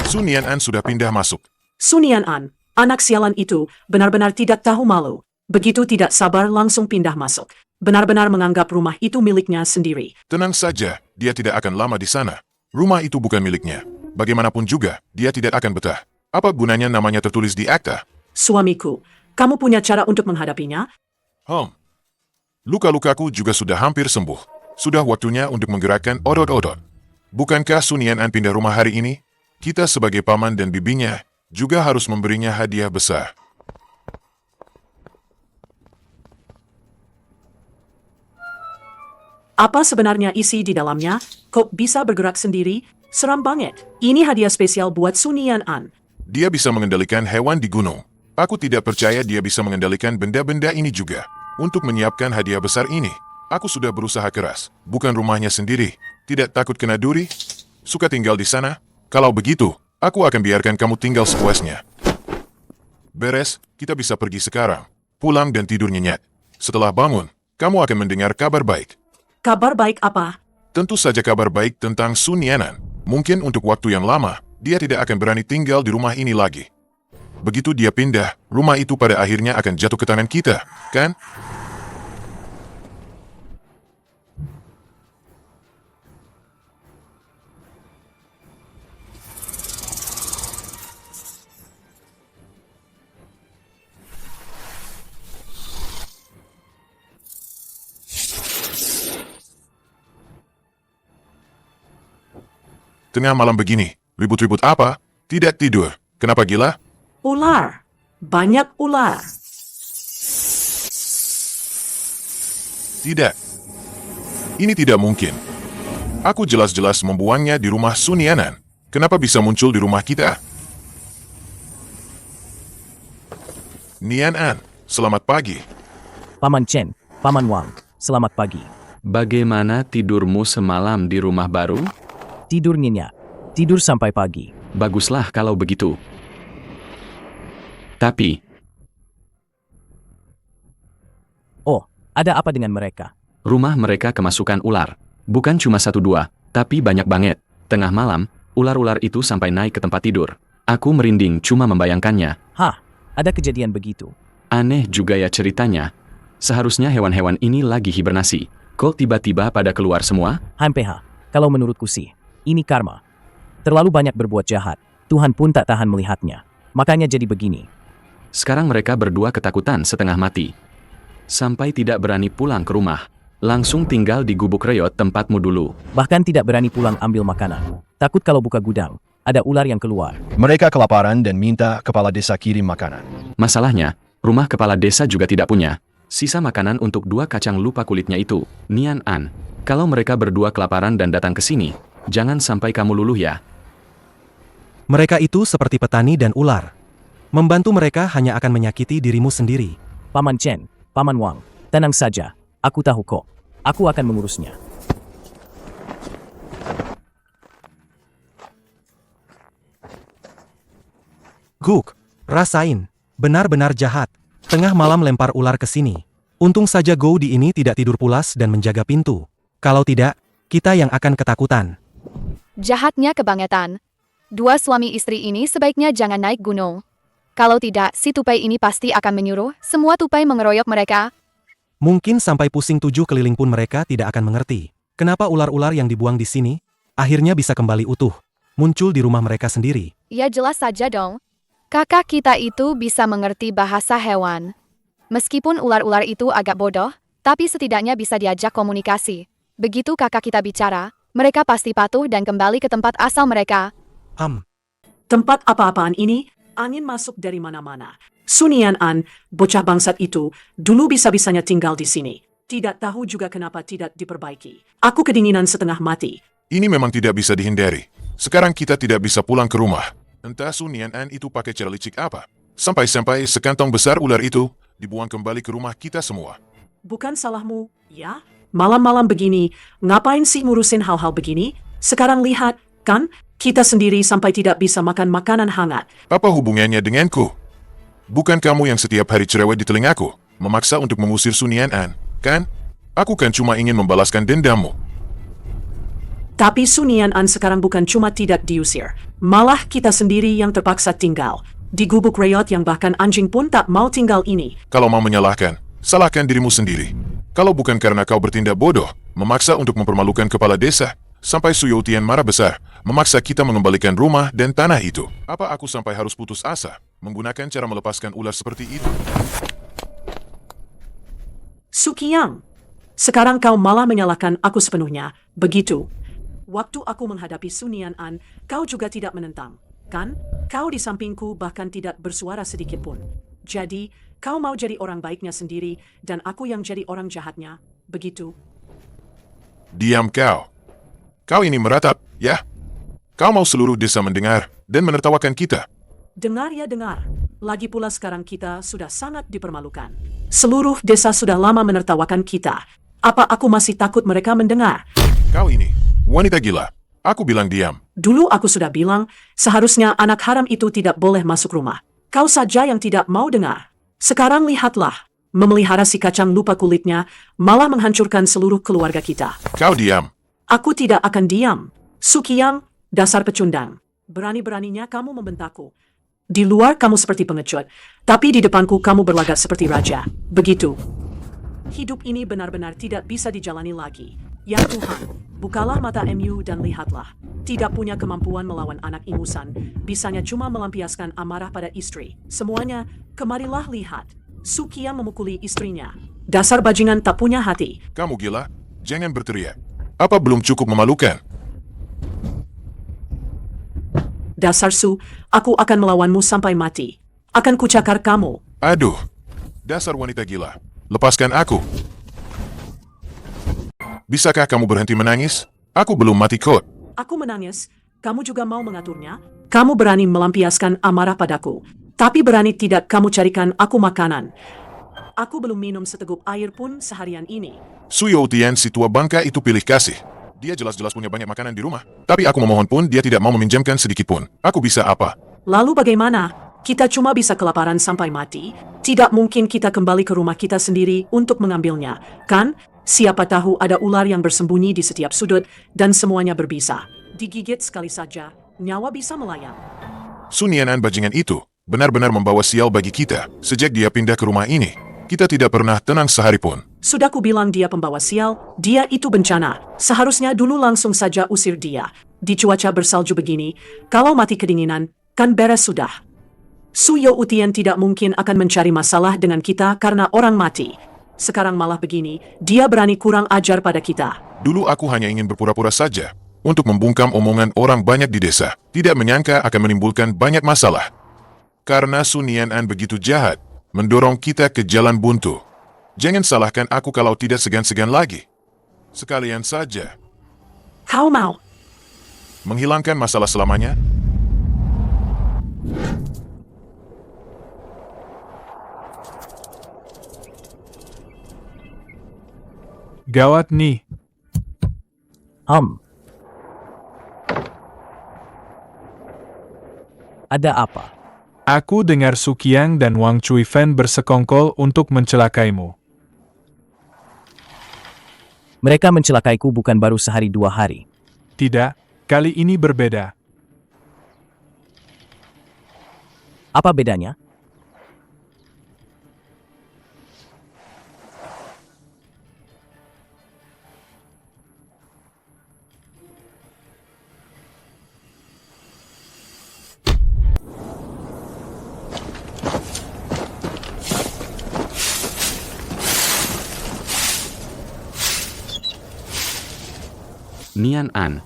Sun Nian An sudah pindah masuk. Sunian An, anak sialan itu benar-benar tidak tahu malu. Begitu tidak sabar langsung pindah masuk. Benar-benar menganggap rumah itu miliknya sendiri. Tenang saja, dia tidak akan lama di sana. Rumah itu bukan miliknya. Bagaimanapun juga, dia tidak akan betah. Apa gunanya namanya tertulis di akta? Suamiku, kamu punya cara untuk menghadapinya? Luka-lukaku juga sudah hampir sembuh. Sudah waktunya untuk menggerakkan otot-otot. Bukankah Sun Nian An pindah rumah hari ini? Kita sebagai paman dan bibinya juga harus memberinya hadiah besar. Apa sebenarnya isi di dalamnya? Kok bisa bergerak sendiri? Seram banget. Ini hadiah spesial buat Sunian An. Dia bisa mengendalikan hewan di gunung. Aku tidak percaya dia bisa mengendalikan benda-benda ini juga. Untuk menyiapkan hadiah besar ini, aku sudah berusaha keras. Bukan rumahnya sendiri. Tidak takut kena duri? Suka tinggal di sana? Kalau begitu, aku akan biarkan kamu tinggal sepuasnya. Beres, kita bisa pergi sekarang. Pulang dan tidur nyenyak. Setelah bangun, kamu akan mendengar kabar baik. Kabar baik apa? Tentu saja kabar baik tentang Sun Nian An. Mungkin untuk waktu yang lama, dia tidak akan berani tinggal di rumah ini lagi. Begitu dia pindah, rumah itu pada akhirnya akan jatuh ke tangan kita, kan? Tengah malam begini, ribut-ribut apa? Tidak tidur. Kenapa gila? Ular. Banyak ular. Tidak. Ini tidak mungkin. Aku jelas-jelas membuangnya di rumah Sunianan. Kenapa bisa muncul di rumah kita? Nian An, selamat pagi. Paman Chen, Paman Wang, selamat pagi. Bagaimana tidurmu semalam di rumah baru? Tidur nyenyak. Tidur sampai pagi. Baguslah kalau begitu. Tapi, Oh, ada apa dengan mereka? rumah mereka kemasukan ular. Bukan cuma 1-2, tapi banyak banget. Tengah malam, ular-ular itu sampai naik ke tempat tidur. Aku merinding cuma membayangkannya. Hah, ada kejadian begitu. Aneh juga ya ceritanya. Seharusnya hewan-hewan ini lagi hibernasi. Kok tiba-tiba pada keluar semua? HMPH, kalau menurutku sih, ini karma. Terlalu banyak berbuat jahat, Tuhan pun tak tahan melihatnya. Makanya jadi begini. Sekarang mereka berdua ketakutan setengah mati. Sampai tidak berani pulang ke rumah. Langsung tinggal di gubuk reot tempatmu dulu. Bahkan tidak berani pulang ambil makanan. Takut kalau buka gudang, ada ular yang keluar. Mereka kelaparan dan minta kepala desa kirim makanan. Masalahnya, rumah kepala desa juga tidak punya. Sisa makanan untuk 2 kacang lupa kulitnya itu. Nian An, kalau mereka berdua kelaparan dan datang ke sini, jangan sampai kamu luluh ya. Mereka itu seperti petani dan ular. Membantu mereka hanya akan menyakiti dirimu sendiri. Paman Chen, Paman Wang, tenang saja. Aku tahu kok. Aku akan mengurusnya. Guk, rasain. Benar-benar jahat. Tengah malam lempar ular ke sini. Untung saja Goudi ini tidak tidur pulas dan menjaga pintu. Kalau tidak, kita yang akan ketakutan. Jahatnya kebangetan. 2 suami istri ini sebaiknya jangan naik gunung. Kalau tidak, si tupai ini pasti akan menyuruh semua tupai mengeroyok mereka. Mungkin sampai pusing 7 keliling pun mereka tidak akan mengerti. Kenapa ular-ular yang dibuang di sini, akhirnya bisa kembali utuh. Muncul di rumah mereka sendiri. Ya jelas saja dong. Kakak kita itu bisa mengerti bahasa hewan. Meskipun ular-ular itu agak bodoh, tapi setidaknya bisa diajak komunikasi. Begitu kakak kita bicara, mereka pasti patuh dan kembali ke tempat asal mereka. Tempat apa-apaan ini, angin masuk dari mana-mana. Sunian An, bocah bangsat itu, dulu bisa-bisanya tinggal di sini. Tidak tahu juga kenapa tidak diperbaiki. Aku kedinginan setengah mati. Ini memang tidak bisa dihindari. Sekarang kita tidak bisa pulang ke rumah. Entah Sunian An itu pakai cara licik apa. Sampai-sampai sekantong besar ular itu dibuang kembali ke rumah kita semua. Bukan salahmu, ya? Malam-malam begini, ngapain sih ngurusin hal-hal begini? Sekarang lihat, kan? Kita sendiri sampai tidak bisa makan makanan hangat. Apa hubungannya denganku? Bukan kamu yang setiap hari cerewet di telingaku, memaksa untuk mengusir Sunian An, kan? Aku kan cuma ingin membalaskan dendammu. Tapi Sunian An sekarang bukan cuma tidak diusir, malah kita sendiri yang terpaksa tinggal. Di gubuk reot yang bahkan anjing pun tak mau tinggal ini. Kalau mau menyalahkan, salahkan dirimu sendiri. Kalau bukan karena kau bertindak bodoh, memaksa untuk mempermalukan kepala desa, sampai Suyoutian marah besar, memaksa kita mengembalikan rumah dan tanah itu. Apa aku sampai harus putus asa, menggunakan cara melepaskan ular seperti itu? Sukiyang, sekarang kau malah menyalahkan aku sepenuhnya, begitu. Waktu aku menghadapi Sunian An, kau juga tidak menentang, kan? Kau di sampingku bahkan tidak bersuara sedikit pun. Jadi, kau mau jadi orang baiknya sendiri, dan aku yang jadi orang jahatnya, begitu? Diam kau. Kau ini meratap, ya? Kau mau seluruh desa mendengar dan menertawakan kita. Dengar ya dengar. Lagi pula sekarang kita sudah sangat dipermalukan. Seluruh desa sudah lama menertawakan kita. Apa aku masih takut mereka mendengar? Kau ini, wanita gila. Aku bilang diam. Dulu aku sudah bilang, seharusnya anak haram itu tidak boleh masuk rumah. Kau saja yang tidak mau dengar. Sekarang lihatlah, memelihara si kacang lupa kulitnya, malah menghancurkan seluruh keluarga kita. Kau diam. Aku tidak akan diam. Sukiyang, dasar pecundang. Berani-beraninya kamu membentakku. Di luar kamu seperti pengecut, tapi di depanku kamu berlagak seperti raja. Begitu. Hidup ini benar-benar tidak bisa dijalani lagi. Ya Tuhan, bukalah mata MU dan lihatlah. Tidak punya kemampuan melawan anak ingusan, bisanya cuma melampiaskan amarah pada istri. Semuanya, kemarilah lihat. Sukiyang memukuli istrinya. Dasar bajingan tak punya hati. Kamu gila? Jangan berteriak. Apa belum cukup memalukan? Dasar Su, aku akan melawanmu sampai mati. Akan kucakar kamu. Aduh, dasar wanita gila. Lepaskan aku. Bisakah kamu berhenti menangis? Aku belum mati kok. Aku menangis, kamu juga mau mengaturnya? Kamu berani melampiaskan amarah padaku, tapi berani tidak kamu carikan aku makanan. Aku belum minum seteguk air pun seharian ini. Suyo Utian si tua bangka itu pilih kasih. Dia jelas-jelas punya banyak makanan di rumah. Tapi aku memohon pun dia tidak mau meminjamkan sedikit pun. Aku bisa apa? Lalu bagaimana? Kita cuma bisa kelaparan sampai mati. Tidak mungkin kita kembali ke rumah kita sendiri untuk mengambilnya, kan? Siapa tahu ada ular yang bersembunyi di setiap sudut dan semuanya berbisa. Digigit sekali saja, nyawa bisa melayang. Sunianan bajingan itu benar-benar membawa sial bagi kita. Sejak dia pindah ke rumah ini, kita tidak pernah tenang sehari pun. Sudah kubilang dia pembawa sial, dia itu bencana. Seharusnya dulu langsung saja usir dia. Di cuaca bersalju begini, kalau mati kedinginan, kan beres sudah. Suyo Utian tidak mungkin akan mencari masalah dengan kita karena orang mati. Sekarang malah begini, dia berani kurang ajar pada kita. Dulu aku hanya ingin berpura-pura saja untuk membungkam omongan orang banyak di desa. Tidak menyangka akan menimbulkan banyak masalah. Karena Sunianan begitu jahat, mendorong kita ke jalan buntu. Jangan salahkan aku kalau tidak segan-segan lagi. Sekalian saja Kau mau? menghilangkan masalah selamanya. Gawat nih. Ada apa? Aku dengar Sukiang dan Wang Chuifen bersekongkol untuk mencelakaimu. Mereka mencelakaiku bukan baru sehari 2 hari. Tidak, kali ini berbeda. Apa bedanya? Nian An,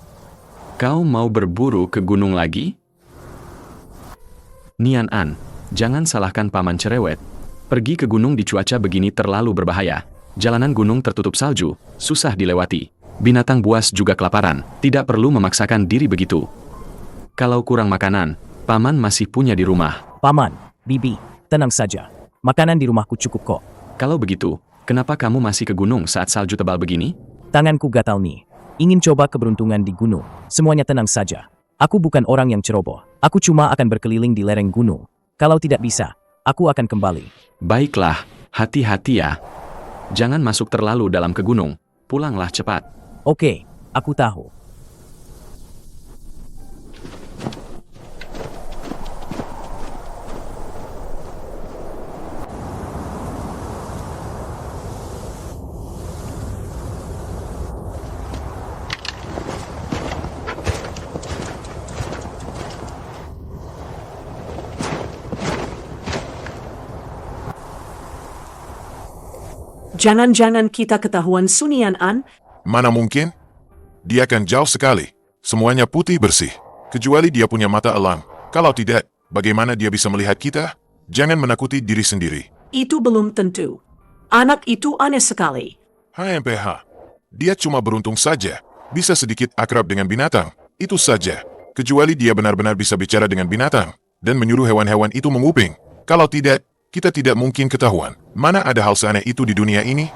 kau mau berburu ke gunung lagi? Nian An, jangan salahkan paman cerewet. Pergi ke gunung di cuaca begini terlalu berbahaya. Jalanan gunung tertutup salju, susah dilewati. Binatang buas juga kelaparan, tidak perlu memaksakan diri begitu. Kalau kurang makanan, paman masih punya di rumah. Paman, Bibi, tenang saja. Makanan di rumahku cukup kok. Kalau begitu, kenapa kamu masih ke gunung saat salju tebal begini? Tanganku gatal nih. Ingin coba keberuntungan di gunung. Semuanya tenang saja. Aku bukan orang yang ceroboh. Aku cuma akan berkeliling di lereng gunung. Kalau tidak bisa, aku akan kembali. Baiklah, hati-hati ya. Jangan masuk terlalu dalam ke gunung. Pulanglah cepat. Oke, aku tahu. Jangan-jangan kita ketahuan Sunianan? Mana mungkin? Dia kan jauh sekali. Semuanya putih bersih. Kecuali dia punya mata elang. Kalau tidak, bagaimana dia bisa melihat kita? Jangan menakuti diri sendiri. Itu belum tentu. Anak itu aneh sekali. HMPH. Dia cuma beruntung saja. Bisa sedikit akrab dengan binatang. Itu saja. Kecuali dia benar-benar bisa bicara dengan binatang. Dan menyuruh hewan-hewan itu menguping. Kalau tidak, kita tidak mungkin ketahuan. Mana ada hal seaneh itu di dunia ini?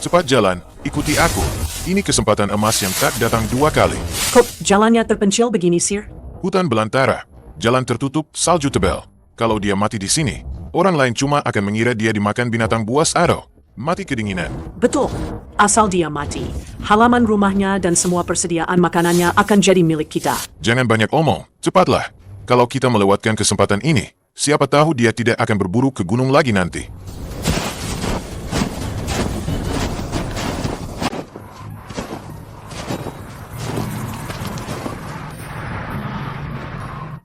Cepat jalan, ikuti aku. Ini kesempatan emas yang tak datang 2 kali. Kok jalannya terpencil begini, Sir? Hutan belantara, jalan tertutup, salju tebal. Kalau dia mati di sini, orang lain cuma akan mengira dia dimakan binatang buas atau mati kedinginan. Betul. Asal dia mati, halaman rumahnya dan semua persediaan makanannya akan jadi milik kita. Jangan banyak omong, cepatlah. Kalau kita melewatkan kesempatan ini, siapa tahu dia tidak akan berburu ke gunung lagi nanti.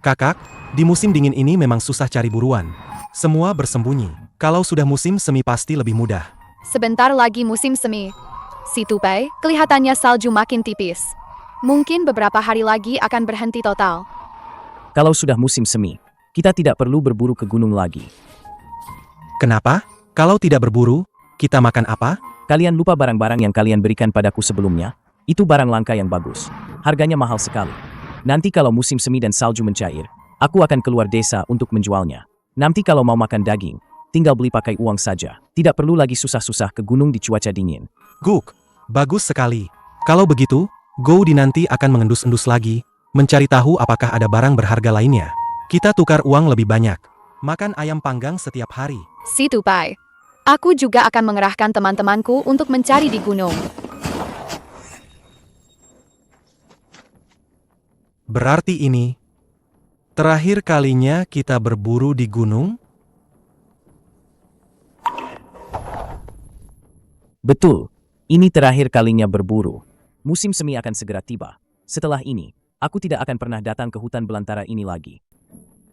Kakak, di musim dingin ini memang susah cari buruan. Semua bersembunyi. Kalau sudah musim semi pasti lebih mudah. Sebentar lagi musim semi. Si Tupai, kelihatannya salju makin tipis. Mungkin beberapa hari lagi akan berhenti total. Kalau sudah musim semi, kita tidak perlu berburu ke gunung lagi. Kenapa? Kalau tidak berburu, kita makan apa? Kalian lupa barang-barang yang kalian berikan padaku sebelumnya? Itu barang langka yang bagus. Harganya mahal sekali. Nanti kalau musim semi dan salju mencair, aku akan keluar desa untuk menjualnya. Nanti kalau mau makan daging, tinggal beli pakai uang saja. Tidak perlu lagi susah-susah ke gunung di cuaca dingin. Guk, bagus sekali. Kalau begitu, Goudi nanti akan mengendus-endus lagi, mencari tahu apakah ada barang berharga lainnya. Kita tukar uang lebih banyak. Makan ayam panggang setiap hari. Si Tupai. Aku juga akan mengerahkan teman-temanku untuk mencari di gunung. Berarti ini terakhir kalinya kita berburu di gunung? Betul, ini terakhir kalinya berburu. Musim semi akan segera tiba. Setelah ini, aku tidak akan pernah datang ke hutan belantara ini lagi.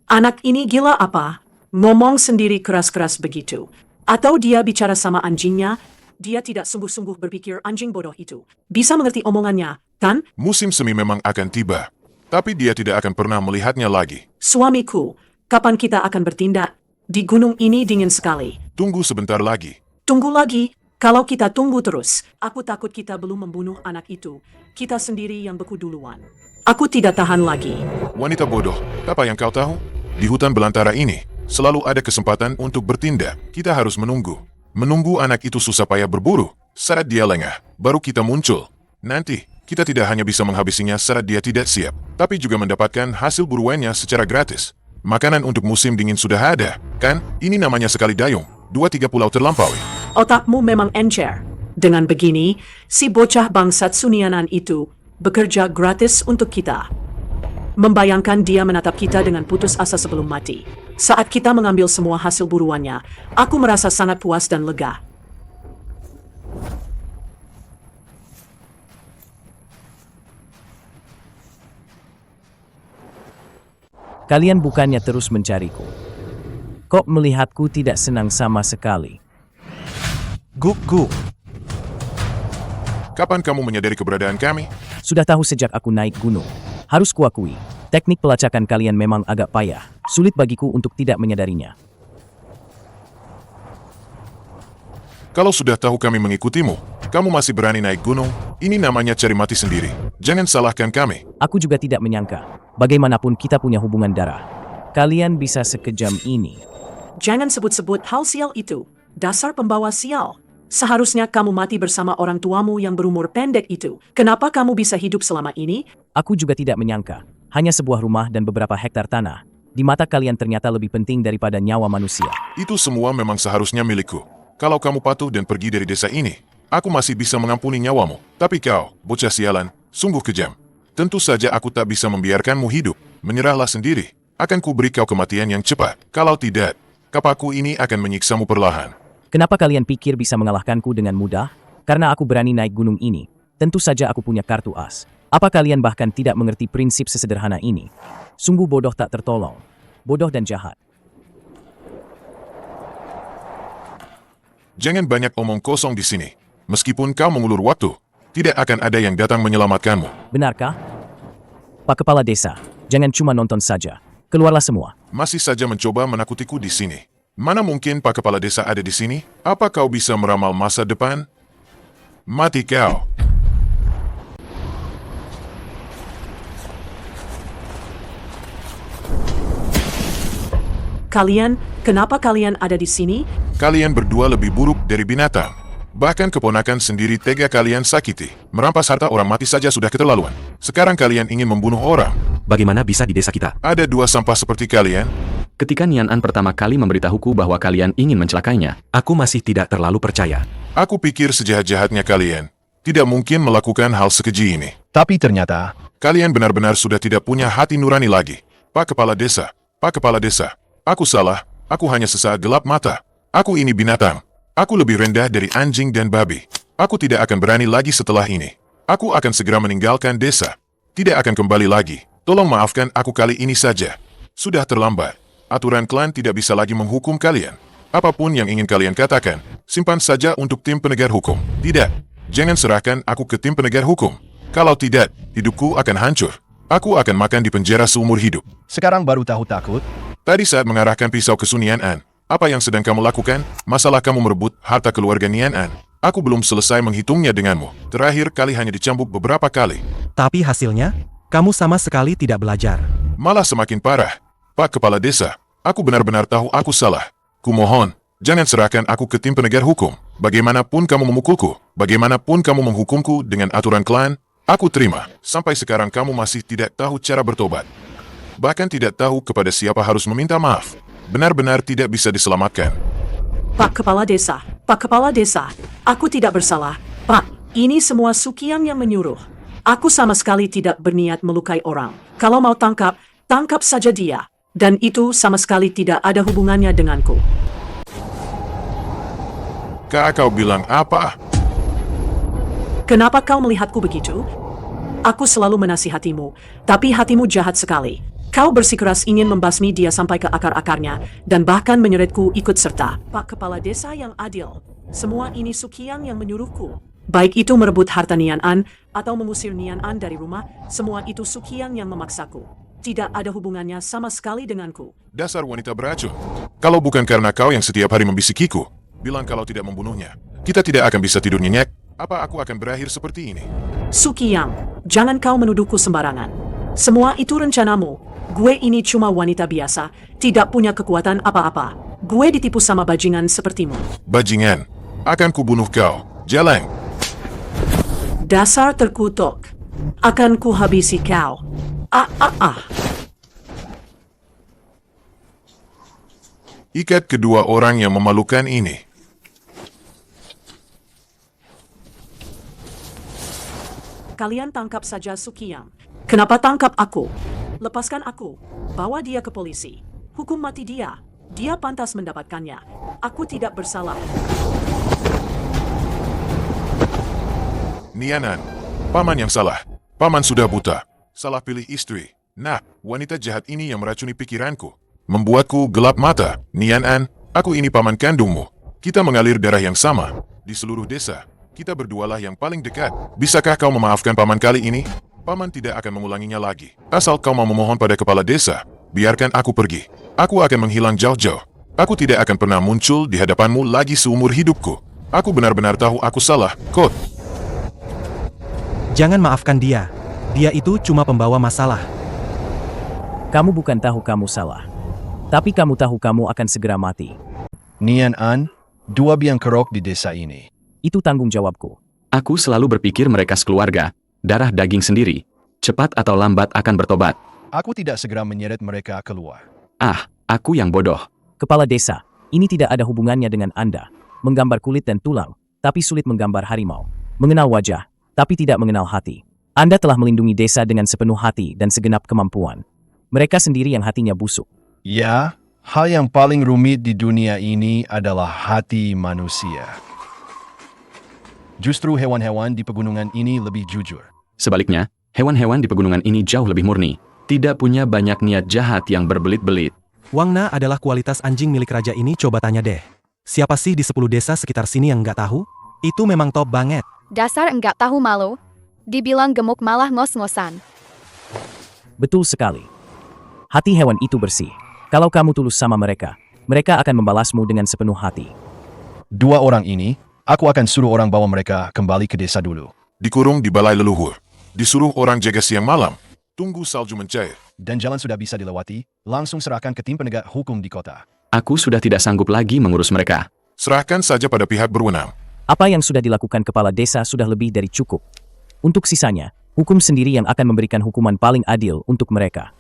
Anak ini gila apa? Ngomong sendiri keras-keras begitu. Atau dia bicara sama anjingnya, dia tidak sungguh-sungguh berpikir anjing bodoh itu bisa mengerti omongannya, kan? Musim semi memang akan tiba, tapi dia tidak akan pernah melihatnya lagi. Suamiku, kapan kita akan bertindak? Di gunung ini dingin sekali. Tunggu sebentar lagi. Tunggu lagi. Kalau kita tunggu terus, aku takut kita belum membunuh anak itu. Kita sendiri yang beku duluan. Aku tidak tahan lagi. Wanita bodoh, apa yang kau tahu? Di hutan belantara ini, selalu ada kesempatan untuk bertindak. Kita harus menunggu. Menunggu anak itu susah payah berburu. Saat dia lengah, baru kita muncul. Nanti, kita tidak hanya bisa menghabisinya saat dia tidak siap, tapi juga mendapatkan hasil buruannya secara gratis. Makanan untuk musim dingin sudah ada, kan? Ini namanya sekali dayung. 2-3 pulau terlampaui. Otakmu memang encer. Dengan begini, si bocah bangsat Sunianan itu bekerja gratis untuk kita. Membayangkan dia menatap kita dengan putus asa sebelum mati. Saat kita mengambil semua hasil buruannya, aku merasa sangat puas dan lega. Kalian bukannya terus mencariku. Kok melihatku tidak senang sama sekali? Guk. Kapan kamu menyadari keberadaan kami? Sudah tahu sejak aku naik gunung. Harus kuakui, teknik pelacakan kalian memang agak payah. Sulit bagiku untuk tidak menyadarinya. Kalau sudah tahu kami mengikutimu, kamu masih berani naik gunung, ini namanya cari mati sendiri. Jangan salahkan kami. Aku juga tidak menyangka, bagaimanapun kita punya hubungan darah. Kalian bisa sekejam ini. Jangan sebut-sebut hal sial itu. Dasar pembawa sial. Seharusnya kamu mati bersama orang tuamu yang berumur pendek itu. Kenapa kamu bisa hidup selama ini? Aku juga tidak menyangka, hanya sebuah rumah dan beberapa hektar tanah. Di mata kalian ternyata lebih penting daripada nyawa manusia. Itu semua memang seharusnya milikku. Kalau kamu patuh dan pergi dari desa ini, aku masih bisa mengampuni nyawamu. Tapi kau, bocah sialan, sungguh kejam. Tentu saja aku tak bisa membiarkanmu hidup. Menyerahlah sendiri. Akan kuberi kau kematian yang cepat. Kalau tidak, kapaku ini akan menyiksamu perlahan. Kenapa kalian pikir bisa mengalahkanku dengan mudah? Karena aku berani naik gunung ini. Tentu saja aku punya kartu as. Apa kalian bahkan tidak mengerti prinsip sesederhana ini? Sungguh bodoh tak tertolong. Bodoh dan jahat. Jangan banyak omong kosong di sini. Meskipun kau mengulur waktu, tidak akan ada yang datang menyelamatkanmu. Benarkah? Pak Kepala Desa, jangan cuma nonton saja. Keluarlah semua. Masih saja mencoba menakutiku di sini. Mana mungkin Pak Kepala Desa ada di sini? Apa kau bisa meramal masa depan? Mati kau. Kenapa kalian ada di sini? Kalian berdua lebih buruk dari binatang. Bahkan keponakan sendiri tega kalian sakiti. Merampas harta orang mati saja sudah keterlaluan. Sekarang kalian ingin membunuh orang. Bagaimana bisa di desa kita? Ada dua sampah seperti kalian. Ketika Nian An pertama kali memberitahuku bahwa kalian ingin mencelakainya, Aku masih tidak terlalu percaya. Aku pikir sejahat-jahatnya kalian tidak mungkin melakukan hal sekeji ini. Tapi ternyata, Kalian benar-benar sudah tidak punya hati nurani lagi. Pak Kepala Desa, Pak Kepala Desa. Aku salah, aku hanya sesaat gelap mata. Aku ini binatang. Aku lebih rendah dari anjing dan babi. Aku tidak akan berani lagi setelah ini. Aku akan segera meninggalkan desa. Tidak akan kembali lagi. Tolong maafkan aku kali ini saja. Sudah terlambat. Aturan klan tidak bisa lagi menghukum kalian. Apapun yang ingin kalian katakan, simpan saja untuk tim penegak hukum. Tidak, jangan serahkan aku ke tim penegak hukum. Kalau tidak, hidupku akan hancur. Aku akan makan di penjara seumur hidup. Sekarang baru tahu takut? Tadi saat mengarahkan pisau ke Sun Nian An, apa yang sedang kamu lakukan? Masalah kamu merebut harta keluarga Nian An. Aku belum selesai menghitungnya denganmu. Terakhir kali hanya dicambuk beberapa kali. Tapi hasilnya, kamu sama sekali tidak belajar. Malah semakin parah. Pak Kepala Desa, aku benar-benar tahu aku salah. Kumohon, jangan serahkan aku ke tim penegak hukum. Bagaimanapun kamu memukulku, bagaimanapun kamu menghukumku dengan aturan klan, aku terima. Sampai sekarang kamu masih tidak tahu cara bertobat. Bahkan tidak tahu kepada siapa harus meminta maaf. Benar-benar tidak bisa diselamatkan. Pak Kepala Desa, aku tidak bersalah. Pak, ini semua Sukiang yang menyuruh. Aku sama sekali tidak berniat melukai orang. Kalau mau tangkap, tangkap saja dia. Dan itu sama sekali tidak ada hubungannya denganku. Kak, kau bilang apa? Kenapa kau melihatku begitu? Aku selalu menasihatimu, tapi hatimu jahat sekali. Kau bersikeras ingin membasmi dia sampai ke akar-akarnya, dan bahkan menyeretku ikut serta. Pak Kepala Desa yang adil, semua ini Sukiang yang menyuruhku. Baik itu merebut harta Nian An, atau mengusir Nian An dari rumah, semua itu Sukiang yang memaksaku. Tidak ada hubungannya sama sekali denganku. Dasar wanita beracun. Kalau bukan karena kau yang setiap hari membisikiku, bilang kalau tidak membunuhnya, kita tidak akan bisa tidur nyenyak. Apa aku akan berakhir seperti ini? Sukiang, jangan kau menuduhku sembarangan. Semua itu rencanamu. Gue ini cuma wanita biasa, tidak punya kekuatan apa-apa. Gue ditipu sama bajingan sepertimu. Bajingan, akan kubunuh kau. Jalan. Dasar terkutuk. Akan kuhabisi kau. Ikat kedua orang yang memalukan ini. Kalian tangkap saja Sukiang. Kenapa tangkap aku? Lepaskan aku. Bawa dia ke polisi. Hukum mati dia. Dia pantas mendapatkannya. Aku tidak bersalah. Nianan, paman yang salah. Paman sudah buta. Salah pilih istri. Nah, wanita jahat ini yang meracuni pikiranku. Membuatku gelap mata. Nian An, aku ini paman kandungmu. Kita mengalir darah yang sama. Di seluruh desa, kita berdualah yang paling dekat. Bisakah kau memaafkan paman kali ini? Paman tidak akan mengulanginya lagi. Asal kau mau memohon pada kepala desa, biarkan aku pergi. Aku akan menghilang jauh-jauh. Aku tidak akan pernah muncul di hadapanmu lagi seumur hidupku. Aku benar-benar tahu aku salah, Kot. Jangan maafkan dia. Dia itu cuma pembawa masalah. Kamu bukan tahu kamu salah. Tapi kamu tahu kamu akan segera mati. Nian An, dua biang kerok di desa ini. Itu tanggung jawabku. Aku selalu berpikir mereka sekeluarga, darah daging sendiri. Cepat atau lambat akan bertobat. Aku tidak segera menyeret mereka keluar. Ah, aku yang bodoh. Kepala desa, ini tidak ada hubungannya dengan Anda. Menggambar kulit dan tulang, tapi sulit menggambar harimau. Mengenal wajah, tapi tidak mengenal hati. Anda telah melindungi desa dengan sepenuh hati dan segenap kemampuan. Mereka sendiri yang hatinya busuk. Ya, hal yang paling rumit di dunia ini adalah hati manusia. Justru hewan-hewan di pegunungan ini lebih jujur. Sebaliknya, hewan-hewan di pegunungan ini jauh lebih murni. Tidak punya banyak niat jahat yang berbelit-belit. Wangna adalah kualitas anjing milik raja ini, coba tanya deh. Siapa sih di 10 desa sekitar sini yang nggak tahu? Itu memang top banget. Dasar enggak tahu malu. Dibilang gemuk malah ngos-ngosan. Betul sekali. Hati hewan itu bersih. Kalau kamu tulus sama mereka, mereka akan membalasmu dengan sepenuh hati. Dua orang ini, aku akan suruh orang bawa mereka kembali ke desa dulu. Dikurung di balai leluhur. Disuruh orang jaga siang malam. Tunggu salju mencair. Dan jalan sudah bisa dilewati, langsung serahkan ke tim penegak hukum di kota. Aku sudah tidak sanggup lagi mengurus mereka. Serahkan saja pada pihak berwenang. Apa yang sudah dilakukan kepala desa sudah lebih dari cukup. Untuk sisanya, hukum sendiri yang akan memberikan hukuman paling adil untuk mereka.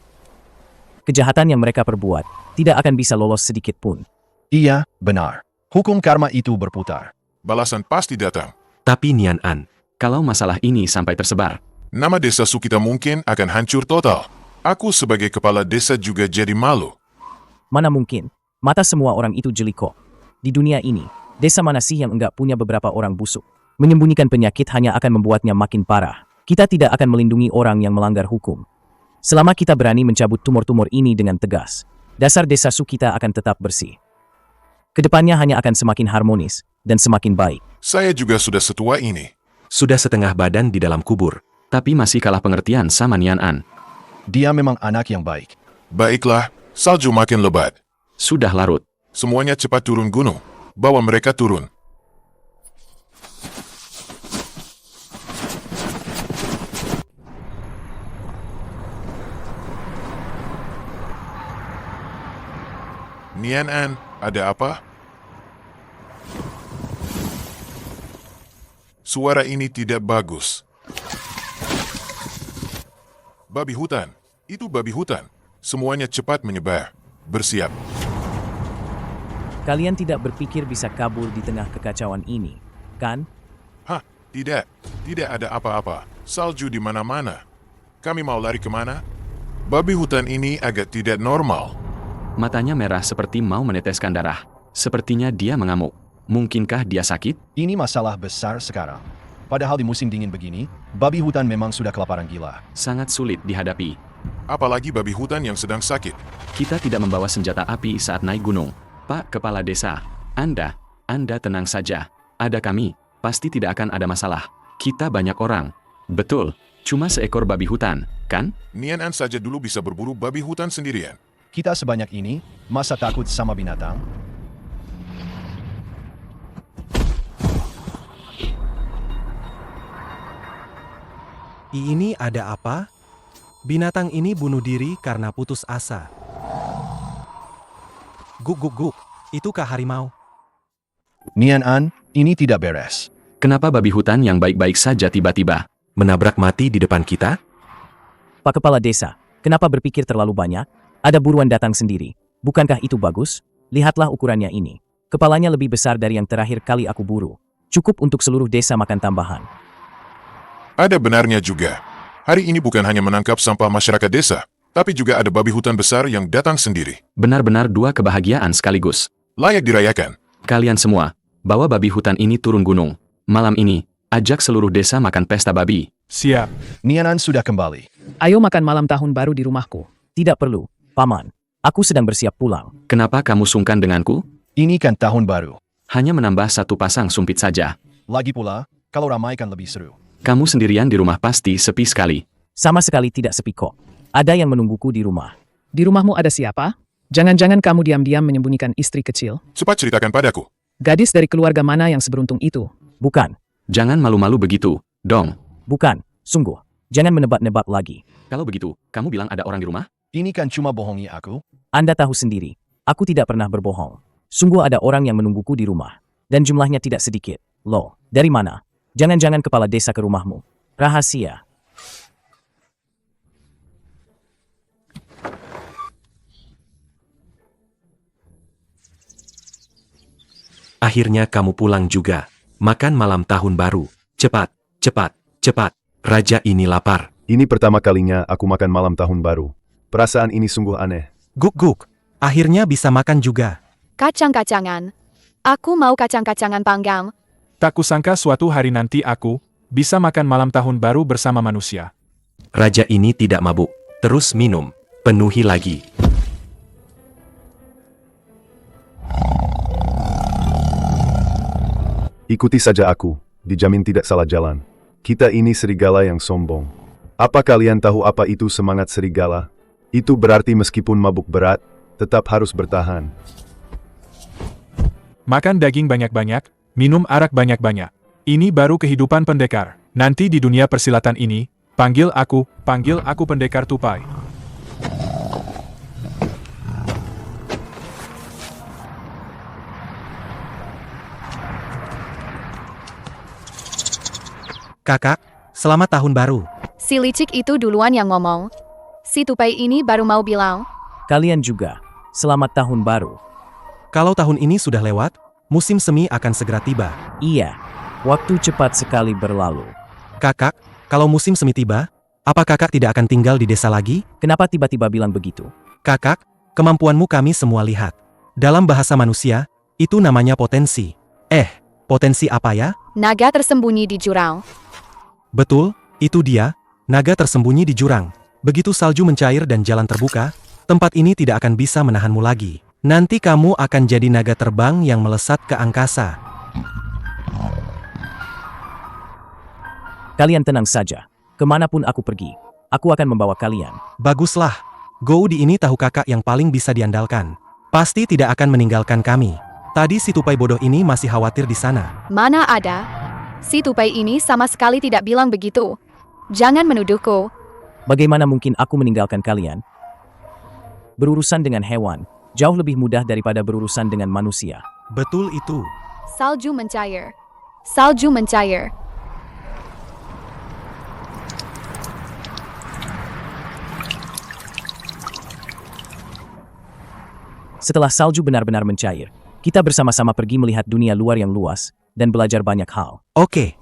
Kejahatan yang mereka perbuat tidak akan bisa lolos sedikit pun. Iya, benar. Hukum karma itu berputar. Balasan pasti datang. Tapi Nian An, Kalau masalah ini sampai tersebar, Nama desa Sukita mungkin akan hancur total. Aku sebagai kepala desa juga jadi malu. Mana mungkin? Mata semua orang itu jeli kok. Di dunia ini, desa mana sih yang enggak punya beberapa orang busuk? Menyembunyikan penyakit hanya akan membuatnya makin parah. Kita tidak akan melindungi orang yang melanggar hukum. Selama kita berani mencabut tumor-tumor ini dengan tegas, dasar desa Sukita akan tetap bersih. Kedepannya hanya akan semakin harmonis dan semakin baik. Saya juga sudah setua ini. sudah setengah badan di dalam kubur. tapi masih kalah pengertian sama Nian An. Dia memang anak yang baik. Baiklah, salju makin lebat. Sudah larut. Semuanya cepat turun gunung. Bawa mereka turun. Nian An, ada apa? Suara ini tidak bagus. Babi hutan. Itu babi hutan. Semuanya cepat menyebar. Bersiap. Kalian tidak berpikir bisa kabur di tengah kekacauan ini, kan? Hah, tidak. Tidak ada apa-apa. Salju di mana-mana. Kami mau lari kemana? Babi hutan ini agak tidak normal. Matanya merah seperti mau meneteskan darah. Sepertinya dia mengamuk. Mungkinkah dia sakit? Ini masalah besar sekarang. Padahal di musim dingin begini, babi hutan memang sudah kelaparan gila. Sangat sulit dihadapi. Apalagi babi hutan yang sedang sakit. Kita tidak membawa senjata api saat naik gunung. Pak Kepala Desa, Anda tenang saja. Ada kami, pasti tidak akan ada masalah. Kita banyak orang. Betul, cuma seekor babi hutan, kan? Nian An saja dulu bisa berburu babi hutan sendirian. Kita sebanyak ini, masa takut sama binatang? Ini ada apa? Binatang ini bunuh diri karena putus asa. Guk, itukah harimau? Nian An, ini tidak beres. Kenapa babi hutan yang baik-baik saja tiba-tiba Menabrak mati di depan kita? Pak Kepala Desa, kenapa berpikir terlalu banyak? Ada buruan datang sendiri. Bukankah itu bagus? Lihatlah ukurannya ini. Kepalanya lebih besar dari yang terakhir kali aku buru. Cukup untuk seluruh desa makan tambahan. Ada benarnya juga. Hari ini bukan hanya menangkap sampah masyarakat desa, tapi juga ada babi hutan besar yang datang sendiri. benar-benar dua kebahagiaan sekaligus. Layak dirayakan. Kalian semua, bawa babi hutan ini turun gunung. Malam ini, ajak seluruh desa makan pesta babi. Siap. Nian An sudah kembali. Ayo makan malam tahun baru di rumahku. Tidak perlu, Paman. Aku sedang bersiap pulang. Kenapa kamu sungkan denganku? Ini kan tahun baru. Hanya menambah satu pasang sumpit saja. Lagi pula, kalau ramai kan lebih seru. Kamu sendirian di rumah pasti sepi sekali. Sama sekali tidak sepi kok. Ada yang menungguku di rumah. Di rumahmu ada siapa? Jangan-jangan kamu diam-diam menyembunyikan istri kecil? Cepat ceritakan padaku. Gadis dari keluarga mana yang seberuntung itu? Bukan, Jangan malu-malu begitu, dong. bukan, sungguh. Jangan menebak-nebak lagi. Kalau begitu, kamu bilang ada orang di rumah? Ini kan cuma bohongi aku. Anda tahu sendiri, aku tidak pernah berbohong. Sungguh ada orang yang menungguku di rumah. Dan jumlahnya tidak sedikit. Loh, dari mana? Jangan-jangan kepala desa ke rumahmu. Rahasia. Akhirnya kamu pulang juga. Makan malam tahun baru. Cepat, cepat, cepat. Raja ini lapar. Ini pertama kalinya aku makan malam tahun baru. Perasaan ini sungguh aneh. Guk, akhirnya bisa makan juga. Kacang-kacangan. Aku mau kacang-kacangan panggang. Tak kusangka suatu hari nanti aku bisa makan malam tahun baru bersama manusia. Raja ini tidak mabuk. Terus minum. Penuhi lagi. Ikuti saja aku, dijamin tidak salah jalan. Kita ini serigala yang sombong. Apa kalian tahu apa itu semangat serigala? Itu berarti meskipun mabuk berat, tetap harus bertahan. Makan daging banyak-banyak, minum arak banyak-banyak. Ini baru kehidupan pendekar. Nanti di dunia persilatan ini, panggil aku pendekar tupai. Kakak, selamat tahun baru. Si licik itu duluan yang ngomong. Si tupai ini baru mau bilang. Kalian juga. Selamat tahun baru. Kalau tahun ini sudah lewat, musim semi akan segera tiba. Iya, waktu cepat sekali berlalu. Kakak, kalau musim semi tiba, apa kakak tidak akan tinggal di desa lagi? Kenapa tiba-tiba bilang begitu? Kakak, kemampuanmu kami semua lihat. Dalam bahasa manusia, itu namanya potensi. Potensi apa ya? Naga tersembunyi di jurang. Betul, itu dia, naga tersembunyi di jurang. Begitu salju mencair dan jalan terbuka, tempat ini tidak akan bisa menahanmu lagi. Nanti kamu akan jadi naga terbang yang melesat ke angkasa. Kalian tenang saja. Kemanapun aku pergi, aku akan membawa kalian. Baguslah. Goudi ini tahu kakak yang paling bisa diandalkan. Pasti tidak akan meninggalkan kami. Tadi si tupai bodoh ini masih khawatir di sana. Mana ada? Si tupai ini sama sekali tidak bilang begitu. Jangan menuduhku. Bagaimana mungkin aku meninggalkan kalian? Berurusan dengan hewan jauh lebih mudah daripada berurusan dengan manusia. Betul itu. Salju mencair. Salju mencair. Setelah salju benar-benar mencair, kita bersama-sama pergi melihat dunia luar yang luas dan belajar banyak hal. Oke.